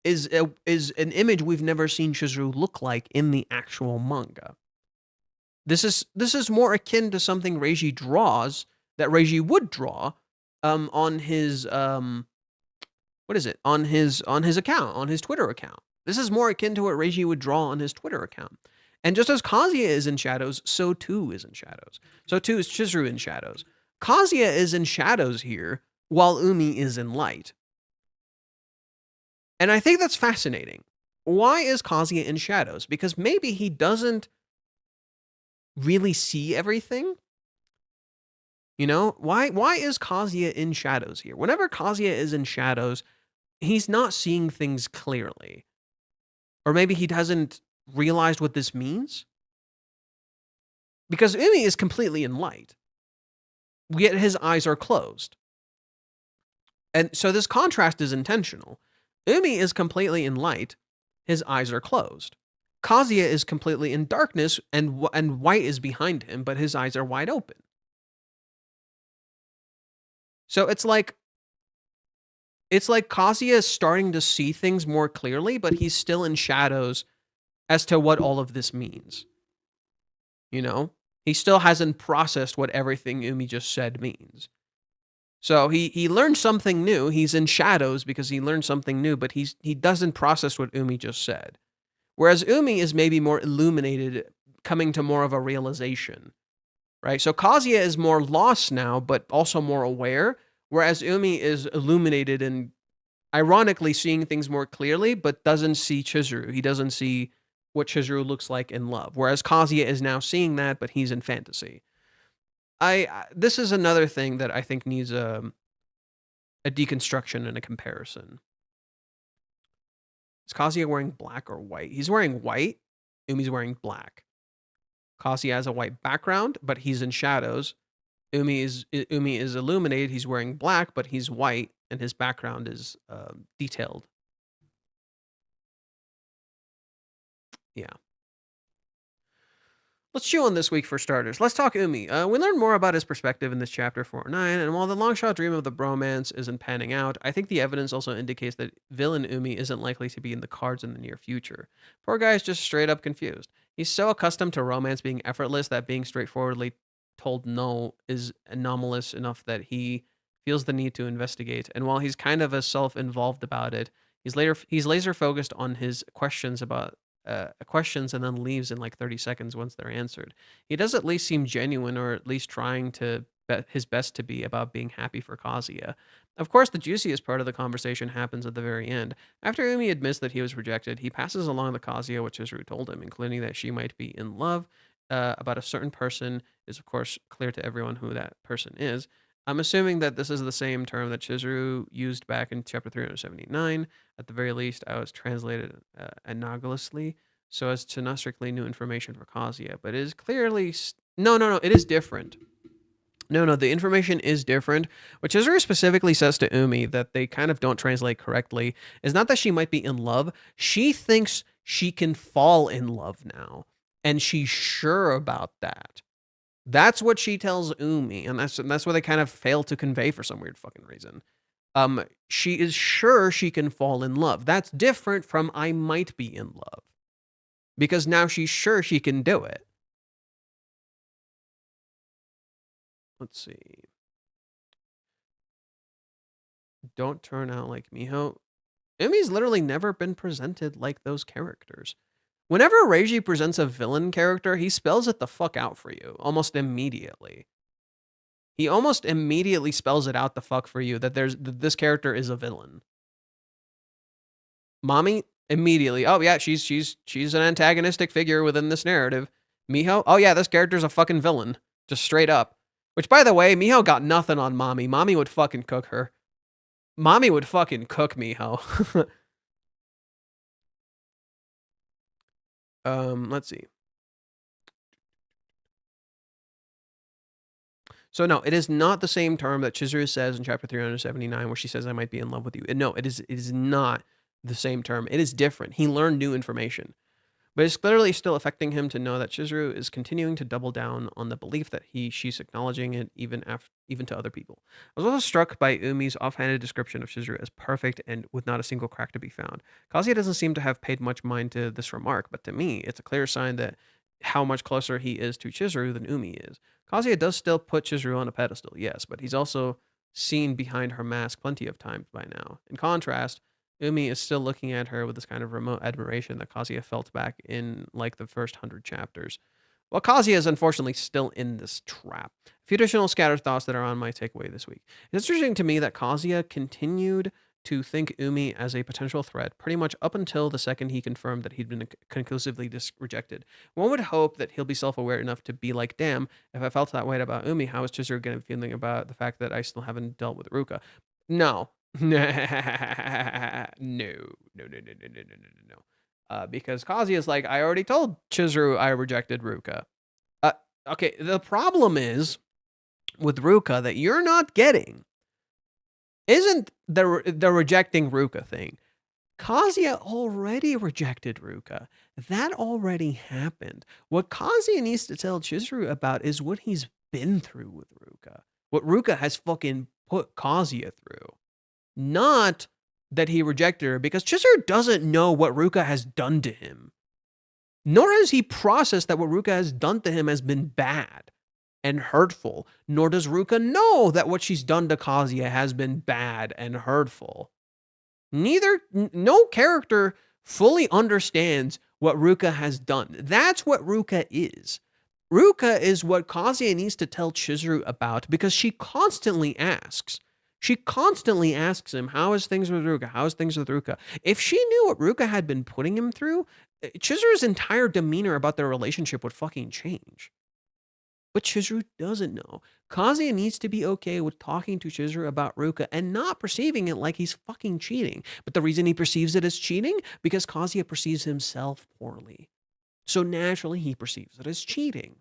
is an image we've never seen Chizuru look like in the actual manga. This is more akin to something Reiji draws, that Reiji would draw on his on his account, on his Twitter account. This is more akin to what Reiji would draw on his Twitter account. And just as Kazuya is in shadows, so too is Chizuru in shadows. Kazuya is in shadows here, while Umi is in light. And I think that's fascinating. Why is Kazuya in shadows? Because maybe he doesn't really see everything. You know, why is Kazuya in shadows here? Whenever Kazuya is in shadows, he's not seeing things clearly. Or maybe he hasn't realized what this means. Because Umi is completely in light, yet his eyes are closed. And so this contrast is intentional. Umi is completely in light, his eyes are closed. Kazuya is completely in darkness, and white is behind him, but his eyes are wide open. So it's like Kazuya is starting to see things more clearly, but he's still in shadows as to what all of this means. You know? He still hasn't processed what everything Umi just said means. So he learned something new. He's in shadows because he learned something new, but he doesn't process what Umi just said. Whereas Umi is maybe more illuminated, coming to more of a realization, right? So Kazuya is more lost now, but also more aware, whereas Umi is illuminated and ironically seeing things more clearly, but doesn't see Chizuru. He doesn't see what Chizuru looks like in love, whereas Kazuya is now seeing that, but he's in fantasy. This is another thing that I think needs a deconstruction and a comparison. Is Kazuya wearing black or white? He's wearing white. Umi's wearing black. Kazuya has a white background, but he's in shadows. Umi is illuminated. He's wearing black, but he's white, and his background is detailed. Yeah. Let's chew on this week for starters. Let's talk Umi. We learn more about his perspective in this chapter 409, and while the long-shot dream of the bromance isn't panning out, I think the evidence also indicates that villain Umi isn't likely to be in the cards in the near future. Poor guy is just straight up confused. He's so accustomed to romance being effortless that being straightforwardly told no is anomalous enough that he feels the need to investigate, and while he's kind of self-involved about it, he's laser focused on his questions and then leaves in like 30 seconds once they're answered. He does at least seem genuine, or at least trying to bet his best to be about being happy for Kazuya. Of course, the juiciest part of the conversation happens at the very end. After Umi admits that he was rejected, he passes along the Kazuya what Chizuru told him, including that she might be in love about a certain person. Is of course clear to everyone who that person is. I'm assuming that this is the same term that Chizuru used back in chapter 379. At the very least, I was translated analogously so as to not strictly new information for Kazuya, but it is clearly... No, it is different. No, the information is different. What Chizuru specifically says to Umi that they kind of don't translate correctly is not that she might be in love. She thinks she can fall in love now, and she's sure about that. That's what she tells Umi, and that's what they kind of fail to convey for some weird fucking reason. She is sure she can fall in love. That's different from I might be in love. Because now she's sure she can do it. Let's see. Don't turn out like Miho. Umi's literally never been presented like those characters. Whenever Reiji presents a villain character, he spells it the fuck out for you, almost immediately. He almost immediately spells it out the fuck for you that this character is a villain. Mommy, immediately, oh yeah, she's an antagonistic figure within this narrative. Miho? Oh yeah, this character's a fucking villain. Just straight up. Which, by the way, Miho got nothing on Mommy. Mommy would fucking cook her. Mommy would fucking cook Miho. Let's see. So no, it is not the same term that Chizuru says in chapter 379 where she says, I might be in love with you. No, it is not the same term. It is different. He learned new information. But it's clearly still affecting him to know that Chizuru is continuing to double down on the belief that she's acknowledging it even to other people. I was also struck by Umi's offhanded description of Chizuru as perfect and with not a single crack to be found. Kazuya doesn't seem to have paid much mind to this remark, but to me, it's a clear sign that how much closer he is to Chizuru than Umi is. Kazuya does still put Chizuru on a pedestal, yes, but he's also seen behind her mask plenty of times by now. In contrast, Umi is still looking at her with this kind of remote admiration that Kazuya felt back in like the first 100 chapters. Well, Kazuya is unfortunately still in this trap. A few additional scattered thoughts that are on my takeaway this week. It's interesting to me that Kazuya continued to think Umi as a potential threat pretty much up until the second he confirmed that he'd been conclusively rejected. One would hope that he'll be self-aware enough to be like, damn, if I felt that way about Umi, how is Chizuru going to be feeling about the fact that I still haven't dealt with Ruka? No. No. Because Kazuya is like, I already told Chizuru I rejected Ruka. Okay, the problem is with Ruka that you're not getting isn't the rejecting Ruka thing. Kazuya already rejected Ruka. That already happened. What Kazuya needs to tell Chizuru about is what he's been through with Ruka. What Ruka has fucking put Kazuya through. Not that he rejected her, because Chizuru doesn't know what Ruka has done to him. Nor has he processed that what Ruka has done to him has been bad and hurtful. Nor does Ruka know that what she's done to Kazuya has been bad and hurtful. No character fully understands what Ruka has done. That's what Ruka is. Ruka is what Kazuya needs to tell Chizuru about, because she constantly asks. She constantly asks him, how is things with Ruka? How is things with Ruka? If she knew what Ruka had been putting him through, Chizuru's entire demeanor about their relationship would fucking change. But Chizuru doesn't know. Kazuya needs to be okay with talking to Chizuru about Ruka and not perceiving it like he's fucking cheating. But the reason he perceives it as cheating, because Kazuya perceives himself poorly. So naturally he perceives it as cheating.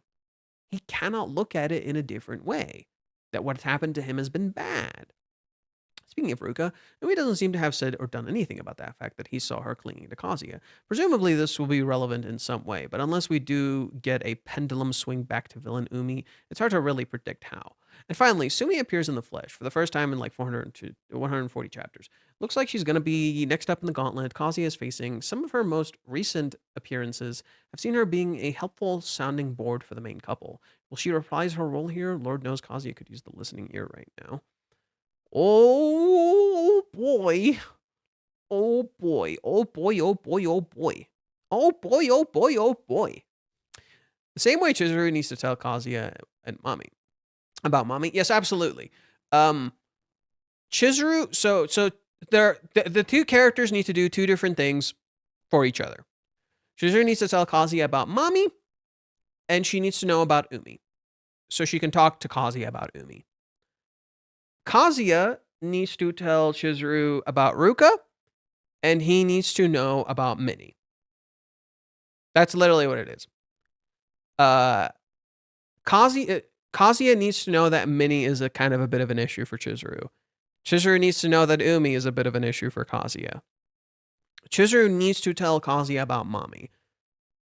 He cannot look at it in a different way. That what's happened to him has been bad. Speaking of Ruka, Umi doesn't seem to have said or done anything about that fact that he saw her clinging to Kazuya. Presumably this will be relevant in some way, but unless we do get a pendulum swing back to villain Umi, it's hard to really predict how. And finally, Sumi appears in the flesh for the first time in like 140 chapters. Looks like she's going to be next up in the gauntlet Kazuya is facing. Some of her most recent appearances have seen her being a helpful sounding board for the main couple. Will she reprise her role here? Lord knows Kazuya could use the listening ear right now. Oh boy. Oh boy. Oh boy. Oh boy. Oh boy. Oh boy. Oh boy. Oh boy. The same way Chizuru needs to tell Kazuya and Mami about Mami. Yes, absolutely. Chizuru. So the two characters need to do two different things for each other. Chizuru needs to tell Kazuya about Mami, and she needs to know about Umi, so she can talk to Kazuya about Umi. Kazuya needs to tell Chizuru about Ruka, and he needs to know about Minnie. That's literally what it is. Kazuya needs to know that Minnie is a kind of a bit of an issue for Chizuru. Chizuru needs to know that Umi is a bit of an issue for Kazuya. Chizuru needs to tell Kazuya about Mami.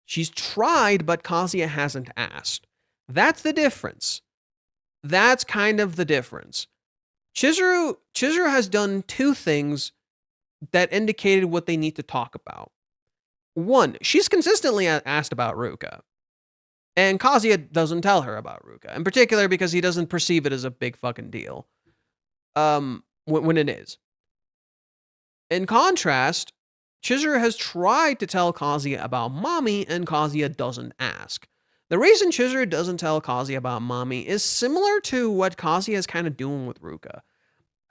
She's tried, but Kazuya hasn't asked. That's the difference. That's kind of the difference. Chizuru has done two things that indicated what they need to talk about. One, she's consistently asked about Ruka. And Kazuya doesn't tell her about Ruka. In particular because he doesn't perceive it as a big fucking deal. When it is. In contrast, Chizuru has tried to tell Kazuya about Mami, and Kazuya doesn't ask. The reason Chizuru doesn't tell Kazuya about Mami is similar to what Kazuya is kind of doing with Ruka.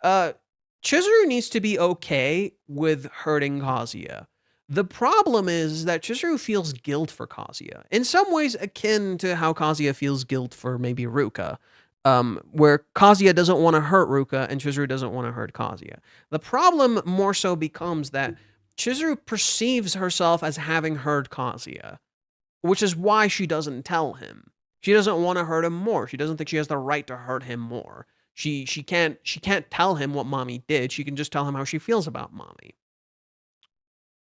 Chizuru needs to be okay with hurting Kazuya. The problem is that Chizuru feels guilt for Kazuya, in some ways akin to how Kazuya feels guilt for maybe Ruka, where Kazuya doesn't want to hurt Ruka and Chizuru doesn't want to hurt Kazuya. The problem more so becomes that Chizuru perceives herself as having hurt Kazuya, which is why she doesn't tell him. She doesn't want to hurt him more. She doesn't think she has the right to hurt him more. She can't tell him what mommy did. She can just tell him how she feels about mommy.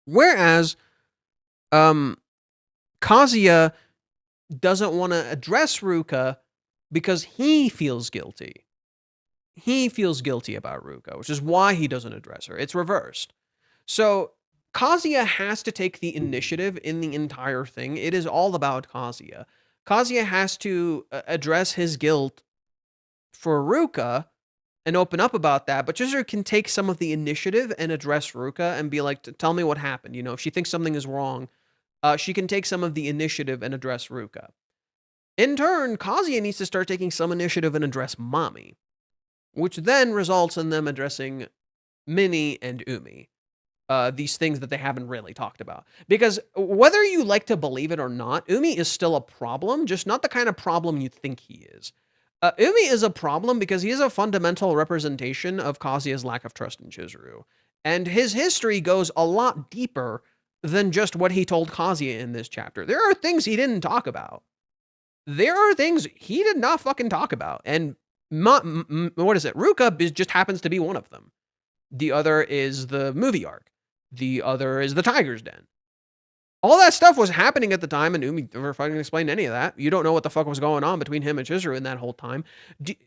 Whereas Kazuya doesn't want to address Ruka because he feels guilty. He feels guilty about Ruka, which is why he doesn't address her. It's reversed. So Kazuya has to take the initiative in the entire thing. It is all about Kazuya. Kazuya has to address his guilt for Ruka and open up about that, but Chizuru can take some of the initiative and address Ruka and be like, tell me what happened. You know, if she thinks something is wrong, she can take some of the initiative and address Ruka. In turn, Kazuya needs to start taking some initiative and address Mami, which then results in them addressing Minnie and Umi. These things that they haven't really talked about. Because whether you like to believe it or not, Umi is still a problem, just not the kind of problem you think he is. Umi is a problem because he is a fundamental representation of Kazuya's lack of trust in Chizuru. And his history goes a lot deeper than just what he told Kazuya in this chapter. There are things he didn't talk about. There are things he did not fucking talk about. And what is it? Ruka just happens to be one of them. The other is the movie arc. The other is the Tiger's Den. All that stuff was happening at the time, and Umi never fucking explained any of that. You don't know what the fuck was going on between him and Chizuru in that whole time.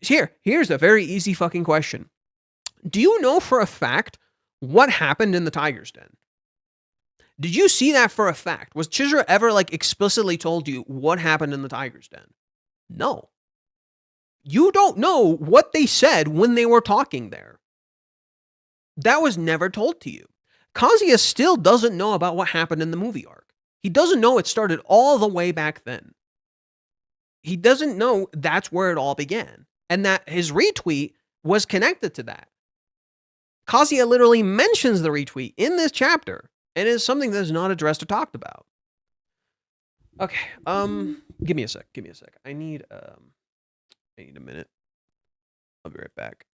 Here's a very easy fucking question. Do you know for a fact what happened in the Tiger's Den? Did you see that for a fact? Was Chizuru ever like explicitly told you what happened in the Tiger's Den? No. You don't know what they said when they were talking there. That was never told to you. Kazuya still doesn't know about what happened in the movie arc. He doesn't know it started all the way back then. He doesn't know that's where it all began, and that his retweet was connected to that. Kazuya literally mentions the retweet in this chapter, and it is something that is not addressed or talked about. Okay, give me a sec. I need a minute. I'll be right back.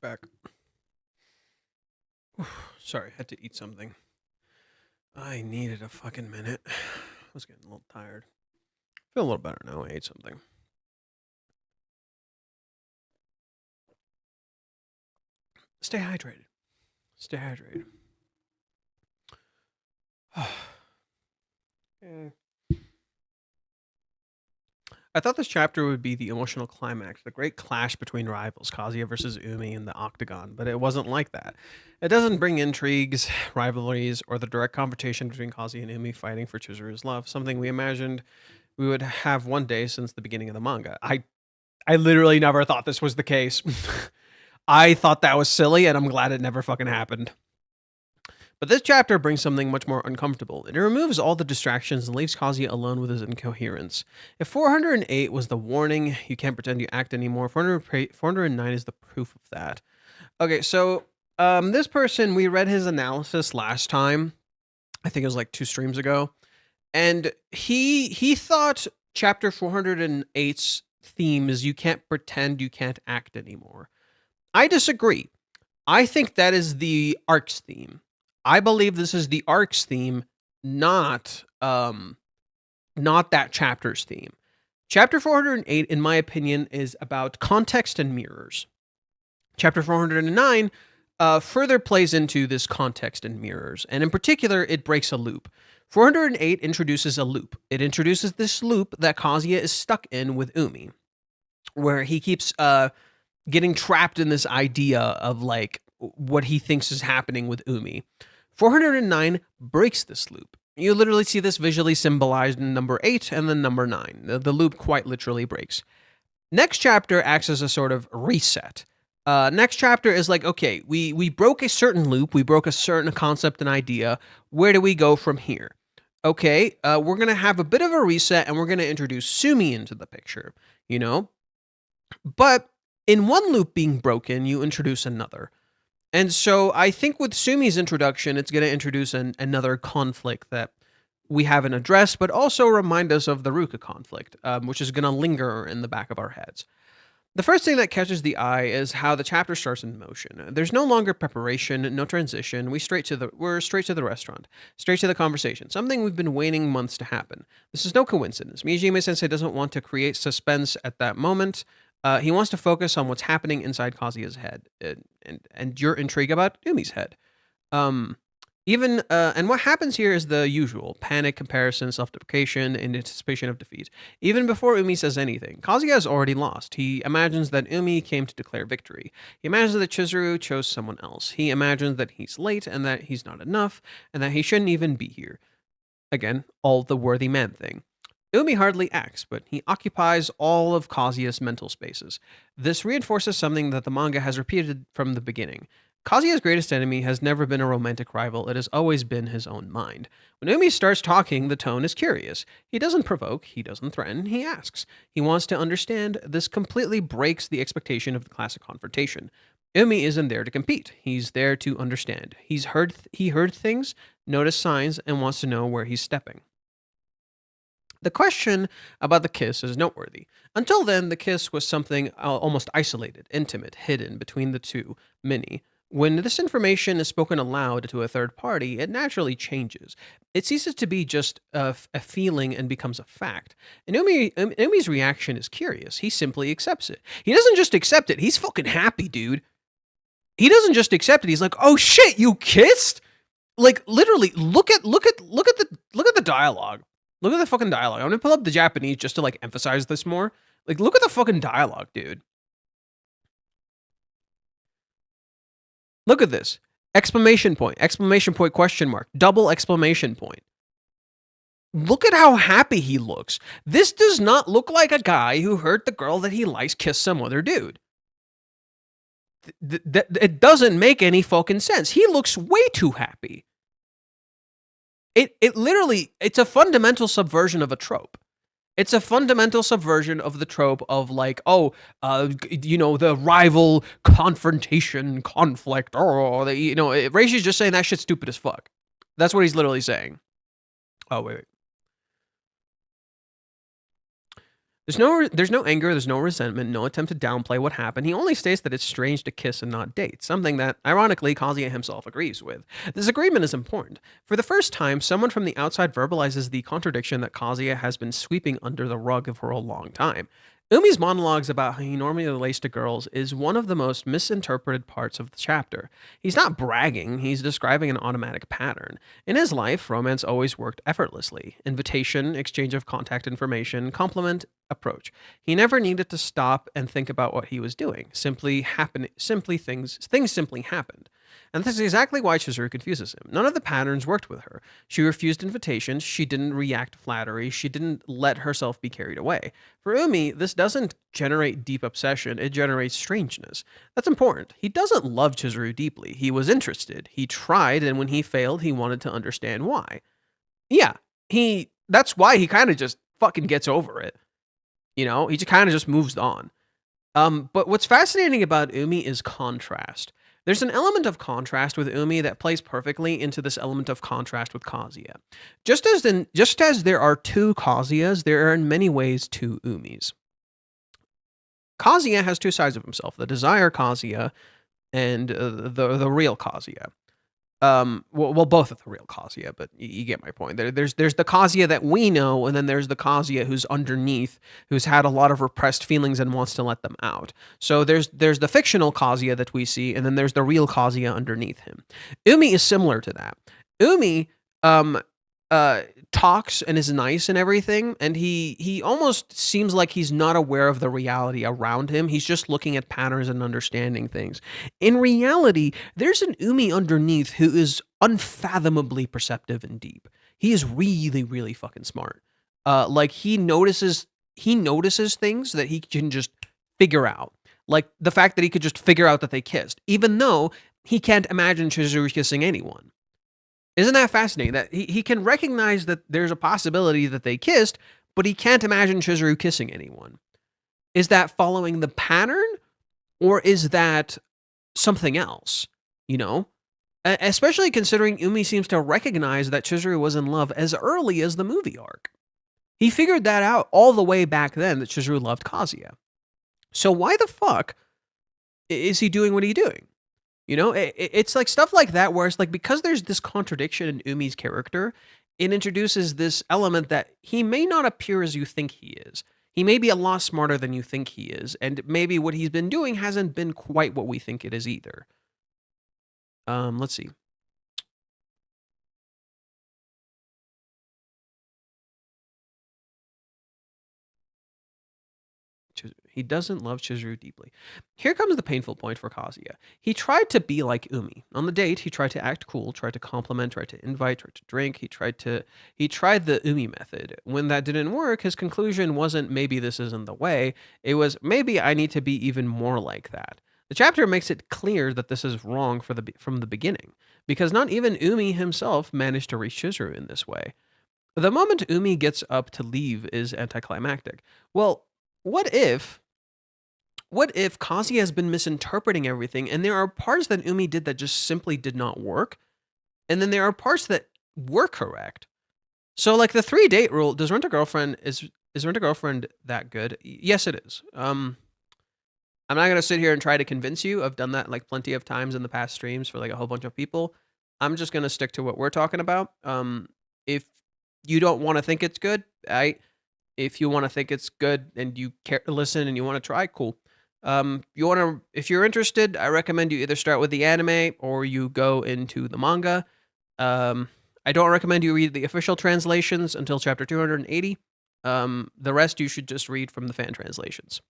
Back. Sorry, had to eat something. I needed a fucking minute. I was getting a little tired. Feel a little better now. I ate something. Stay hydrated. Stay hydrated. Okay. I thought this chapter would be the emotional climax, the great clash between rivals, Kazuya versus Umi in the Octagon, but it wasn't like that. It doesn't bring intrigues, rivalries, or the direct confrontation between Kazuya and Umi fighting for Chizuru's love, something we imagined we would have one day since the beginning of the manga. I literally never thought this was the case. I thought that was silly, and I'm glad it never fucking happened. But this chapter brings something much more uncomfortable. It removes all the distractions and leaves Kazuya alone with his incoherence. If 408 was the warning, you can't pretend you act anymore, 409 is the proof of that. Okay, so this person, we read his analysis last time. I think it was like 2 streams ago. And he thought chapter 408's theme is you can't pretend you can't act anymore. I disagree. I think that is the arc's theme. I believe this is the arc's theme, not that chapter's theme. Chapter 408, in my opinion, is about context and mirrors. Chapter 409 further plays into this context and mirrors, and in particular, it breaks a loop. 408 introduces a loop. It introduces this loop that Kazuya is stuck in with Umi, where he keeps getting trapped in this idea of like what he thinks is happening with Umi. 409 breaks this loop. You literally see this visually symbolized in number 8 and then number 9. The loop quite literally breaks. Next chapter acts as a sort of reset. Next chapter is like, okay, we broke a certain loop, we broke a certain concept and idea. Where do we go from here? Okay, we're going to have a bit of a reset and we're going to introduce Sumi into the picture, you know? But in one loop being broken, you introduce another. And so I think with Sumi's introduction, it's going to introduce another conflict that we haven't addressed, but also remind us of the Ruka conflict, which is going to linger in the back of our heads. The first thing that catches the eye is how the chapter starts in motion. There's no longer preparation, no transition. We're straight to the restaurant, straight to the conversation, something we've been waiting months to happen. This is no coincidence. Miyajima-sensei doesn't want to create suspense at that moment. He wants to focus on what's happening inside Kazuya's head and your intrigue about Umi's head. And what happens here is the usual: panic, comparison, self-deprecation, and anticipation of defeat. Even before Umi says anything, Kazuya has already lost. He imagines that Umi came to declare victory. He imagines that Chizuru chose someone else. He imagines that he's late and that he's not enough and that he shouldn't even be here. Again, all the worthy man thing. Umi hardly acts, but he occupies all of Kazuya's mental spaces. This reinforces something that the manga has repeated from the beginning. Kazuya's greatest enemy has never been a romantic rival, it has always been his own mind. When Umi starts talking, the tone is curious. He doesn't provoke, he doesn't threaten, he asks. He wants to understand. This completely breaks the expectation of the classic confrontation. Umi isn't there to compete, he's there to understand. He heard things, noticed signs, and wants to know where he's stepping. The question about the kiss is noteworthy. Until then, the kiss was something almost isolated, intimate, hidden between the two, Minnie. When this information is spoken aloud to a third party, it naturally changes. It ceases to be just a feeling and becomes a fact. And Umi's reaction is curious. He simply accepts it. He doesn't just accept it. He's fucking happy, dude. He doesn't just accept it. He's like, "Oh shit, you kissed?" Like literally, look at the dialogue. Look at the fucking dialogue. I'm gonna pull up the Japanese just to like emphasize this more. Like, look at the fucking dialogue, dude. Look at this. Exclamation point, question mark, double exclamation point. Look at how happy he looks. This does not look like a guy who heard the girl that he likes kiss some other dude. It doesn't make any fucking sense. He looks way too happy. It literally, it's a fundamental subversion of a trope. It's a fundamental subversion of the trope of like, the rival confrontation, conflict, Reishi's just saying that shit's stupid as fuck. That's what he's literally saying. Oh, wait. There's no anger, there's no resentment, no attempt to downplay what happened. He only states that it's strange to kiss and not date, something that, ironically, Kazuya himself agrees with. This agreement is important. For the first time, someone from the outside verbalizes the contradiction that Kazuya has been sweeping under the rug for a long time. Umi's monologues about how he normally relates to girls is one of the most misinterpreted parts of the chapter. He's not bragging, he's describing an automatic pattern. In his life, romance always worked effortlessly. Invitation, exchange of contact information, compliment, approach. He never needed to stop and think about what he was doing. Things simply happened. And this is exactly why Chizuru confuses him. None of the patterns worked with her. She refused invitations, she didn't react to flattery, she didn't let herself be carried away. For Umi, this doesn't generate deep obsession, it generates strangeness. That's important. He doesn't love Chizuru deeply. He was interested. He tried, and when he failed, he wanted to understand why. Yeah, that's why he kind of just fucking gets over it. You know, he just kind of just moves on. But what's fascinating about Umi is contrast. There's an element of contrast with Umi that plays perfectly into this element of contrast with Kazuya. Just as there are two Kazuyas, there are in many ways two Umis. Kazuya has two sides of himself: the desire Kazuya and the real Kazuya. Well, both of the real Kazuya, but you get my point. There's the Kazuya that we know, and then there's the Kazuya who's underneath, who's had a lot of repressed feelings and wants to let them out. So there's the fictional Kazuya that we see, and then there's the real Kazuya underneath him. Umi is similar to that. Umi talks and is nice and everything, and he almost seems like he's not aware of the reality around him. He's just looking at patterns and understanding things. In reality, there's an Umi underneath who is unfathomably perceptive and deep. He is really, really fucking smart. Like he notices things that he can just figure out. Like the fact that he could just figure out that they kissed, even though he can't imagine Chizuru kissing anyone. Isn't that fascinating? That he can recognize that there's a possibility that they kissed, but he can't imagine Chizuru kissing anyone. Is that following the pattern, or is that something else? You know? Especially considering Umi seems to recognize that Chizuru was in love as early as the movie arc. He figured that out all the way back then, that Chizuru loved Kazuya. So why the fuck is he doing what he's doing? You know, it's like stuff like that where it's like, because there's this contradiction in Umi's character, it introduces this element that he may not appear as you think he is. He may be a lot smarter than you think he is, and maybe what he's been doing hasn't been quite what we think it is either. Let's see. He doesn't love Chizuru deeply. Here comes the painful point for Kazuya. He tried to be like Umi. On the date, he tried to act cool, tried to compliment, tried to invite, tried to drink. He tried the Umi method. When that didn't work, his conclusion wasn't maybe this isn't the way. It was maybe I need to be even more like that. The chapter makes it clear that this is wrong from the beginning, because not even Umi himself managed to reach Chizuru in this way. The moment Umi gets up to leave is anticlimactic. Well, what if Kazuya has been misinterpreting everything, and there are parts that Umi did that just simply did not work, and then there are parts that were correct? So, like the 3-date rule, is Rent a Girlfriend that good? Yes, it is. I'm not gonna sit here and try to convince you. I've done that like plenty of times in the past streams for like a whole bunch of people. I'm just gonna stick to what we're talking about. If you don't want to think it's good, if you want to think it's good and you care to listen and you want to try, cool. If you're interested, I recommend you either start with the anime or you go into the manga. I don't recommend you read the official translations until chapter 280. The rest you should just read from the fan translations.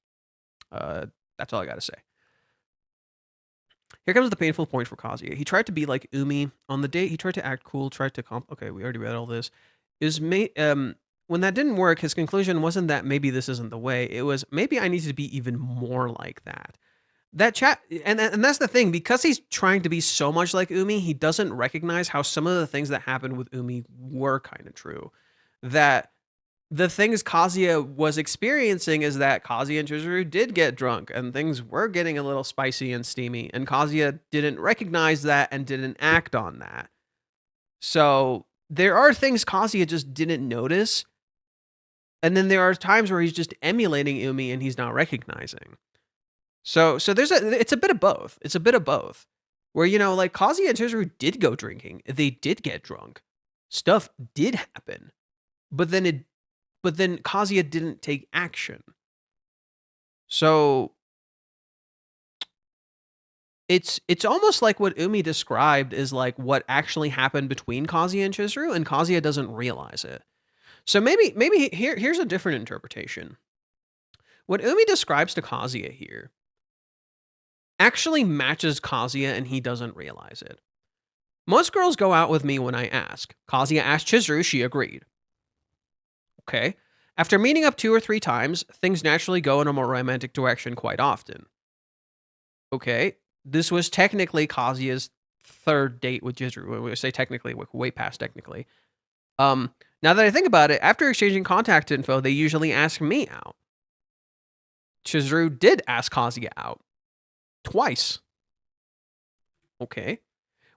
That's all I gotta say. Here comes the painful point for Kazuya. He tried to be like Umi. On the date, he tried to act cool, okay, we already read all this. When that didn't work, his conclusion wasn't that maybe this isn't the way. It was maybe I need to be even more like that. And that's the thing, because he's trying to be so much like Umi, he doesn't recognize how some of the things that happened with Umi were kind of true. That the things Kazuya was experiencing is that Kazuya and Chizuru did get drunk and things were getting a little spicy and steamy, and Kazuya didn't recognize that and didn't act on that. So there are things Kazuya just didn't notice. And then there are times where he's just emulating Umi and he's not recognizing. So it's a bit of both. It's a bit of both. Where, like Kazuya and Chizuru did go drinking. They did get drunk. Stuff did happen. But then Kazuya didn't take action. So it's almost like what Umi described is like what actually happened between Kazuya and Kazuya doesn't realize it. So maybe here's a different interpretation. What Umi describes to Kazuya here actually matches Kazuya and he doesn't realize it. Most girls go out with me when I ask. Kazuya asked Chizuru, she agreed. Okay. After meeting up 2 or 3 times, things naturally go in a more romantic direction quite often. Okay. This was technically Kazuya's 3rd date with Chizuru. We say technically, way past technically. Now that I think about it, after exchanging contact info, they usually ask me out. Chizuru did ask Kazuya out. Twice. Okay.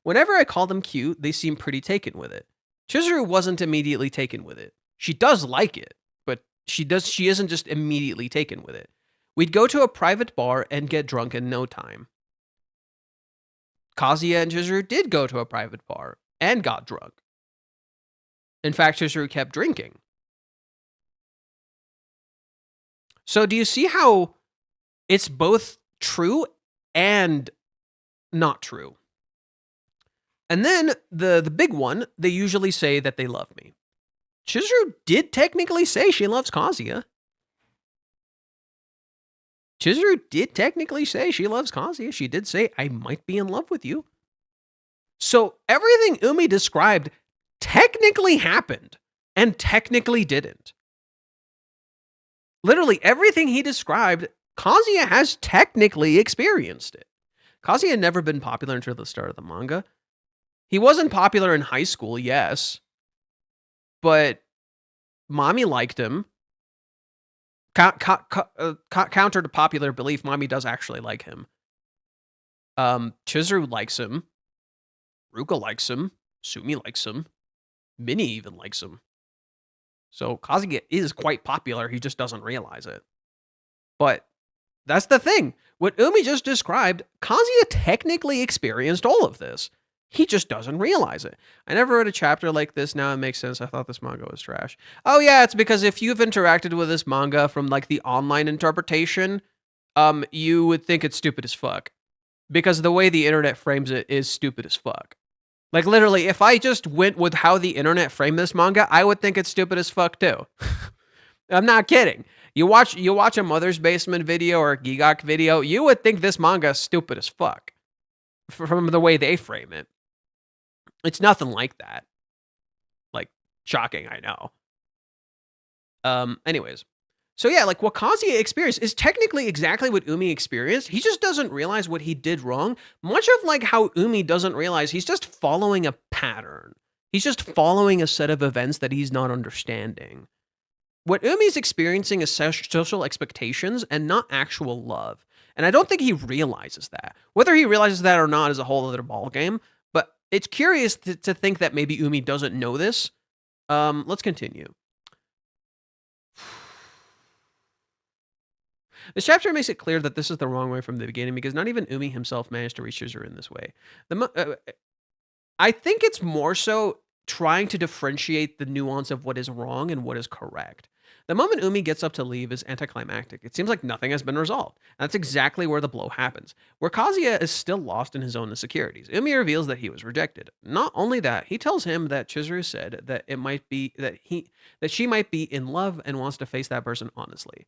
Whenever I call them cute, they seem pretty taken with it. Chizuru wasn't immediately taken with it. She does like it, but she isn't just immediately taken with it. We'd go to a private bar and get drunk in no time. Kazuya and Chizuru did go to a private bar and got drunk. In fact, Chizuru kept drinking. So do you see how it's both true and not true? And then the big one, they usually say that they love me. Chizuru did technically say she loves Kazuya. Chizuru did technically say she loves Kazuya. She did say, I might be in love with you. So everything Umi described technically happened and technically didn't. Literally everything he described, Kazuya has technically experienced it. Kazuya had never been popular until the start of the manga. He wasn't popular in high school, yes. But Mommy liked him. Counter to popular belief, Mommy does actually like him. Chizuru likes him. Ruka likes him. Sumi likes him. Minnie even likes him. So Kazuya is quite popular, he just doesn't realize it. But that's the thing. What Umi just described, Kazuya technically experienced all of this. He just doesn't realize it. I never read a chapter like this. Now it makes sense. I thought this manga was trash. Oh yeah, it's because if you've interacted with this manga from like the online interpretation, you would think it's stupid as fuck. Because the way the internet frames it is stupid as fuck. Like literally, if I just went with how the internet framed this manga, I would think it's stupid as fuck too. I'm not kidding. You watch a Mother's Basement video or a Gigak video, you would think this manga is stupid as fuck. From the way they frame it. It's nothing like that. Like, shocking, I know. Anyways. So yeah, like what Kazuya experienced is technically exactly what Umi experienced. He just doesn't realize what he did wrong. Much of like how Umi doesn't realize he's just following a pattern. He's just following a set of events that he's not understanding. What Umi's experiencing is social expectations and not actual love. And I don't think he realizes that. Whether he realizes that or not is a whole other ballgame. But it's curious to think that maybe Umi doesn't know this. Let's continue. This chapter makes it clear that this is the wrong way from the beginning because not even Umi himself managed to reach Chizuru in this way. I think it's more so trying to differentiate the nuance of what is wrong and what is correct. The moment Umi gets up to leave is anticlimactic. It seems like nothing has been resolved. And that's exactly where the blow happens, where Kazuya is still lost in his own insecurities. Umi reveals that he was rejected. Not only that, he tells him that Chizuru said that it might be that she might be in love and wants to face that person honestly.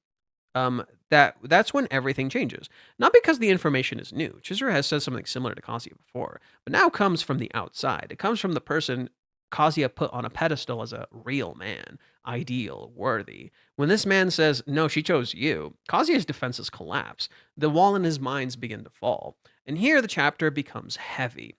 That's when everything changes. Not because the information is new. Chizuru has said something similar to Kazuya before, but now comes from the outside. It comes from the person Kazuya put on a pedestal as a real man, ideal, worthy. When this man says, no, she chose you, Kazuya's defenses collapse. The wall in his minds begin to fall. And here the chapter becomes heavy.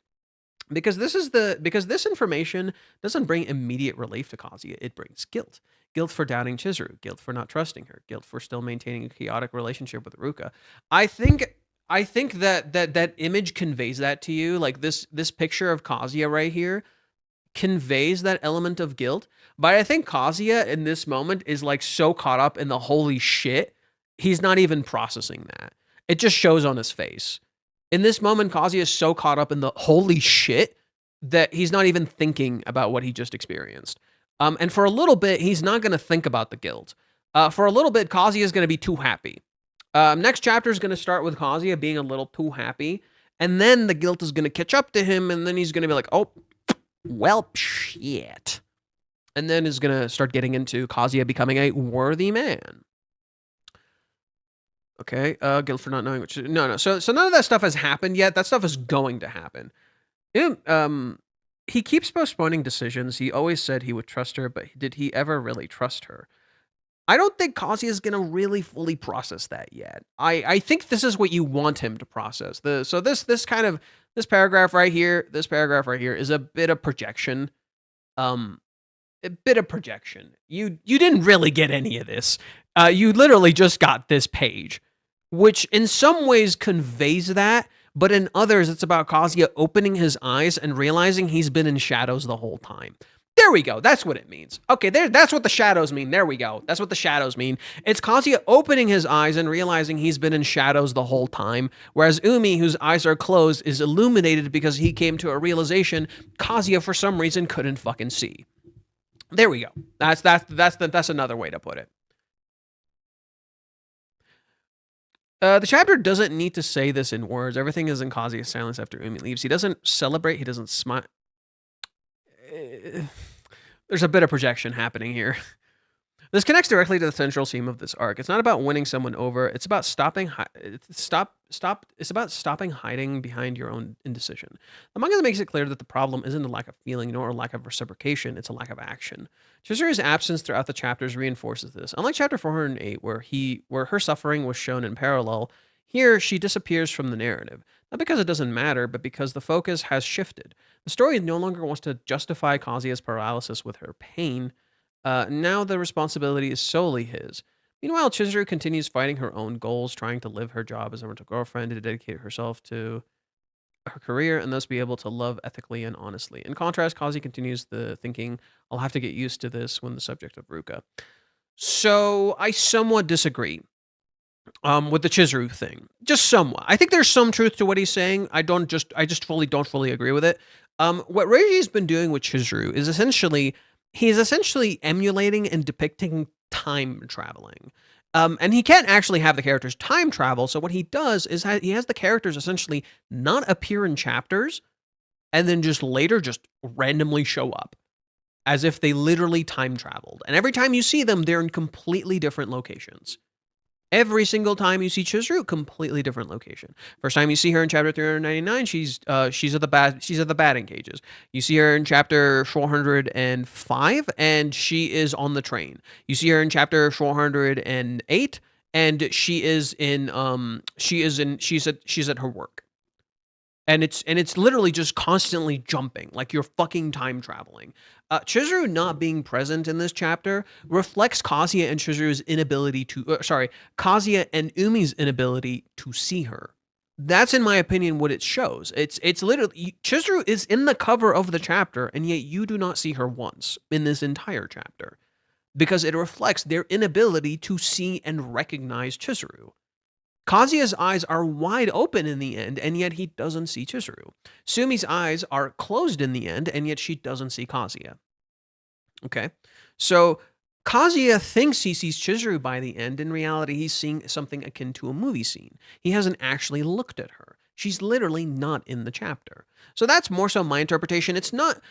Because this information doesn't bring immediate relief to Kazuya, it brings guilt. Guilt for doubting Chizuru, guilt for not trusting her, guilt for still maintaining a chaotic relationship with Ruka. I think that image conveys that to you. Like this picture of Kazuya right here conveys that element of guilt. But I think Kazuya in this moment is like so caught up in the holy shit, he's not even processing that. It just shows on his face. In this moment, Kazuya is so caught up in the holy shit that he's not even thinking about what he just experienced. And for a little bit, he's not going to think about the guilt. For a little bit, Kazuya is going to be too happy. Next chapter is going to start with Kazuya being a little too happy. And then the guilt is going to catch up to him. And then he's going to be like, oh, well, shit. And then is going to start getting into Kazuya becoming a worthy man. Okay, guilt for not knowing which. No. So none of that stuff has happened yet. That stuff is going to happen. He keeps postponing decisions. He always said he would trust her, but did he ever really trust her? I don't think Kazuya is going to really fully process that yet. I think this is what you want him to process. This paragraph right here is a bit of projection. A bit of projection. You didn't really get any of this. You literally just got this page, which in some ways conveys that, but in others, it's about Kazuya opening his eyes and realizing he's been in shadows the whole time. There we go. That's what it means. Okay, that's what the shadows mean. There we go. That's what the shadows mean. It's Kazuya opening his eyes and realizing he's been in shadows the whole time, whereas Umi, whose eyes are closed, is illuminated because he came to a realization Kazuya, for some reason, couldn't fucking see. There we go. That's another way to put it. The chapter doesn't need to say this in words. Everything is in Kazuya's silence after Umi leaves. He doesn't celebrate. He doesn't smile. There's a bit of projection happening here. This connects directly to the central theme of this arc. It's not about winning someone over. It's about stopping hiding behind your own indecision. The manga makes it clear that the problem isn't a lack of feeling nor a lack of reciprocation. It's a lack of action. Chizuru's absence throughout the chapters reinforces this. Unlike chapter 408, where her suffering was shown in parallel, here she disappears from the narrative. Not because it doesn't matter, but because the focus has shifted. The story no longer wants to justify Kazuya's paralysis with her pain. Now the responsibility is solely his. Meanwhile, Chizuru continues fighting her own goals, trying to live her job as a rental girlfriend, to dedicate herself to her career, and thus be able to love ethically and honestly. In contrast, Kazuya continues the thinking, I'll have to get used to this when the subject of Ruka. So I somewhat disagree with the Chizuru thing. Just somewhat. I think there's some truth to what he's saying. I just don't fully agree with it. What Reiji's been doing with Chizuru is he's essentially emulating and depicting time traveling. And he can't actually have the characters time travel, so what he does is he has the characters essentially not appear in chapters, and then just later just randomly show up, as if they literally time traveled. And every time you see them, they're in completely different locations. Every single time you see Chizuru, completely different location. First time you see her in chapter 399, she's at the batting cages. You see her in chapter 405, and she is on the train. You see her in chapter 408, and she's at her work. And it's literally just constantly jumping, like you're fucking time traveling. Chizuru not being present in this chapter reflects Kazuya and Chizuru's inability to, Kazuya and Umi's inability to see her. That's, in my opinion, what it shows. It's literally, Chizuru is in the cover of the chapter, and yet you do not see her once in this entire chapter, because it reflects their inability to see and recognize Chizuru. Kazuya's eyes are wide open in the end, and yet he doesn't see Chizuru. Sumi's eyes are closed in the end, and yet she doesn't see Kazuya. Okay? So Kazuya thinks he sees Chizuru by the end. In reality, he's seeing something akin to a movie scene. He hasn't actually looked at her. She's literally not in the chapter. So that's more so my interpretation. It's not...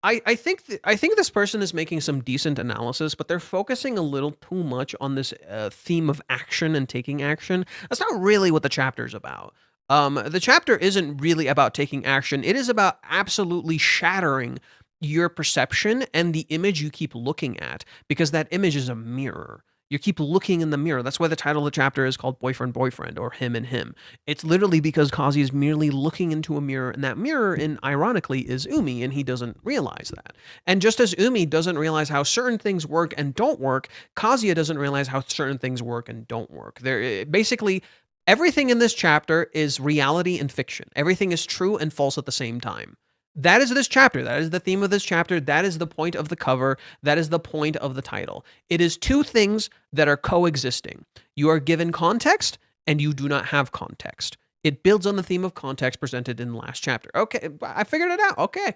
I think this person is making some decent analysis, but they're focusing a little too much on this theme of action and taking action. That's not really what the chapter is about. The chapter isn't really about taking action. It is about absolutely shattering your perception and the image you keep looking at, because that image is a mirror. You keep looking in the mirror. That's why the title of the chapter is called Boyfriend, Boyfriend, or Him and Him. It's literally because Kazuya is merely looking into a mirror, and that mirror, ironically, is Umi, and he doesn't realize that. And just as Umi doesn't realize how certain things work and don't work, Kazuya doesn't realize how certain things work and don't work. Basically, everything in this chapter is reality and fiction. Everything is true and false at the same time. That is this chapter. That is the theme of this chapter. That is the point of the cover. That is the point of the title. It is two things that are coexisting. You are given context and you do not have context. It builds on the theme of context presented in the last chapter. Okay, I figured it out. Okay.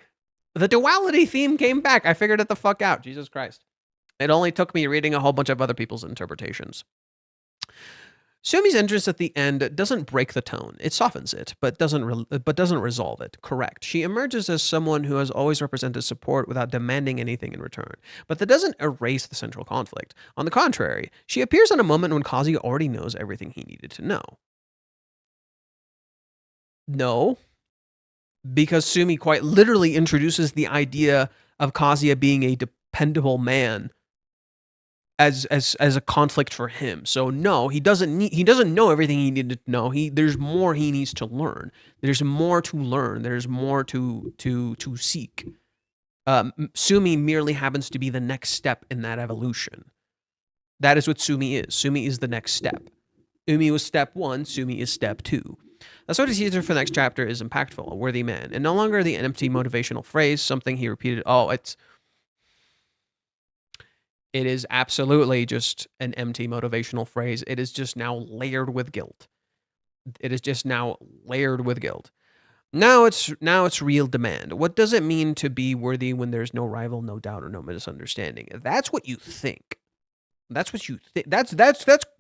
The duality theme came back. I figured it the fuck out. Jesus Christ. It only took me reading a whole bunch of other people's interpretations. Sumi's entrance at the end doesn't break the tone. It softens it, but doesn't resolve it. Correct. She emerges as someone who has always represented support without demanding anything in return. But that doesn't erase the central conflict. On the contrary, she appears in a moment when Kazuya already knows everything he needed to know. No, because Sumi quite literally introduces the idea of Kazuya being a dependable man as a conflict for him. So no, he doesn't know everything he needed to know. There's more he needs to learn. There's more to learn. There's more to seek. Sumi merely happens to be the next step in that evolution. That is what Sumi is. Sumi is the next step. Umi was step 1, Sumi is step 2. That's what he sees for the next chapter is impactful, a worthy man, and no longer the empty motivational phrase, something he repeated. It is absolutely just an empty motivational phrase. It is just now layered with guilt. Now it's real demand. What does it mean to be worthy when there's no rival, no doubt, or no misunderstanding? That's what you think. That's what you think. That's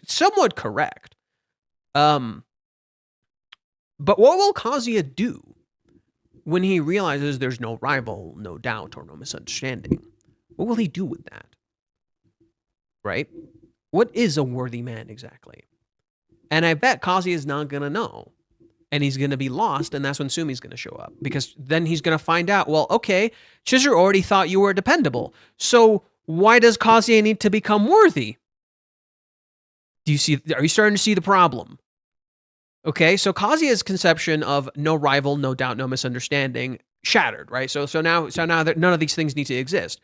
somewhat correct. But what will Kazuya do when he realizes there's no rival, no doubt, or no misunderstanding? What will he do with that? Right? What is a worthy man exactly? And I bet Kazuya is not going to know. And he's going to be lost, and that's when Sumi's going to show up. Because then he's going to find out, well, okay, Chizuru already thought you were dependable. So why does Kazuya need to become worthy? Are you starting to see the problem? Okay, so Kazuya's conception of no rival, no doubt, no misunderstanding shattered, right? So now that none of these things need to exist.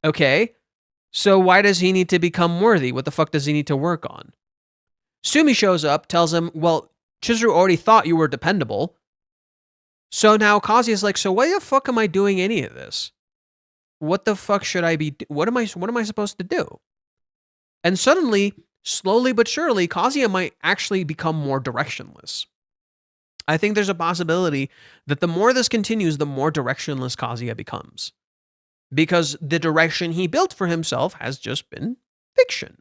Okay, so why does he need to become worthy? What the fuck does he need to work on? Sumi shows up, tells him, well, Chizuru already thought you were dependable. So now Kazuya's like, so why the fuck am I doing any of this? What the fuck should I be? What am I supposed to do? And suddenly, slowly but surely, Kazuya might actually become more directionless. I think there's a possibility that the more this continues, the more directionless Kazuya becomes. Because the direction he built for himself has just been fiction.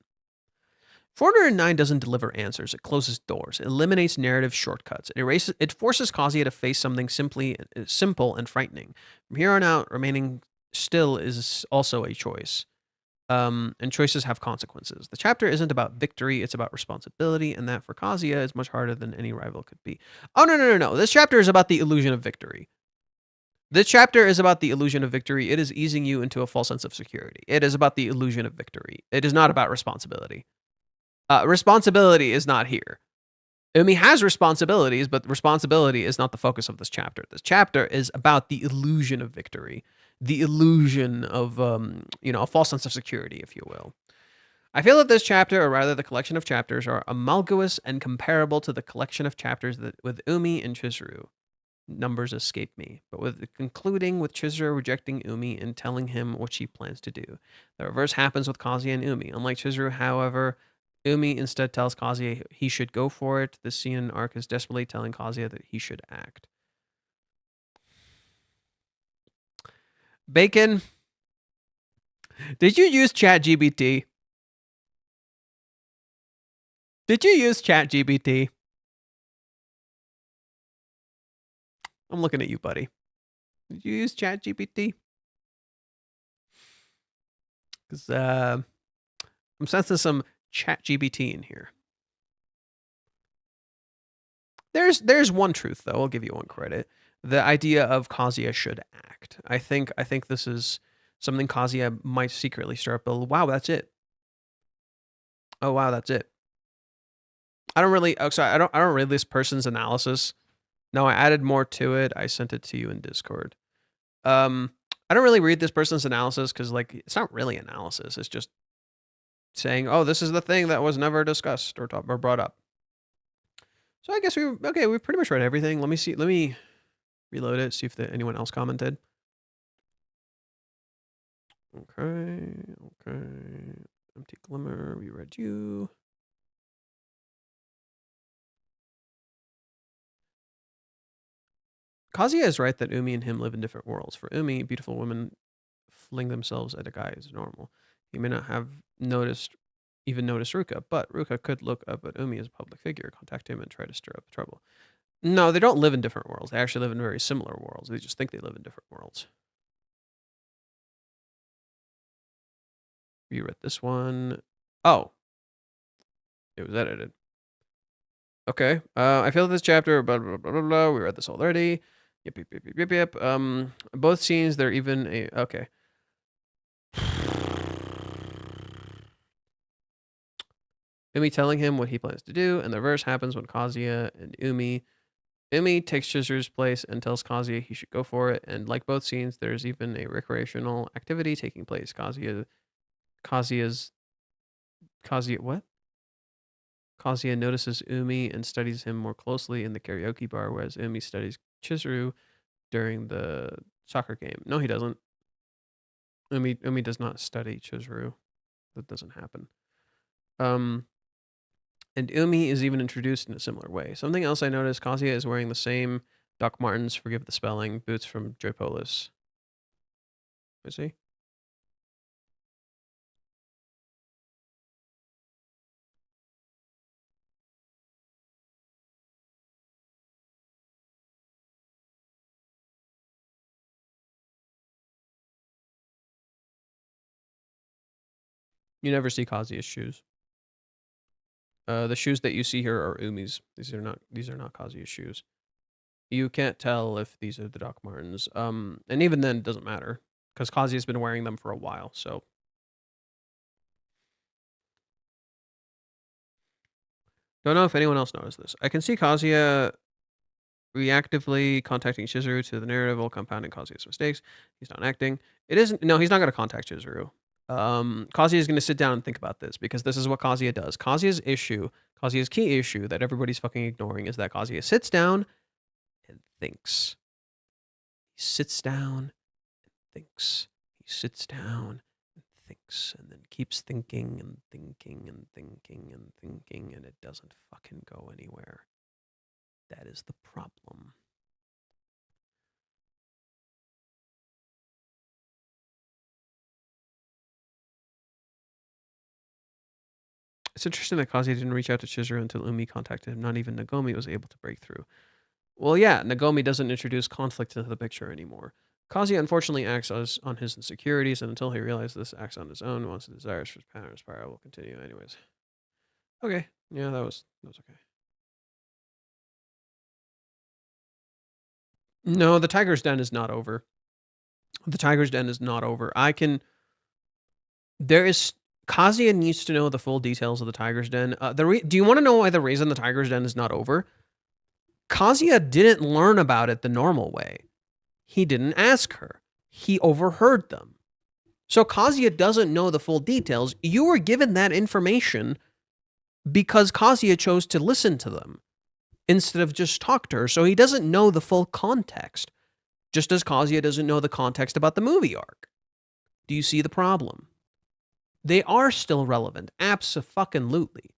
409 doesn't deliver answers. It closes doors. It eliminates narrative shortcuts. It forces Kazuya to face something simple and frightening. From here on out, remaining still is also a choice. And choices have consequences. The chapter isn't about victory, it's about responsibility, and that for Kazuya is much harder than any rival could be. Oh, no. This chapter is about the illusion of victory. This chapter is about the illusion of victory. It is easing you into a false sense of security. It is about the illusion of victory. It is not about responsibility. Responsibility is not here. Umi has responsibilities, but responsibility is not the focus of this chapter. This chapter is about the illusion of victory, the illusion of, a false sense of security, if you will. I feel that this chapter, or rather the collection of chapters, are amalgamous and comparable to the collection of chapters with Umi and Chizuru. Numbers escape me, but concluding with Chizuru rejecting Umi and telling him what she plans to do. The reverse happens with Kazuya and Umi. Unlike Chizuru, however, Umi instead tells Kazuya he should go for it. The scene in arc is desperately telling Kazuya that he should act. Bacon, did you use ChatGPT? Did you use ChatGPT? I'm looking at you, buddy. Did you use ChatGPT? Because I'm sensing some ChatGPT in here. There's one truth, though. I'll give you one credit. The idea of Kazuya should act. I think this is something Kazuya might secretly start. But wow, that's it. Oh wow, that's it. I don't read this person's analysis. No, I added more to it. I sent it to you in Discord. I don't really read this person's analysis because, like, it's not really analysis. It's just saying, oh, this is the thing that was never discussed or brought up. So I guess we pretty much read everything. Let me see. reload it, see if anyone else commented. Okay. Empty Glimmer, we read you. Kazuya is right that Umi and him live in different worlds. For Umi, beautiful women fling themselves at a guy is normal. He may not have even noticed Ruka, but Ruka could look up at Umi as a public figure, contact him, and try to stir up trouble. No, they don't live in different worlds. They actually live in very similar worlds. They just think they live in different worlds. You read this one. Oh. It was edited. Okay. I feel this chapter, blah, blah, blah, blah, blah. We read this already. Yep. Both scenes, they're even a... Okay. Umi telling him what he plans to do, and the reverse happens when Kazuya and Umi takes Chizuru's place and tells Kazuya he should go for it, and like both scenes, there's even a recreational activity taking place. Kazuya what? Kazuya notices Umi and studies him more closely in the karaoke bar, whereas Umi studies Chizuru during the soccer game. No, he doesn't. Umi does not study Chizuru. That doesn't happen. And Umi is even introduced in a similar way. Something else I noticed, Kazuya is wearing the same Doc Martens, forgive the spelling, boots from Drapolis. Is he? You never see Kazuya's shoes. The shoes that you see here are Umi's. These are not Kazuya's shoes. You can't tell if these are the Doc Martens. And even then, it doesn't matter because Kazuya's been wearing them for a while. So don't know if anyone else noticed this. I can see Kazuya reactively contacting Chizuru to the narrative while compounding Kazuya's mistakes. He's not acting. It isn't. No, he's not going to contact Chizuru. Kazuya is going to sit down and think about this because this is what Kazuya does. Kazuya's key issue that everybody's fucking ignoring is that Kazuya sits down and thinks. He sits down and thinks. He sits down and thinks and then keeps thinking and thinking and thinking and thinking and it doesn't fucking go anywhere. That is the problem. It's interesting that Kazuya didn't reach out to Chizuru until Umi contacted him. Not even Nagomi was able to break through. Well, yeah, Nagomi doesn't introduce conflict into the picture anymore. Kazuya unfortunately acts on his insecurities, and until he realizes this, acts on his own. Once the desires for his pattern spiral will continue anyways. Okay, yeah, that was okay. No, the Tiger's Den is not over. The Tiger's Den is not over. Kazuya needs to know the full details of the Tiger's Den. Do you want to know why the reason the Tiger's Den is not over? Kazuya didn't learn about it the normal way. He didn't ask her. He overheard them. So Kazuya doesn't know the full details. You were given that information because Kazuya chose to listen to them instead of just talk to her. So he doesn't know the full context, just as Kazuya doesn't know the context about the movie arc. Do you see the problem? They are still relevant. Abso-fucking-lutely.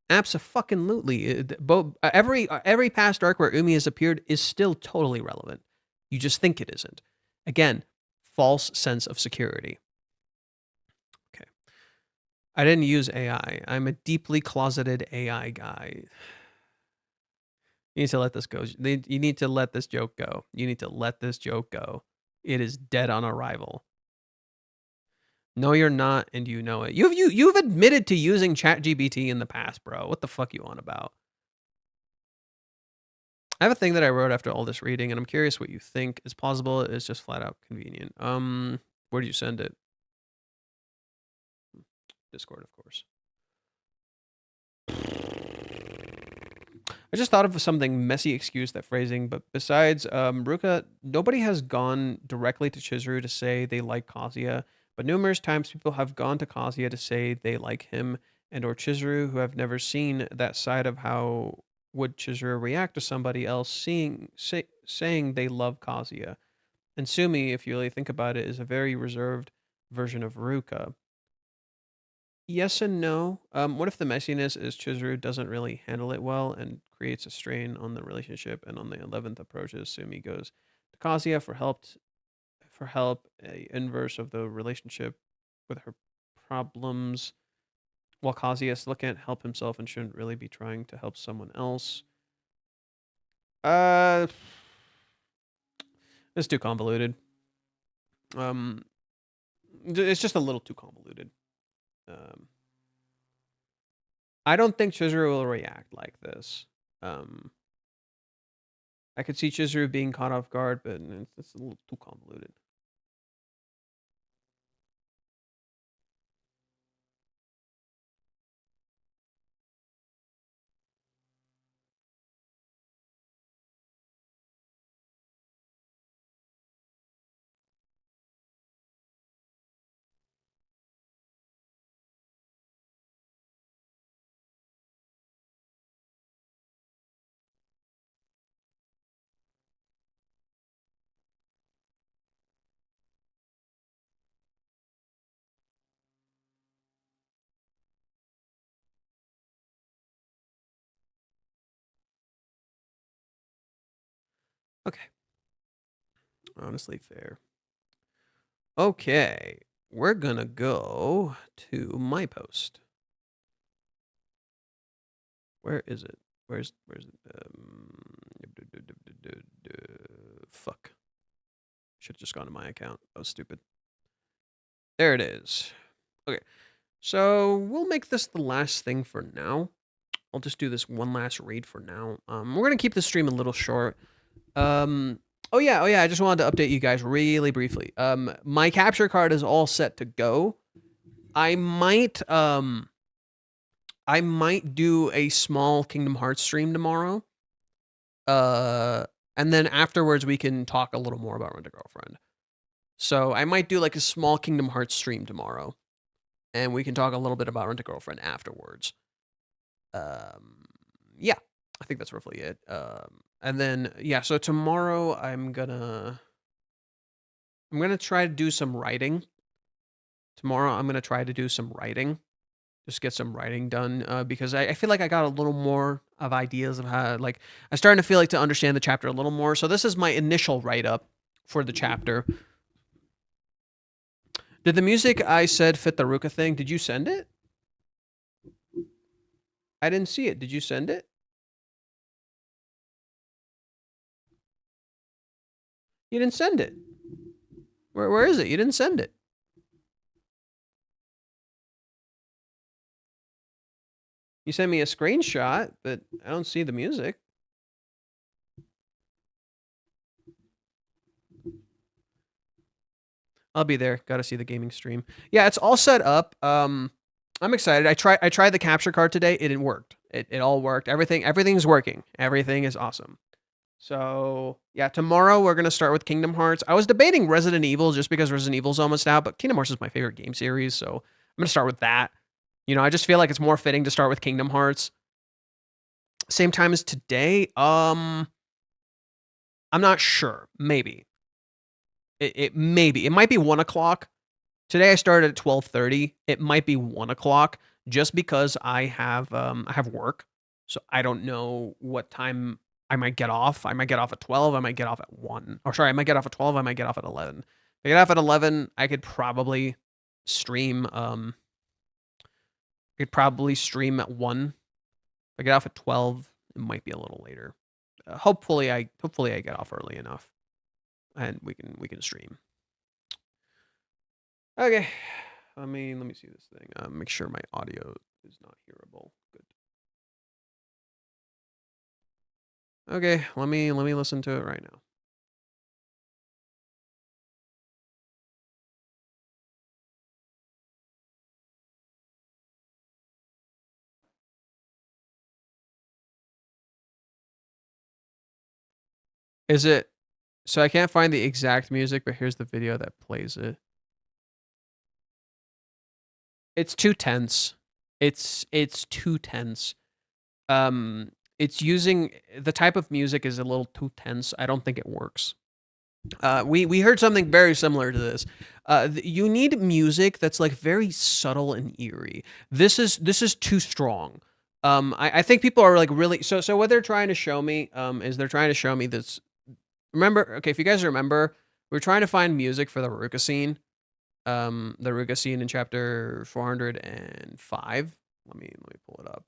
Abso-fucking-lutely. Every past arc where Umi has appeared is still totally relevant. You just think it isn't. Again, false sense of security. Okay. I didn't use AI. I'm a deeply closeted AI guy. You need to let this go. You need to let this joke go. You need to let this joke go. It is dead on arrival. No, you're not, and you know it. You've admitted to using ChatGPT in the past, bro. What the fuck you on about? I have a thing that I wrote after all this reading, and I'm curious what you think. It's plausible. It's just flat out convenient. Where do you send it? Discord, of course. I just thought of something messy excuse that phrasing, but besides Ruka, nobody has gone directly to Chizuru to say they like Kazuya. But numerous times people have gone to Kazuya to say they like him and or Chizuru who have never seen that side of how would Chizuru react to somebody else saying they love Kazuya? And Sumi, if you really think about it, is a very reserved version of Ruka. Yes and no. What if the messiness is Chizuru doesn't really handle it well and creates a strain on the relationship? And on the 11th approaches, Sumi goes to Kazuya for help, a inverse of the relationship with her problems, while Kazuya still can't help himself and shouldn't really be trying to help someone else. It's too convoluted. It's just a little too convoluted. I don't think Chizuru will react like this. I could see Chizuru being caught off guard, but it's a little too convoluted. Okay. Honestly fair. Okay. We're gonna go to my post. Where is it? Where's it? Fuck. Should have just gone to my account. That was stupid. There it is. Okay. So we'll make this the last thing for now. I'll just do this one last raid for now. We're gonna keep the stream a little short. Oh yeah. I just wanted to update you guys really briefly. My capture card is all set to go. I might do a small Kingdom Hearts stream tomorrow. And then afterwards we can talk a little more about Rent a Girlfriend. So I might do like a small Kingdom Hearts stream tomorrow, and we can talk a little bit about Rent a Girlfriend afterwards. Yeah, I think that's roughly it. And then yeah, so tomorrow I'm gonna try to do some writing. Tomorrow I'm gonna try to do some writing, just get some writing done, because I feel like I got a little more of ideas of how, like, I'm starting to feel like to understand the chapter a little more. So this is my initial write-up for the chapter. Did the music I said fit the Ruka thing? Did you send it? I didn't see it. Did you send it? You didn't send it. Where is it? You didn't send it. You sent me a screenshot, but I don't see the music. I'll be there. Got to see the gaming stream. Yeah, it's all set up. I'm excited. I tried the capture card today. It worked. It all worked. Everything's working. Everything is awesome. So yeah, tomorrow we're gonna start with Kingdom Hearts. I was debating Resident Evil just because Resident Evil's almost out, but Kingdom Hearts is my favorite game series, so I'm gonna start with that. You know, I just feel like it's more fitting to start with Kingdom Hearts. Same time as today. I'm not sure. Maybe. It maybe. It might be 1 o'clock. Today I started at 12:30. It might be 1 o'clock just because I have work. So I don't know what time I might get off. I might get off at 12. I might get off at 1. Or sorry, I might get off at 12. I might get off at 11. If I get off at 11, I could probably stream. I could probably stream at 1. If I get off at 12, it might be a little later. Hopefully I get off early enough, and we can stream. Okay. Let me see this thing. Make sure my audio is not hearable. Good. Okay, let me listen to it right now. Is it? So I can't find the exact music, but here's the video that plays it. It's too tense. It's too tense. it's using the type of music is a little too tense. I don't think it works. We heard something very similar to this. You need music that's like very subtle and eerie. This is too strong. I think people are like really so what they're trying to show me is they're trying to show me this. Remember, okay, if you guys remember, we're trying to find music for the Ruka scene. The Ruka scene in chapter 405. Let me pull it up.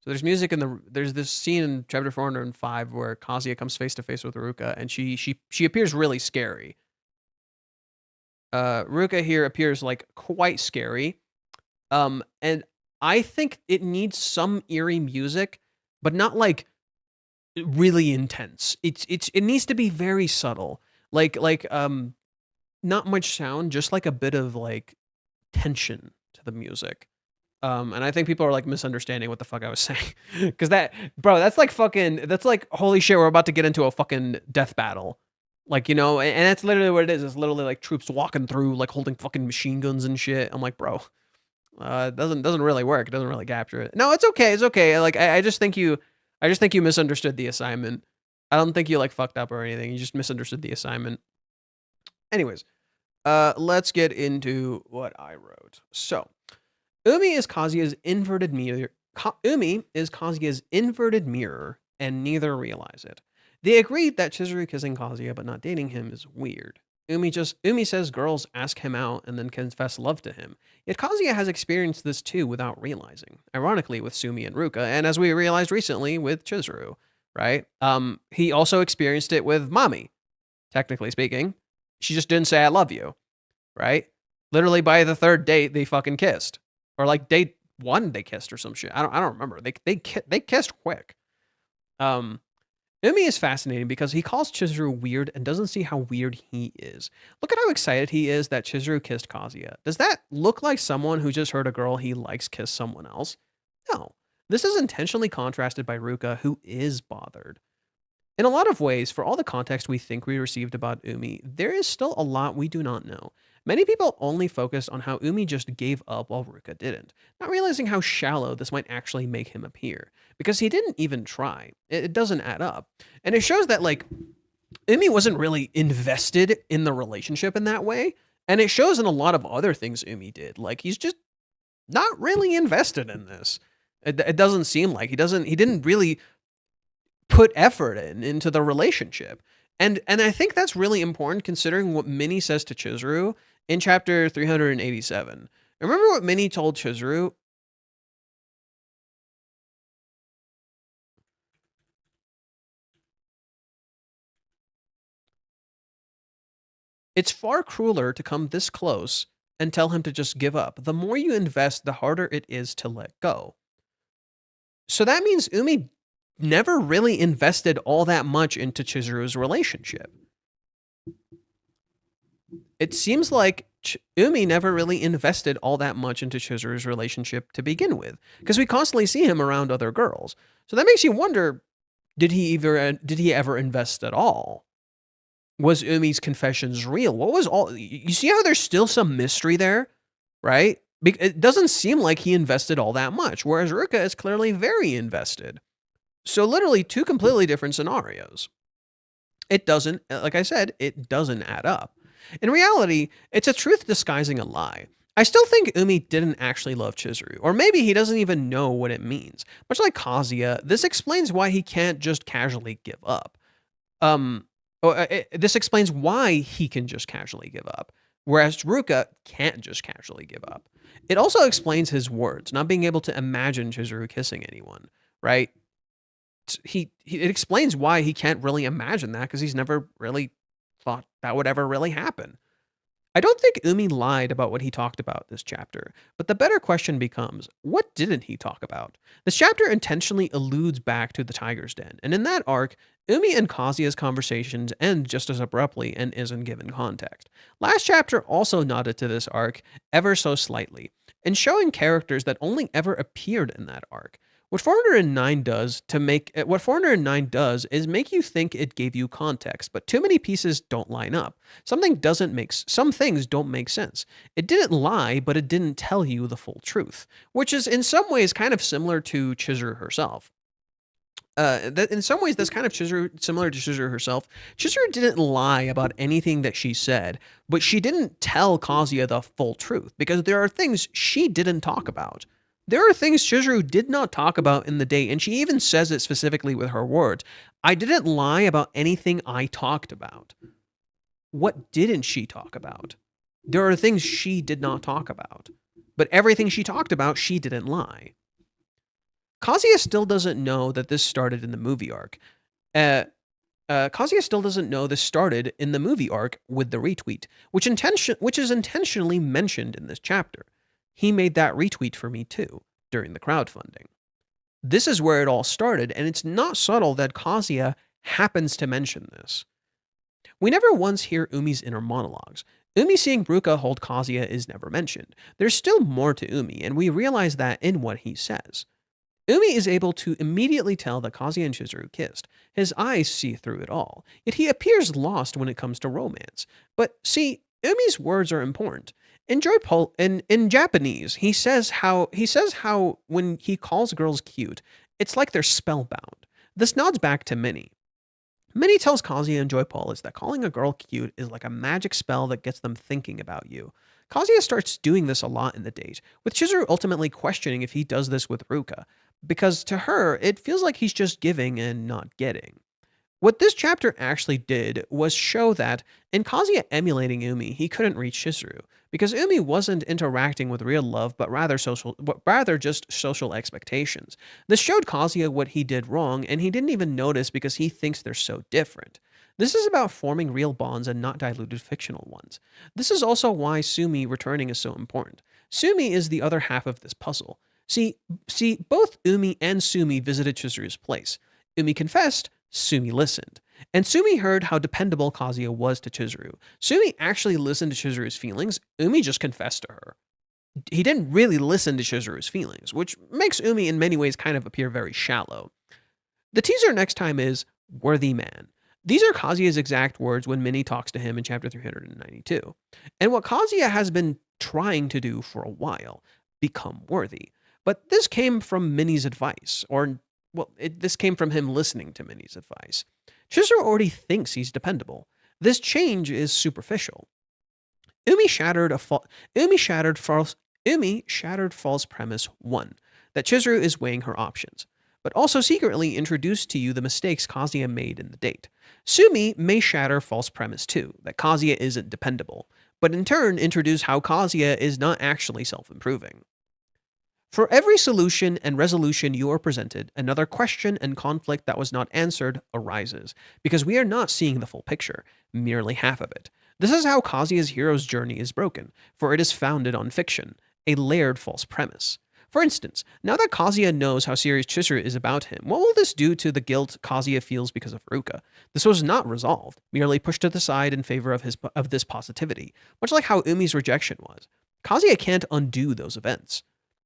So there's music there's this scene in chapter 405 where Kazuya comes face to face with Ruka, and she appears really scary. Ruka here appears like quite scary. And I think it needs some eerie music, but not like really intense. It needs to be very subtle. Like not much sound, just like a bit of like tension to the music. And I think people are like misunderstanding what the fuck I was saying. Cause that's like, holy shit, we're about to get into a fucking death battle. Like, and that's literally what it is. It's literally like troops walking through, like holding fucking machine guns and shit. I'm like, bro, it doesn't really work. It doesn't really capture it. No, it's okay. It's okay. Like, I just think you misunderstood the assignment. I don't think you like fucked up or anything. You just misunderstood the assignment. Anyways, let's get into what I wrote. So, Umi is Kazuya's inverted mirror. Umi is Kazuya's inverted mirror, and neither realize it. They agreed that Chizuru kissing Kazuya but not dating him is weird. Umi says girls ask him out and then confess love to him. Yet Kazuya has experienced this too without realizing. Ironically, with Sumi and Ruka, and as we realized recently with Chizuru, right? He also experienced it with Mami. Technically speaking, she just didn't say I love you, right? Literally by the third date, they fucking kissed. Or like date 1 they kissed or some shit. I don't remember. They kissed quick. Umi is fascinating because he calls Chizuru weird and doesn't see how weird he is. Look at how excited he is that Chizuru kissed Kazuya. Does that look like someone who just heard a girl he likes kiss someone else? No. This is intentionally contrasted by Ruka, who is bothered. In a lot of ways, for all the context we think we received about Umi, there is still a lot we do not know. Many people only focus on how Umi just gave up while Ruka didn't, not realizing how shallow this might actually make him appear, because he didn't even try. It doesn't add up. And it shows that, like, Umi wasn't really invested in the relationship in that way, and it shows in a lot of other things Umi did. Like, he's just not really invested in this. It doesn't seem like he didn't really put effort into the relationship. And I think that's really important considering what Minnie says to Chizuru in chapter 387. Remember what Minnie told Chizuru? It's far crueler to come this close and tell him to just give up. The more you invest, the harder it is to let go. So that means Umi never really invested all that much into Chizuru's relationship. It seems like Umi never really invested all that much into Chizuru's relationship to begin with, because we constantly see him around other girls. So that makes you wonder, did he ever invest at all? Was Umi's confessions real? What was all... You see how there's still some mystery there, right? It doesn't seem like he invested all that much, whereas Ruka is clearly very invested. So literally 2 completely different scenarios. It doesn't, like I said, it doesn't add up. In reality, it's a truth disguising a lie. I still think Umi didn't actually love Chizuru, or maybe he doesn't even know what it means. Much like Kazuya, this explains why he can't just casually give up. This explains why he can just casually give up, whereas Ruka can't just casually give up. It also explains his words, not being able to imagine Chizuru kissing anyone, right? It explains why he can't really imagine that, because he's never really thought that would ever really happen. I don't think Umi lied about what he talked about this chapter, but the better question becomes, what didn't he talk about? This chapter intentionally alludes back to the Tiger's Den, and in that arc, Umi and Kazuya's conversations end just as abruptly and isn't given context. Last chapter also nodded to this arc ever so slightly, and showing characters that only ever appeared in that arc. What 409 does is make you think it gave you context, but too many pieces don't line up. Some things don't make sense. It didn't lie, but it didn't tell you the full truth, which is in some ways kind of similar to Chizuru herself. that in some ways that's kind of Chizuru, similar to Chizuru herself. Chizuru didn't lie about anything that she said, but she didn't tell Kazuya the full truth because there are things she didn't talk about. There are things Chizuru did not talk about in the date, and she even says it specifically with her words. I didn't lie about anything I talked about. What didn't she talk about? There are things she did not talk about, but everything she talked about, she didn't lie. Kazuya still doesn't know that this started in the movie arc. Kazuya still doesn't know this started in the movie arc with the retweet, which is intentionally mentioned in this chapter. He made that retweet for me too, during the crowdfunding. This is where it all started, and it's not subtle that Kazuya happens to mention this. We never once hear Umi's inner monologues. Umi seeing Ruka hold Kazuya is never mentioned. There's still more to Umi, and we realize that in what he says. Umi is able to immediately tell that Kazuya and Chizuru kissed. His eyes see through it all, yet he appears lost when it comes to romance. But see, Umi's words are important. In Japanese, he says how when he calls girls cute, it's like they're spellbound. This nods back to Minnie. Minnie tells Kazuya and Joy Paulus that calling a girl cute is like a magic spell that gets them thinking about you. Kazuya starts doing this a lot in the date, with Chizuru ultimately questioning if he does this with Ruka, because to her, it feels like he's just giving and not getting. What this chapter actually did was show that, in Kazuya emulating Umi, he couldn't reach Chizuru, because Umi wasn't interacting with real love, but rather just social expectations. This showed Kazuya what he did wrong, and he didn't even notice because he thinks they're so different. This is about forming real bonds and not diluted fictional ones. This is also why Sumi returning is so important. Sumi is the other half of this puzzle. See, both Umi and Sumi visited Chizuru's place. Umi confessed, Sumi listened. And Sumi heard how dependable Kazuya was to Chizuru. Sumi actually listened to Chizuru's feelings. Umi just confessed to her. He didn't really listen to Chizuru's feelings, which makes Umi in many ways kind of appear very shallow. The teaser next time is Worthy Man. These are Kazuya's exact words when Minnie talks to him in chapter 392. And what Kazuya has been trying to do for a while, become worthy. But this came from Minnie's advice, this came from him listening to Minnie's advice. Chizuru already thinks he's dependable. This change is superficial. Umi shattered false premise 1, that Chizuru is weighing her options, but also secretly introduced to you the mistakes Kazuya made in the date. Sumi may shatter false premise 2, that Kazuya isn't dependable, but in turn introduce how Kazuya is not actually self-improving. For every solution and resolution you are presented, another question and conflict that was not answered arises, because we are not seeing the full picture, merely half of it. This is how Kazuya's hero's journey is broken, for it is founded on fiction, a layered false premise. For instance, now that Kazuya knows how serious Chizuru is about him, what will this do to the guilt Kazuya feels because of Ruka? This was not resolved, merely pushed to the side in favor of this positivity, much like how Umi's rejection was. Kazuya can't undo those events.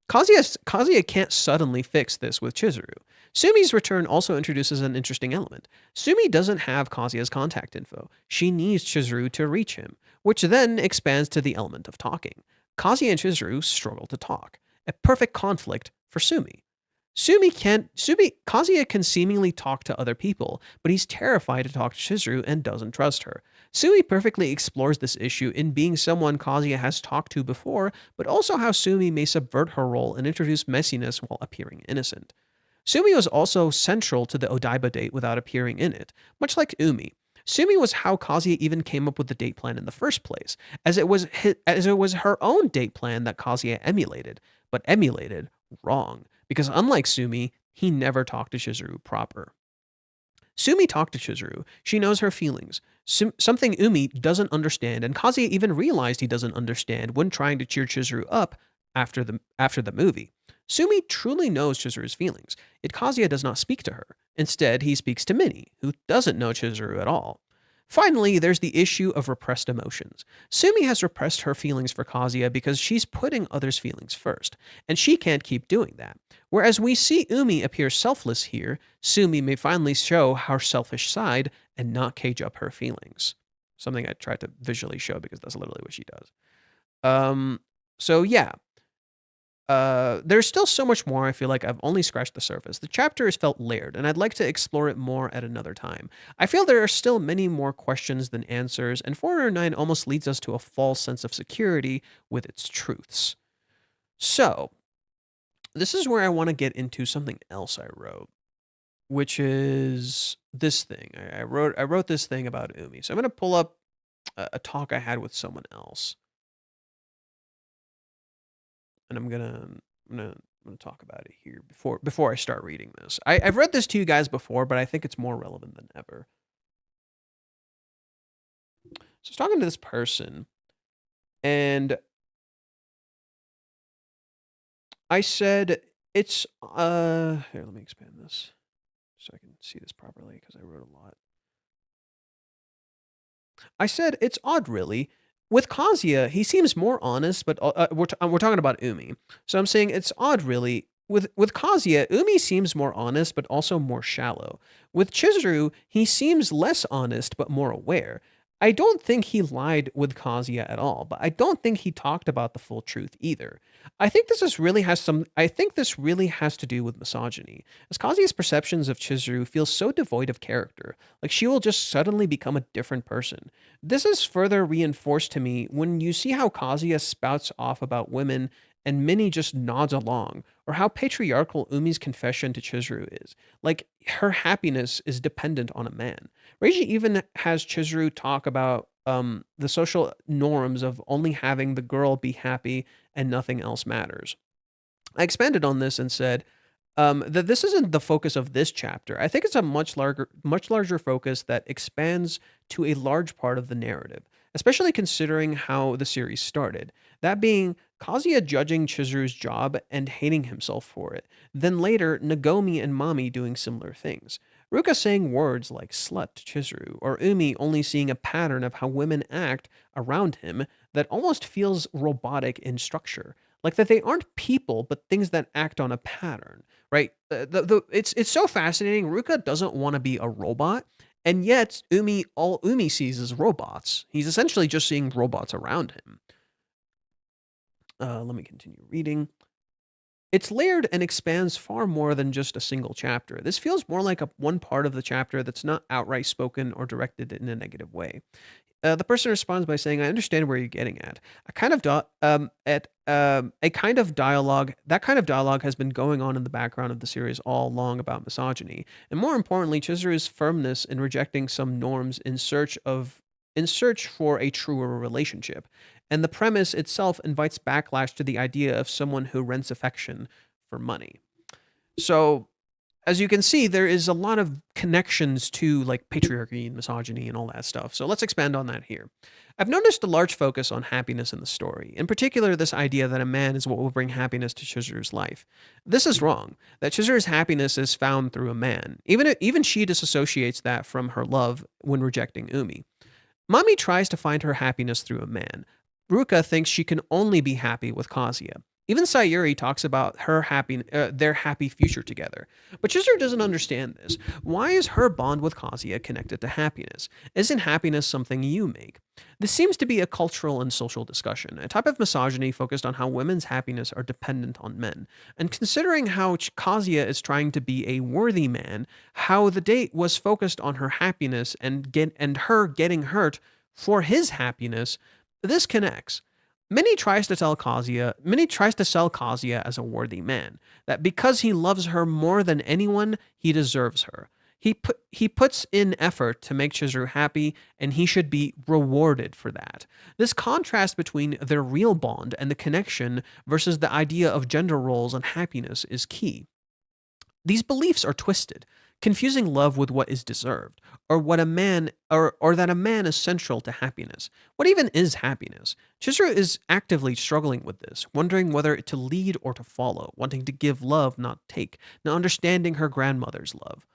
Kazuya can't suddenly fix this with Chizuru. Sumi's return also introduces an interesting element. Sumi doesn't have Kazuya's contact info. She needs Chizuru to reach him, which then expands to the element of talking. Kazuya and Chizuru struggle to talk. A perfect conflict for Sumi. Kazuya can seemingly talk to other people, but he's terrified to talk to Chizuru and doesn't trust her. Sumi perfectly explores this issue in being someone Kazuya has talked to before, but also how Sumi may subvert her role and introduce messiness while appearing innocent. Sumi was also central to the Odaiba date without appearing in it, much like Umi. Sumi was how Kazuya even came up with the date plan in the first place, as it was her own date plan that Kazuya emulated, but emulated wrong, because unlike Sumi, he never talked to Chizuru proper. Sumi talked to Chizuru. She knows her feelings, something Umi doesn't understand, and Kazuya even realized he doesn't understand when trying to cheer Chizuru up after the movie. Sumi truly knows Chizuru's feelings, yet Kazuya does not speak to her. Instead, he speaks to Minnie, who doesn't know Chizuru at all. Finally, there's the issue of repressed emotions. Sumi has repressed her feelings for Kazuya because she's putting others' feelings first, and she can't keep doing that. Whereas we see Umi appear selfless here, Sumi may finally show her selfish side and not cage up her feelings. Something I tried to visually show because that's literally what she does. So yeah, There's still so much more. I feel like I've only scratched the surface. The chapter has felt layered, and I'd like to explore it more at another time. I feel there are still many more questions than answers, and 409 almost leads us to a false sense of security with its truths. So, this is where I want to get into something else I wrote, which is this thing. I wrote this thing about Umi. So I'm going to pull up a talk I had with someone else, and I'm gonna talk about it here before I start reading this. I've read this to you guys before, but I think it's more relevant than ever. So I was talking to this person, and I said it's here. Let me expand this so I can see this properly because I wrote a lot. I said it's odd, really. With Kazuya, he seems more honest, but we're talking about Umi. So I'm saying it's odd, really. With Kazuya, Umi seems more honest, but also more shallow. With Chizuru, he seems less honest, but more aware. I don't think he lied with Kazuya at all, but I don't think he talked about the full truth either. I think this really has to do with misogyny, as Kazuya's perceptions of Chizuru feel so devoid of character, like she will just suddenly become a different person. This is further reinforced to me when you see how Kazuya spouts off about women and Minnie just nods along, or how patriarchal Umi's confession to Chizuru is. Like, her happiness is dependent on a man. Reiji even has Chizuru talk about the social norms of only having the girl be happy and nothing else matters. I expanded on this and said that this isn't the focus of this chapter. I think it's a much larger focus that expands to a large part of the narrative, especially considering how the series started. That being Kazuya judging Chizuru's job and hating himself for it. Then later, Nagomi and Mami doing similar things. Ruka saying words like slut to Chizuru, or Umi only seeing a pattern of how women act around him that almost feels robotic in structure. Like that they aren't people, but things that act on a pattern, right? It's so fascinating. Ruka doesn't want to be a robot, and yet all Umi sees is robots. He's essentially just seeing robots around him. Let me continue reading. It's layered and expands far more than just a single chapter. This feels more like one part of the chapter that's not outright spoken or directed in a negative way. The person responds by saying, "I understand where you're getting at. A kind of a kind of dialogue. That kind of dialogue has been going on in the background of the series all along about misogyny, and more importantly, Chizuru's firmness in rejecting some norms in search for a truer relationship. And the premise itself invites backlash to the idea of someone who rents affection for money." So, as you can see, there is a lot of connections to like patriarchy and misogyny and all that stuff. So let's expand on that here. I've noticed a large focus on happiness in the story, in particular, this idea that a man is what will bring happiness to Chizuru's life. This is wrong, that Chizuru's happiness is found through a man. Even she disassociates that from her love when rejecting Umi. Mami tries to find her happiness through a man. Ruka thinks she can only be happy with Kazuya. Even Sayuri talks about their happy future together. But Chizuru doesn't understand this. Why is her bond with Kazuya connected to happiness? Isn't happiness something you make? This seems to be a cultural and social discussion, a type of misogyny focused on how women's happiness are dependent on men. And considering how Kazuya is trying to be a worthy man, how the date was focused on her happiness and her getting hurt for his happiness, this connects. Minnie tries to sell Kazuya as a worthy man, that because he loves her more than anyone, he deserves her. He puts in effort to make Chizuru happy, and he should be rewarded for that. This contrast between their real bond and the connection versus the idea of gender roles and happiness is key. These beliefs are twisted, confusing love with what is deserved, or that a man is central to happiness. What even is happiness? Chizuru is actively struggling with this, wondering whether to lead or to follow, wanting to give love, not take, not understanding her grandmother's love.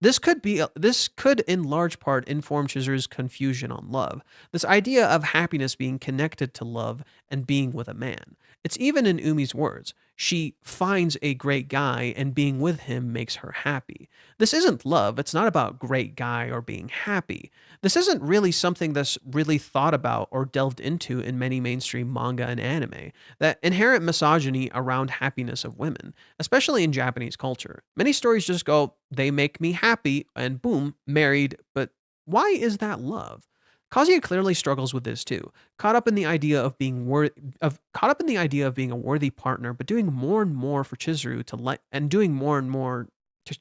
This could in large part inform Chizuru's confusion on love. This idea of happiness being connected to love and being with a man. It's even in Umi's words. She finds a great guy and being with him makes her happy. This isn't love. It's not about great guy or being happy. This isn't really something that's really thought about or delved into in many mainstream manga and anime. That inherent misogyny around happiness of women, especially in Japanese culture. Many stories just go, they make me happy, and boom, married, but why is that love? Kazuya clearly struggles with this too, caught up in the idea of being a worthy partner, but doing more and more for Chizuru to let and doing more and more to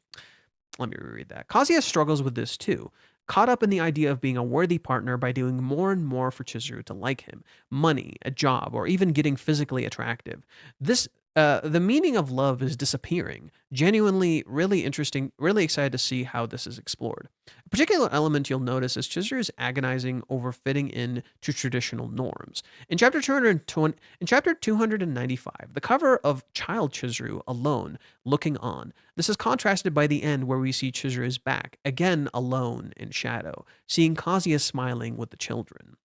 let me reread that. Kazuya struggles with this too, caught up in the idea of being a worthy partner by doing more and more for Chizuru to like him, money, a job, or even getting physically attractive. The meaning of love is disappearing. Genuinely, really interesting, really excited to see how this is explored. A particular element you'll notice is Chizuru is agonizing over fitting in to traditional norms. In chapter 295, the cover of Child Chizuru alone, looking on. This is contrasted by the end where we see Chizuru's back, again alone in shadow, seeing Kazuya smiling with the children.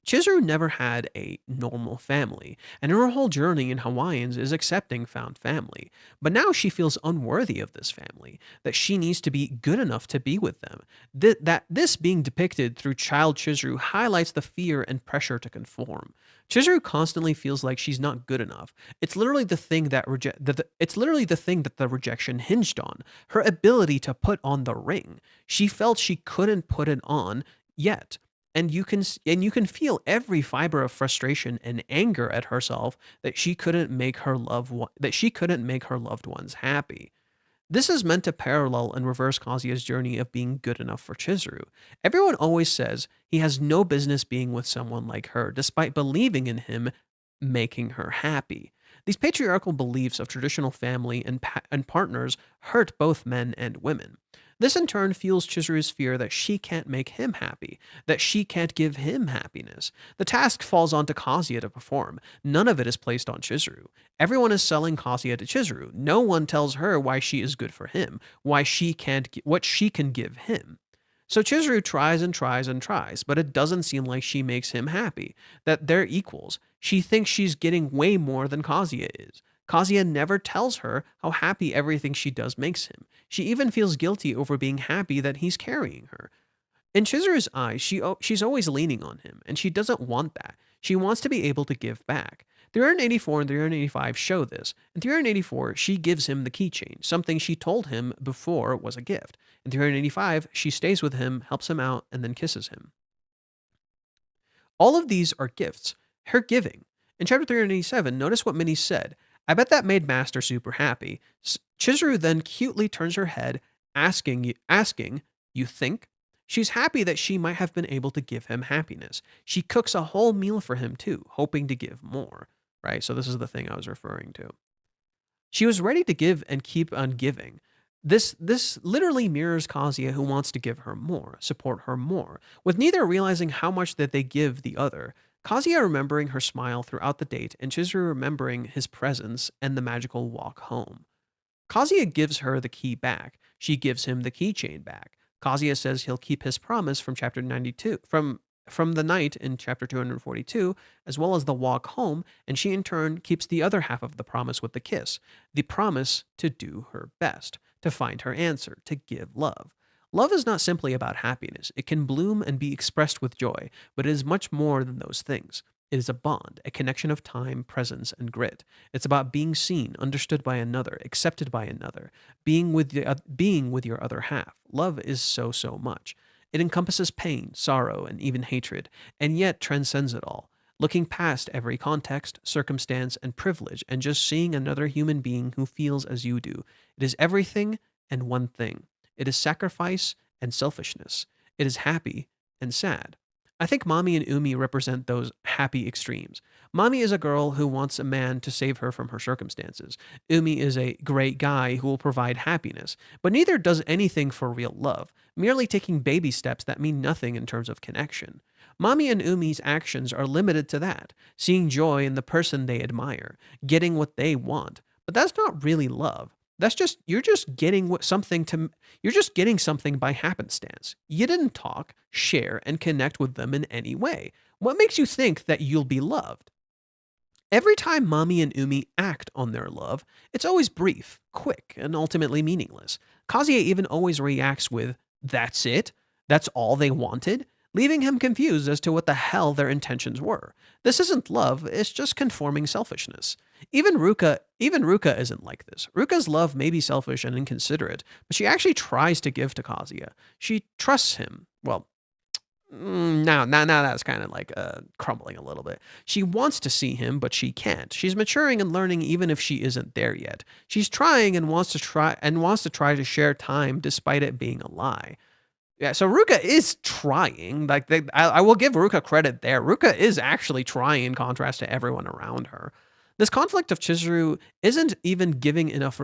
Chizuru never had a normal family, and her whole journey in Hawaiians is accepting found family. But now she feels unworthy of this family, that she needs to be good enough to be with them. That this being depicted through child Chizuru highlights the fear and pressure to conform. Chizuru constantly feels like she's not good enough. It's literally the thing that the rejection hinged on, her ability to put on the ring. She felt she couldn't put it on yet. And you can feel every fiber of frustration and anger at herself that she couldn't make her loved ones happy. This is meant to parallel and reverse Kazuya's journey of being good enough for Chizuru. Everyone always says he has no business being with someone like her, despite believing in him making her happy. These patriarchal beliefs of traditional family and partners hurt both men and women. This in turn fuels Chizuru's fear that she can't make him happy, that she can't give him happiness. The task falls onto Kazuya to perform. None of it is placed on Chizuru. Everyone is selling Kazuya to Chizuru. No one tells her why she is good for him, what she can give him. So Chizuru tries and tries and tries, but it doesn't seem like she makes him happy, that they're equals. She thinks she's getting way more than Kazuya is. Kazuya never tells her how happy everything she does makes him. She even feels guilty over being happy that he's carrying her. In Chizuru's eyes, she's always leaning on him, and she doesn't want that. She wants to be able to give back. 384 and 385 show this. In 384, she gives him the keychain, something she told him before was a gift. In 385, she stays with him, helps him out, and then kisses him. All of these are gifts, her giving. In chapter 387, notice what Minnie said. I bet that made Master super happy. Chizuru then cutely turns her head, asking, you think? She's happy that she might have been able to give him happiness. She cooks a whole meal for him too, hoping to give more. Right? So this is the thing I was referring to. She was ready to give and keep on giving. This literally mirrors Kazuya, who wants to give her more, support her more, with neither realizing how much that they give the other. Kazuya remembering her smile throughout the date, and Chizuru remembering his presence and the magical walk home. Kazuya gives her the key back. She gives him the keychain back. Kazuya says he'll keep his promise from chapter 92, from the night in chapter 242, as well as the walk home, and she in turn keeps the other half of the promise with the kiss, the promise to do her best, to find her answer, to give love. Love is not simply about happiness. It can bloom and be expressed with joy, but it is much more than those things. It is a bond, a connection of time, presence, and grit. It's about being seen, understood by another, accepted by another, being with your other half. Love is so much. It encompasses pain, sorrow, and even hatred, and yet transcends it all. Looking past every context, circumstance, and privilege, and just seeing another human being who feels as you do. It is everything and one thing. It is sacrifice and selfishness. It is happy and sad. I think Mami and Umi represent those happy extremes. Mami is a girl who wants a man to save her from her circumstances. Umi is a great guy who will provide happiness, but neither does anything for real love, merely taking baby steps that mean nothing in terms of connection. Mami and Umi's actions are limited to that, seeing joy in the person they admire, getting what they want. But that's not really love. You're just getting you're just getting something by happenstance. You didn't talk, share, and connect with them in any way. What makes you think that you'll be loved? Every time Mami and Umi act on their love, it's always brief, quick, and ultimately meaningless. Kazuya even always reacts with, "That's it? That's all they wanted?" Leaving him confused as to what the hell their intentions were. This isn't love, it's just conforming selfishness. Even Ruka isn't like this. Ruka's love may be selfish and inconsiderate, but she actually tries to give to Kazuya. She trusts him. Well, now that's kind of like crumbling a little bit. She wants to see him, but she can't. She's maturing and learning even if she isn't there yet. She's trying and wants to try to share time despite it being a lie. Yeah, so Ruka is trying. I will give Ruka credit there. Ruka is actually trying in contrast to everyone around her. This conflict of Chizuru isn't even giving enough.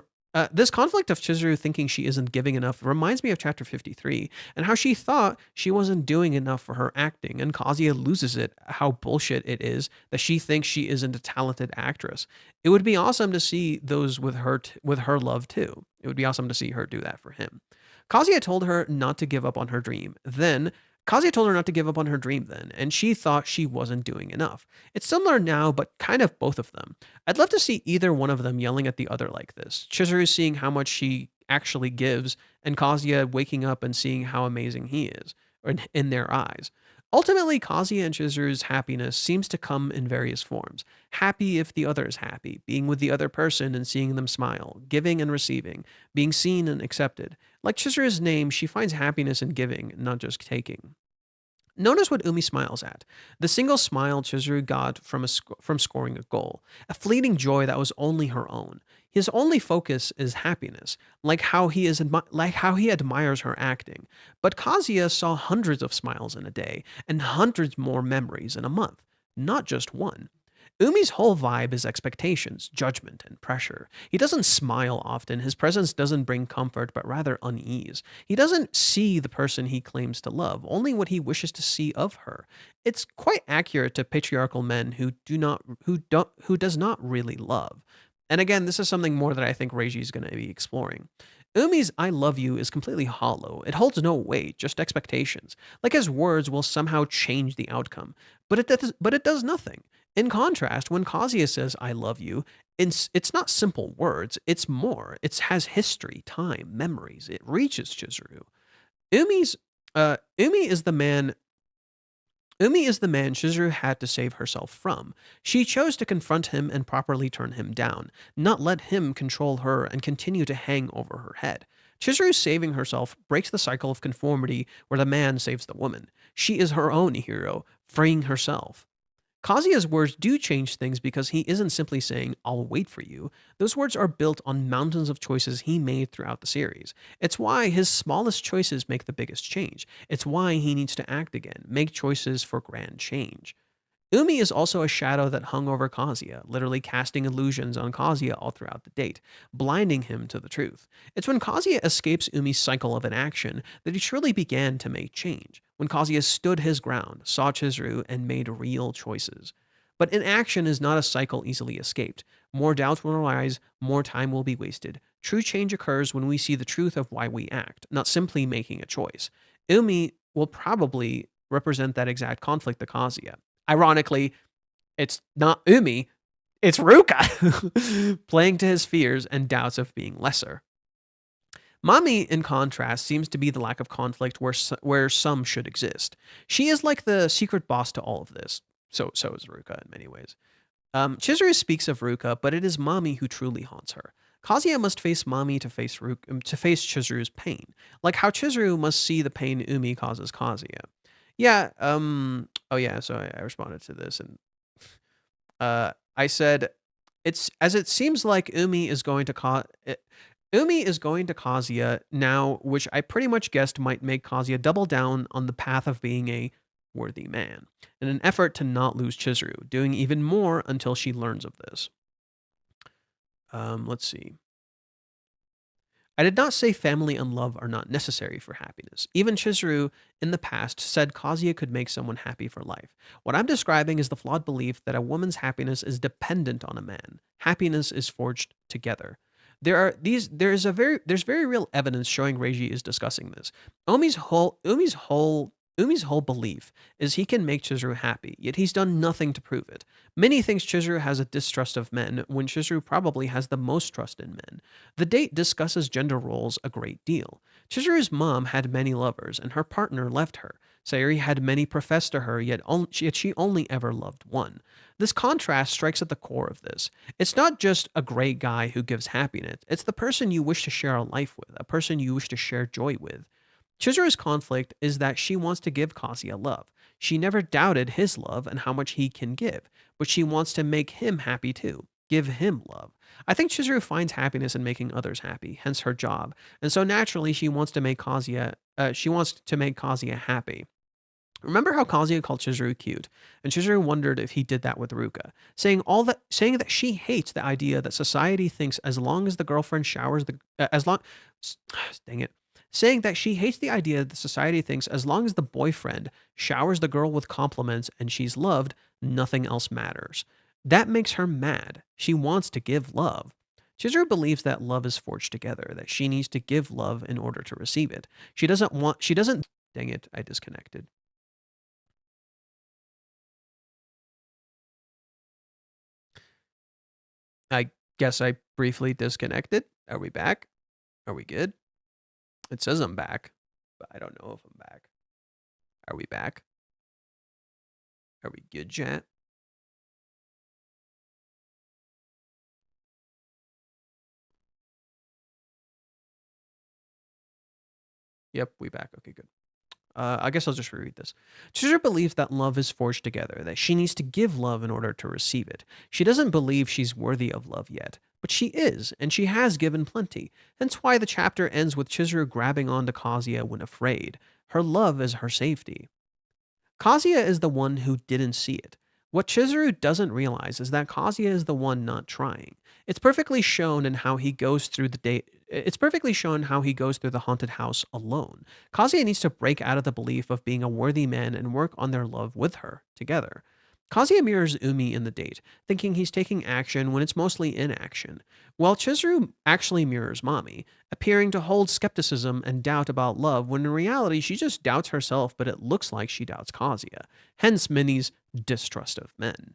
This conflict of Chizuru thinking she isn't giving enough reminds me of chapter 53 and how she thought she wasn't doing enough for her acting, and Kazuya loses it how bullshit it is that she thinks she isn't a talented actress. It would be awesome to see those with her love too. It would be awesome to see her do that for him. Kazuya told her not to give up on her dream. Kazuya told her not to give up on her dream then, and she thought she wasn't doing enough. It's similar now, but kind of both of them. I'd love to see either one of them yelling at the other like this. Chizuru seeing how much she actually gives, and Kazuya waking up and seeing how amazing he is, or in their eyes. Ultimately, Kazuya and Chizuru's happiness seems to come in various forms. Happy if the other is happy, being with the other person and seeing them smile, giving and receiving, being seen and accepted. Like Chizuru's name, she finds happiness in giving, not just taking. Notice what Umi smiles at. The single smile Chizuru got from scoring a goal. A fleeting joy that was only her own. His only focus is happiness, like how he admires her acting. But Kazuya saw hundreds of smiles in a day, and hundreds more memories in a month. Not just one. Umi's whole vibe is expectations, judgment, and pressure. He doesn't smile often. His presence doesn't bring comfort, but rather unease. He doesn't see the person he claims to love, only what he wishes to see of her. It's quite accurate to patriarchal men who does not really love. And again, this is something more that I think Reiji is going to be exploring. Umi's "I love you" is completely hollow. It holds no weight, just expectations. Like his words will somehow change the outcome. But it does nothing. In contrast, when Kazuya says "I love you," it's not simple words, it's more. It has history, time, memories. It reaches Chizuru. Umi's Umi is the man Chizuru had to save herself from. She chose to confront him and properly turn him down, not let him control her and continue to hang over her head. Chizuru saving herself breaks the cycle of conformity where the man saves the woman. She is her own hero, freeing herself. Kazuya's words do change things because he isn't simply saying, "I'll wait for you." Those words are built on mountains of choices he made throughout the series. It's why his smallest choices make the biggest change. It's why he needs to act again, make choices for grand change. Umi is also a shadow that hung over Kazuya, literally casting illusions on Kazuya all throughout the date, blinding him to the truth. It's when Kazuya escapes Umi's cycle of inaction that he truly began to make change, when Kazuya stood his ground, saw Chizuru, and made real choices. But inaction is not a cycle easily escaped. More doubts will arise, more time will be wasted. True change occurs when we see the truth of why we act, not simply making a choice. Umi will probably represent that exact conflict to Kazuya. Ironically, it's not Umi, it's Ruka, playing to his fears and doubts of being lesser. Mami, in contrast, seems to be the lack of conflict where some should exist. She is like the secret boss to all of this. So is Ruka in many ways. Chizuru speaks of Ruka, but it is Mami who truly haunts her. Kazuya must face Mami to face Chizuru's pain, like how Chizuru must see the pain Umi causes Kazuya. Yeah, oh yeah, so I responded to this and I said, it seems like Umi is going to Kazuya now, which I pretty much guessed might make Kazuya double down on the path of being a worthy man, in an effort to not lose Chizuru, doing even more until she learns of this. Let's see. I did not say family and love are not necessary for happiness. Even Chizuru, in the past, said Kazuya could make someone happy for life. What I'm describing is the flawed belief that a woman's happiness is dependent on a man. Happiness is forged together. There's very real evidence showing Reiji is discussing this. Umi's whole belief is he can make Chizuru happy, yet he's done nothing to prove it. Many thinks Chizuru has a distrust of men, when Chizuru probably has the most trust in men. The date discusses gender roles a great deal. Chizuru's mom had many lovers, and her partner left her. Sayuri had many professed to her, yet she only ever loved one. This contrast strikes at the core of this. It's not just a great guy who gives happiness, it's the person you wish to share a life with, a person you wish to share joy with. Chizuru's conflict is that she wants to give Kazuya love. She never doubted his love and how much he can give, but she wants to make him happy too. Give him love. I think Chizuru finds happiness in making others happy, hence her job, and so naturally she wants to make Kazuya happy. Remember how Kazuya called Chizuru cute, and Chizuru wondered if he did that with Ruka, saying that she hates the idea that society thinks as long as the girlfriend showers the as long dang it. Saying that she hates the idea that society thinks as long as the boyfriend showers the girl with compliments and she's loved, nothing else matters. That makes her mad. She wants to give love. Chizuru believes that love is forged together, that she needs to give love in order to receive it. Dang it, I disconnected. I guess I briefly disconnected. Are we back? Are we good? It says I'm back, but I don't know if I'm back. Are we back? Are we good, chat? Yep, we back. Okay, good. I guess I'll just reread this. Chizuru believes that love is forged together, that she needs to give love in order to receive it. She doesn't believe she's worthy of love yet, but she is, and she has given plenty. Hence why the chapter ends with Chizuru grabbing onto Kazuya when afraid. Her love is her safety. Kazuya is the one who didn't see it. What Chizuru doesn't realize is that Kazuya is the one not trying. It's perfectly shown in how he goes through the day. It's perfectly shown how he goes through the haunted house alone. Kazuya needs to break out of the belief of being a worthy man and work on their love with her together. Kazuya mirrors Umi in the date, thinking he's taking action when it's mostly inaction, while Chizuru actually mirrors Mami, appearing to hold skepticism and doubt about love when in reality she just doubts herself, but it looks like she doubts Kazuya, hence Minnie's distrust of men.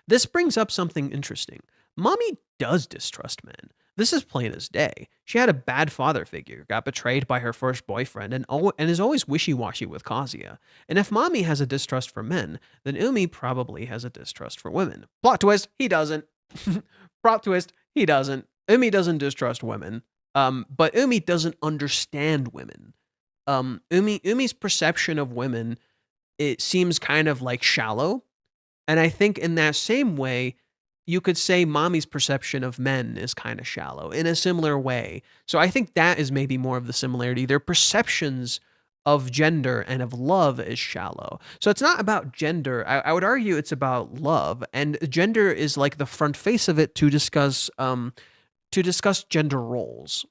This brings up something interesting. Mami does distrust men. This is plain as day. She had a bad father figure, got betrayed by her first boyfriend, and is always wishy-washy with Kazuya. And if Mami has a distrust for men, then Umi probably has a distrust for women. Plot twist, he doesn't. Plot twist, he doesn't. Umi doesn't distrust women. But Umi doesn't understand women. Umi's perception of women, it seems kind of like shallow. And I think in that same way, you could say Mami's perception of men is kind of shallow in a similar way. So I think that is maybe more of the similarity. Their perceptions of gender and of love is shallow. So it's not about gender. I would argue it's about love, and gender is like the front face of it to discuss gender roles.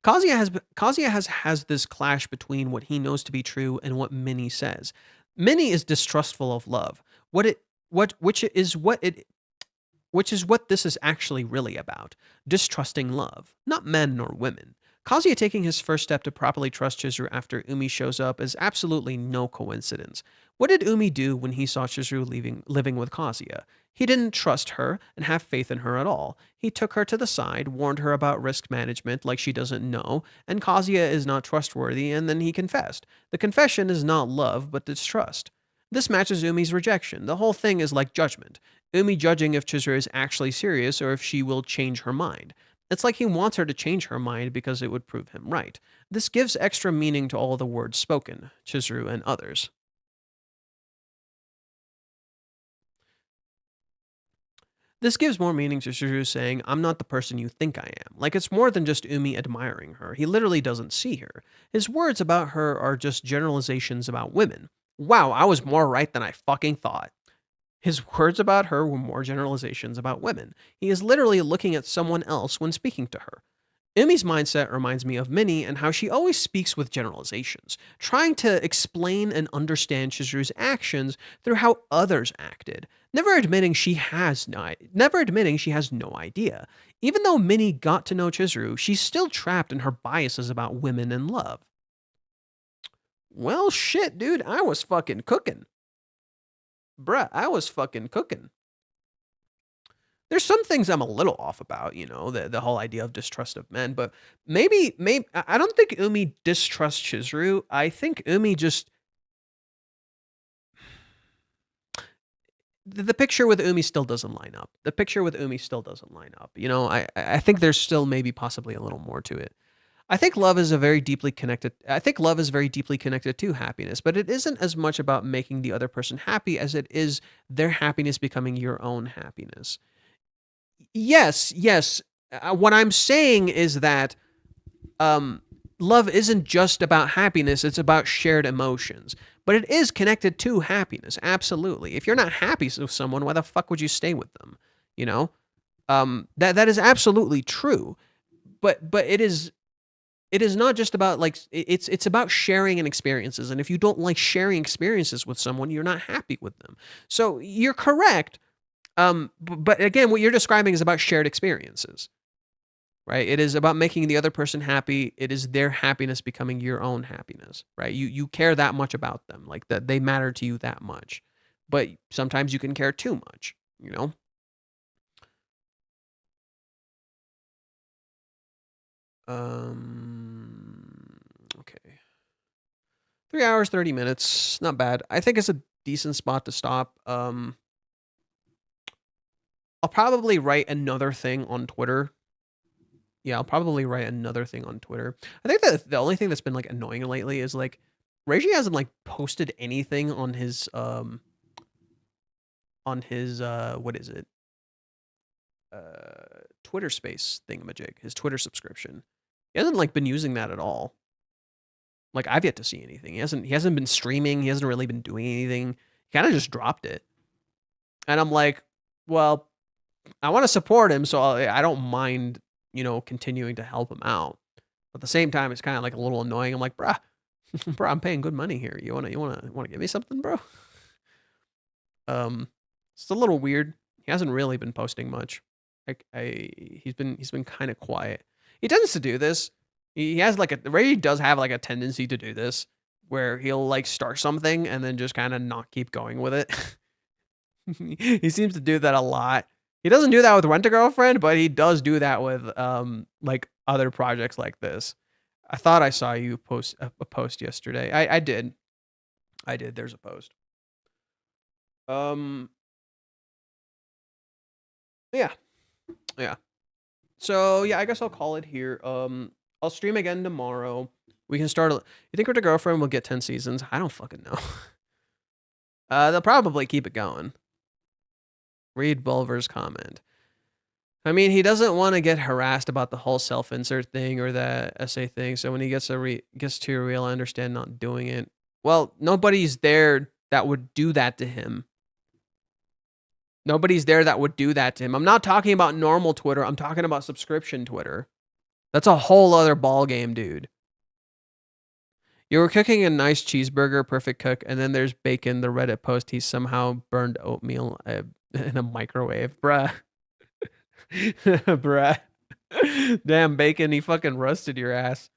Kazuya has this clash between what he knows to be true and what Minnie says. Minnie is distrustful of love. Which is what this is actually really about. Distrusting love, not men nor women. Kazuya taking his first step to properly trust Chizuru after Umi shows up is absolutely no coincidence. What did Umi do when he saw Chizuru living with Kazuya? He didn't trust her and have faith in her at all. He took her to the side, warned her about risk management like she doesn't know, and Kazuya is not trustworthy, and then he confessed. The confession is not love, but distrust. This matches Umi's rejection. The whole thing is like judgment. Umi judging if Chizuru is actually serious or if she will change her mind. It's like he wants her to change her mind because it would prove him right. This gives extra meaning to all the words spoken, Chizuru and others. This gives more meaning to Chizuru saying, I'm not the person you think I am. Like it's more than just Umi admiring her. He literally doesn't see her. His words about her are just generalizations about women. Wow, I was more right than I fucking thought. His words about her were more generalizations about women. He is literally looking at someone else when speaking to her. Umi's mindset reminds me of Minnie and how she always speaks with generalizations, trying to explain and understand Chizuru's actions through how others acted, never admitting she has no idea. Even though Minnie got to know Chizuru, she's still trapped in her biases about women and love. Well, shit, dude, I was fucking cooking. Bruh, I was fucking cooking. There's some things I'm a little off about, the whole idea of distrust of men, but maybe I don't think Umi distrusts Chizuru. I think Umi just the picture with Umi still doesn't line up. The picture with Umi still doesn't line up. I think there's still maybe possibly a little more to it. I think love is very deeply connected to happiness, but it isn't as much about making the other person happy as it is their happiness becoming your own happiness. Yes. What I'm saying is that love isn't just about happiness, it's about shared emotions. But it is connected to happiness, absolutely. If you're not happy with someone, why the fuck would you stay with them? That is absolutely true. But it is not just about it's about sharing and experiences. And if you don't like sharing experiences with someone, you're not happy with them. So you're correct. But again, what you're describing is about shared experiences, right? It is about making the other person happy. It is their happiness becoming your own happiness, right? You care that much about them, like that they matter to you that much. But sometimes you can care too much, Okay. 3 hours, 30 minutes. Not bad. I think it's a decent spot to stop. I'll probably write another thing on Twitter. Yeah, I'll probably write another thing on Twitter. I think that the only thing that's been annoying lately is Reiji hasn't posted anything on his what is it? Twitter Space thingamajig, his Twitter subscription. He hasn't been using that at all. I've yet to see anything. He hasn't been streaming. He hasn't really been doing anything. He kind of just dropped it. And I'm like, well, I want to support him, so I don't mind, continuing to help him out. But at the same time, it's kind of a little annoying. I'm like, bruh, I'm paying good money here. You wanna give me something, bro? It's a little weird. He hasn't really been posting much. He's been kind of quiet. He tends to do this. He has Ray does have a tendency to do this, where he'll start something and then just kind of not keep going with it. He seems to do that a lot. He doesn't do that with Rent a Girlfriend, but he does do that with other projects like this. I thought I saw you post a post yesterday. I did. There's a post. Yeah. So yeah, I guess I'll call it here. I'll stream again tomorrow. We can start. You think Rent a Girlfriend will get 10 seasons? I don't fucking know. They'll probably keep it going. Read Bulver's comment. I mean, he doesn't want to get harassed about the whole self-insert thing or that essay thing. So when he gets to a real, I understand not doing it. Well, nobody's there that would do that to him. Nobody's there that would do that to him. I'm not talking about normal Twitter. I'm talking about subscription Twitter. That's a whole other ball game, dude. You were cooking a nice cheeseburger, perfect cook, and then there's bacon. The Reddit post, he somehow burned oatmeal in a microwave. Bruh. Bruh. Damn, bacon, he fucking roasted your ass.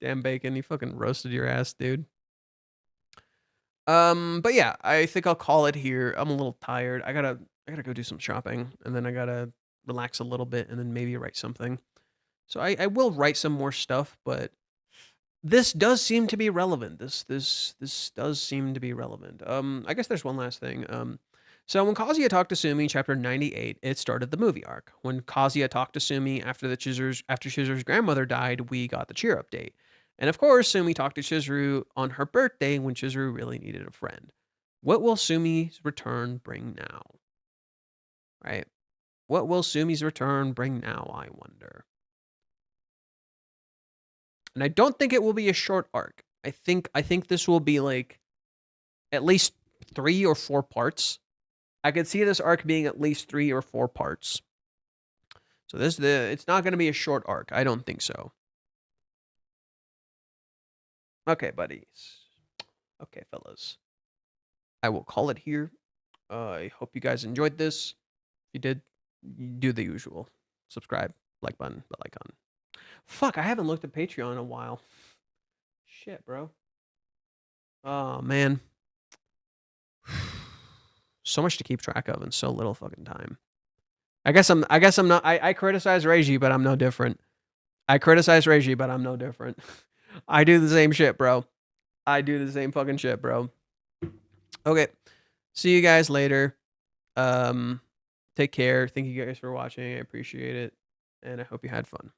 Damn, bacon, he fucking roasted your ass, dude. But yeah, I think I'll call it here. I'm a little tired. I gotta go do some shopping, and then I gotta relax a little bit, and then maybe write something. So I will write some more stuff, but this does seem to be relevant. This does seem to be relevant. I guess there's one last thing. So when Kazuya talked to Sumi, chapter 98, it started the movie arc. When Kazuya talked to Sumi after Chizuru's grandmother died, we got the cheer update. And of course, Sumi talked to Chizuru on her birthday when Chizuru really needed a friend. What will Sumi's return bring now? Right? What will Sumi's return bring now, I wonder? And I don't think it will be a short arc. I think this will be at least 3 or 4 parts. I could see this arc being at least 3 or 4 parts. So it's not going to be a short arc. I don't think so. Okay, buddies. Okay, fellas. I will call it here. I hope you guys enjoyed this. If you did, do the usual. Subscribe, like button, bell icon. Fuck, I haven't looked at Patreon in a while. Shit, bro. Oh, man. So much to keep track of in so little fucking time. I guess I'm not. I criticize Reiji, but I'm no different. I criticize Reiji, but I'm no different. I do the same shit, bro. I do the same fucking shit, bro. Okay. See you guys later. Take care. Thank you guys for watching. I appreciate it. And I hope you had fun.